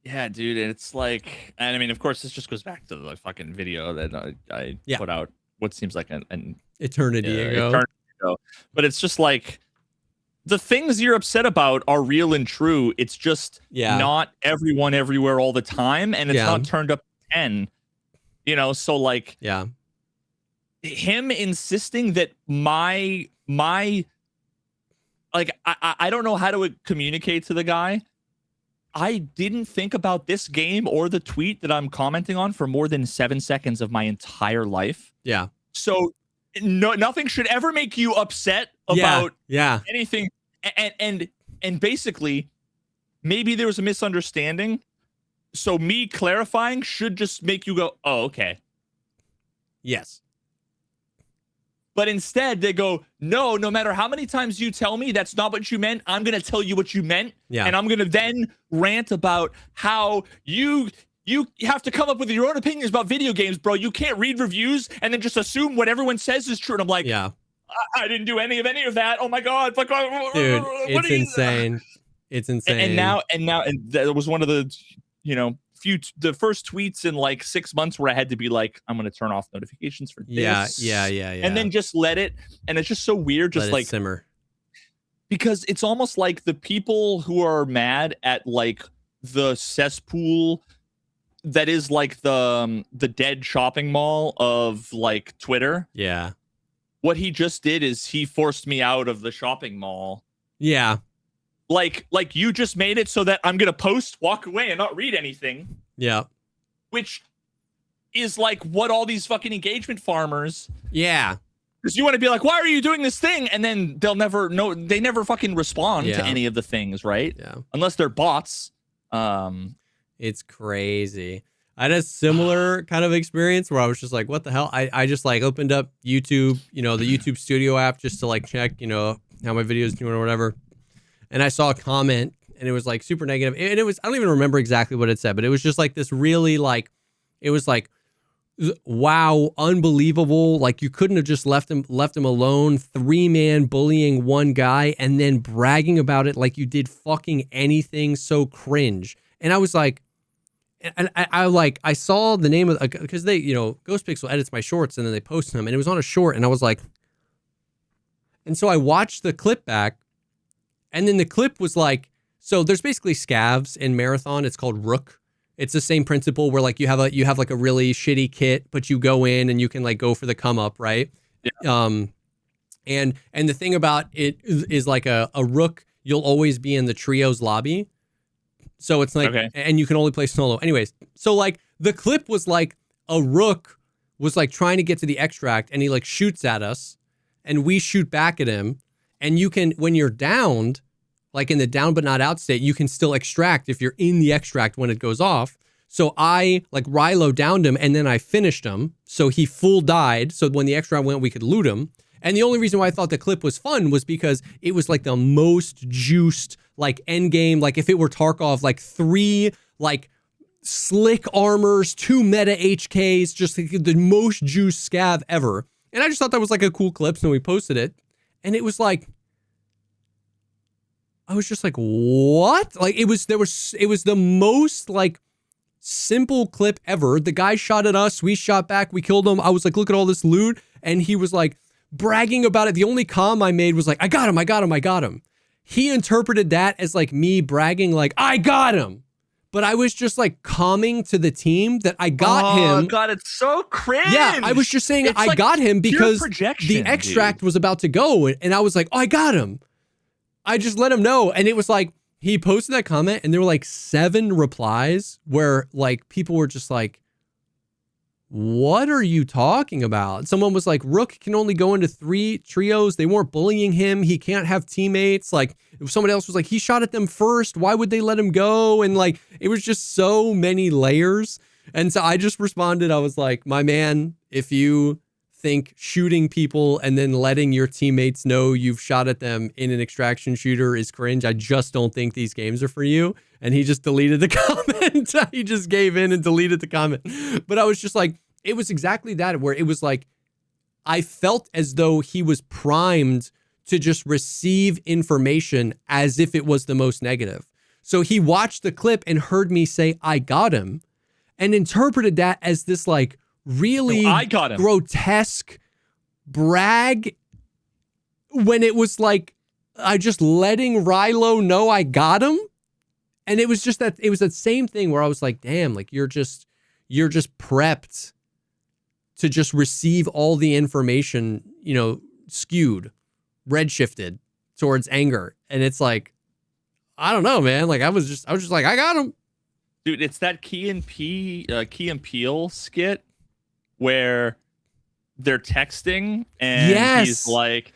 Yeah, dude. It's like, and I mean, of course, this just goes back to the fucking video that I put out what seems like an eternity ago. But it's just like, the things you're upset about are real and true. It's just not everyone everywhere all the time, and it's not turned up 10. So like him insisting that my like I don't know how to communicate to the guy. I didn't think about this game or the tweet that I'm commenting on for more than 7 seconds of my entire life. Yeah. So nothing should ever make you upset about anything. And basically, maybe there was a misunderstanding. So me clarifying should just make you go, oh, okay. Yes. But instead they go, no matter how many times you tell me that's not what you meant, I'm going to tell you what you meant. Yeah. And I'm going to then rant about how you have to come up with your own opinions about video games, bro. You can't read reviews and then just assume what everyone says is true. And I'm like, I didn't do any of that. Oh my God. Dude, it's insane. It's insane. And now that was one of the, the first tweets in like 6 months where I had to be like, I'm going to turn off notifications for this. Yeah. And then just let it. And it's just so weird. Just like simmer. Because it's almost like the people who are mad at like the cesspool that is like the dead shopping mall of like Twitter. Yeah. what he just did is he forced me out of the shopping mall. Yeah. Like you just made it so that I'm going to post, walk away, and not read anything. Yeah. Which is like what all these fucking engagement farmers. Yeah. Because you want to be like, why are you doing this thing? And then they never fucking respond to any of the things, right? Yeah. Unless they're bots. It's crazy. I had a similar kind of experience where I was just like, what the hell? I just like opened up YouTube, the YouTube Studio app just to like check, how my video's doing or whatever. And I saw a comment and it was like super negative. And it was, I don't even remember exactly what it said, but it was just like this really like, it was like, wow, unbelievable. Like you couldn't have just left him alone. 3-man bullying one guy and then bragging about it like you did fucking anything. So cringe. And I was like, and I saw the name of, because they, Ghost Pixel edits my shorts and then they post them and it was on a short and I was like, and so I watched the clip back and then the clip was like, so there's basically scavs in Marathon. It's called Rook. It's the same principle where like you have like a really shitty kit, but you go in and you can like go for the come up, right? Yeah. And the thing about it is like a Rook, you'll always be in the trios lobby. So it's like, and you can only play solo. Anyways, so like the clip was like a Rook was like trying to get to the extract and he like shoots at us and we shoot back at him. And you can, when you're downed, like in the down but not out state, you can still extract if you're in the extract when it goes off. So I like Rilo downed him and then I finished him. So he full died. So when the extract went, we could loot him. And the only reason why I thought the clip was fun was because it was like the most juiced, like end game. Like if it were Tarkov, like 3 like slick armors, 2 meta HKs, just like the most juiced scav ever. And I just thought that was like a cool clip. So we posted it and it was like, I was just like, what? Like it was the most like simple clip ever. The guy shot at us. We shot back. We killed him. I was like, look at all this loot. And he was like bragging about it. The only comm I made was like, I got him. He interpreted that as like me bragging, like, I got him. But I was just like calming to the team that I got him. Oh, God, it's so cringe. Yeah, I was just saying I got him because the extract was about to go. And I was like, oh, I got him. I just let him know. And it was like, he posted that comment and there were like 7 replies where like people were just like, what are you talking about? Someone was like, Rook can only go into 3 trios. They weren't bullying him. He can't have teammates. Like somebody else was like, he shot at them first. Why would they let him go? And like, it was just so many layers. And so I just responded. I was like, my man, if you think shooting people and then letting your teammates know you've shot at them in an extraction shooter is cringe, I just don't think these games are for you. And he just deleted the comment. He just gave in and deleted the comment. But I was just like, it was exactly that, where it was like, I felt as though he was primed to just receive information as if it was the most negative. So he watched the clip and heard me say, I got him, and interpreted that as this like really grotesque brag, when it was like, I just letting Rilo know I got him. And it was just that, it was that same thing where I was like, damn, like you're just prepped to just receive all the information, skewed, redshifted towards anger. And it's like, I don't know, man. Like I was just like, I got him. Dude, it's that Key and Peele skit where they're texting and he's like,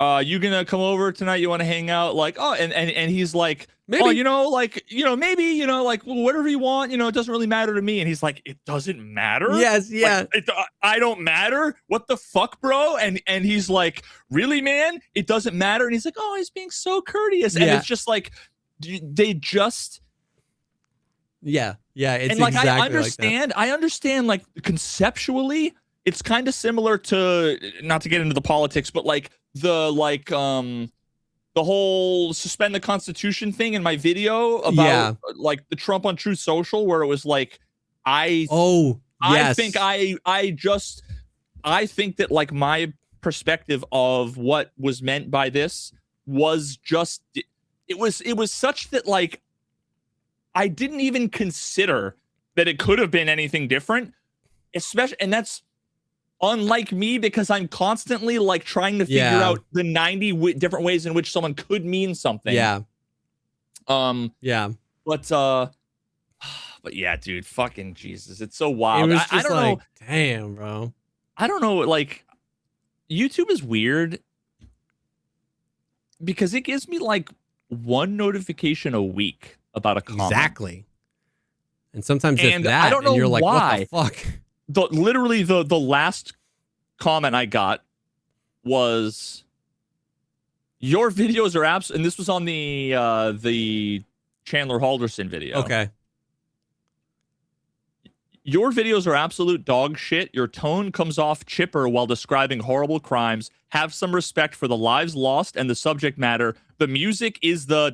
you gonna come over tonight? You want to hang out? Like, oh, and he's like, maybe, maybe, like, whatever you want, it doesn't really matter to me. And he's like, it doesn't matter? Yes, yeah. Like, I don't matter? What the fuck, bro? And he's like, really, man? It doesn't matter? And he's like, oh, he's being so courteous. And it's just like, they just... Yeah, it's and like, exactly I understand, like, conceptually, it's kind of similar to, not to get into the politics, but like the whole suspend the Constitution thing in my video about like the Trump on Truth Social, where it was like, I think that like my perspective of what was meant by this was just, it was such that like, I didn't even consider that it could have been anything different, especially, and that's unlike me, because I'm constantly like trying to figure out the 90 different ways in which someone could mean something. Yeah. But yeah, dude, fucking Jesus, it's so wild. It was just I don't know. Damn, bro. I don't know. Like, YouTube is weird because it gives me like one notification a week about a comment. Exactly. And sometimes it's that, I don't know, and you're like, why. what the fuck? Literally, the last comment I got was, your videos are abs, and this was on the Chandler Halderson video. Okay. Your videos are absolute dog shit. Your tone comes off chipper while describing horrible crimes. Have some respect for the lives lost and the subject matter. The music is the ...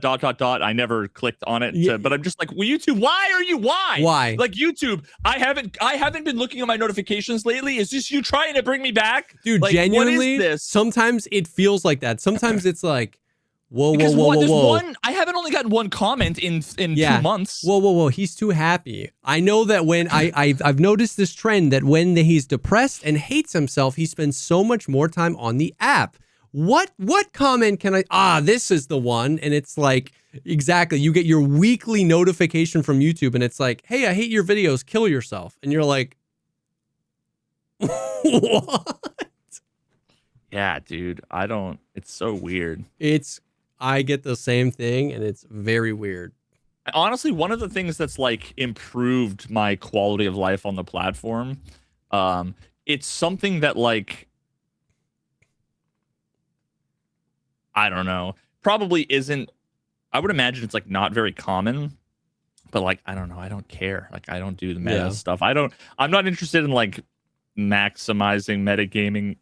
I never clicked on it, but I'm just like, well, YouTube, why? Like, YouTube, I haven't been looking at my notifications lately. Is this you trying to bring me back? Dude, like, genuinely, what is this? Sometimes it feels like that. Sometimes it's like, whoa. I haven't only gotten one comment in 2 months. Whoa. He's too happy. I know that when I've noticed this trend that when he's depressed and hates himself, he spends so much more time on the app. What comment can this is the one. And it's like, exactly. You get your weekly notification from YouTube and it's like, hey, I hate your videos, kill yourself. And you're like, what? Yeah, dude, it's so weird. I get the same thing, and it's very weird. Honestly, one of the things that's like improved my quality of life on the platform, it's something that like, I don't know, probably isn't, I would imagine it's like not very common, but like, I don't know, I don't care. Like, I don't do the meta stuff. I'm not interested in like maximizing metagaming,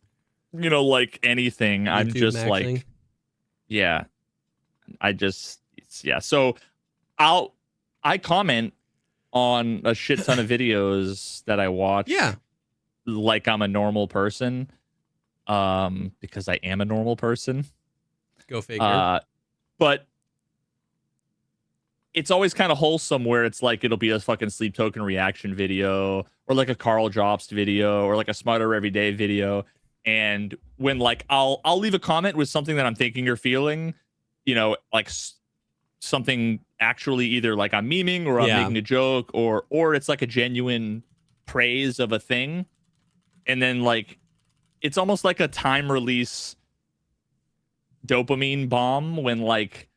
like anything. YouTube I'm just maxing. Like, yeah. So I comment on a shit ton of videos that I watch. Yeah. Like I'm a normal person. Because I am a normal person. Go figure. But it's always kind of wholesome where it's like, it'll be a fucking Sleep Token reaction video or like a Carl Jobst video or like a Smarter Everyday video. And when like, I'll leave a comment with something that I'm thinking or feeling, like something actually either like I'm memeing or I'm making a joke or it's like a genuine praise of a thing. And then like, it's almost like a time release dopamine bomb when like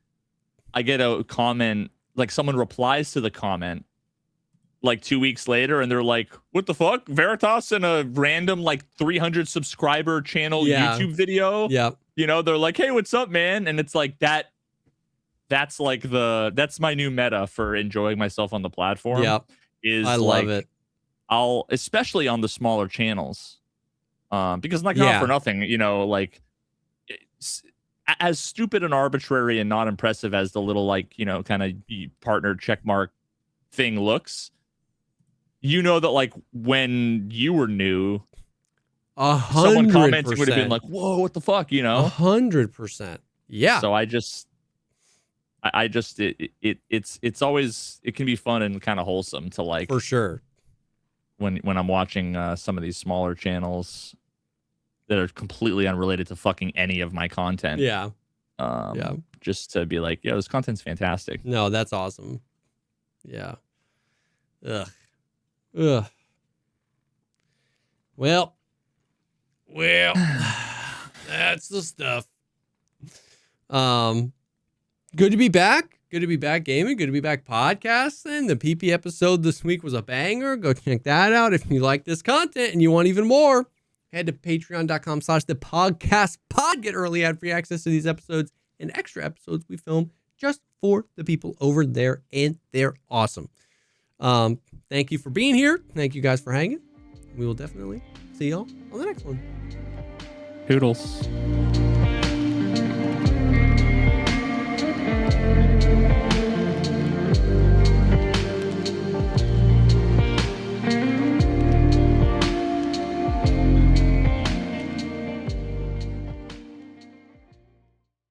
I get a comment, like someone replies to the comment like 2 weeks later and they're like, what the fuck? Veritas in a random like 300 subscriber channel YouTube video. Yeah. They're like, hey, what's up, man? And it's like that's like that's my new meta for enjoying myself on the platform. Yeah. I love it. I'll, especially on the smaller channels, because like not for nothing, like as stupid and arbitrary and not impressive as the little like, kind of partner checkmark thing looks, that like when you were new, 100%. Someone commenting would have been like, whoa, what the fuck, 100%. Yeah. So it's always, it can be fun and kind of wholesome to like, for sure, when I'm watching some of these smaller channels that are completely unrelated to fucking any of my content. Just to be like, yeah, this content's fantastic. No, that's awesome. Yeah. Ugh. Well, that's the stuff. Good to be back. Good to be back gaming. Good to be back podcasting. The PP episode this week was a banger. Go check that out. If you like this content and you want even more, head to patreon.com/thepodcastpod. Get early ad-free access to these episodes and extra episodes we film just for the people over there, and they're awesome. Thank you for being here. Thank you guys for hanging. We will definitely see y'all on the next one. Toodles.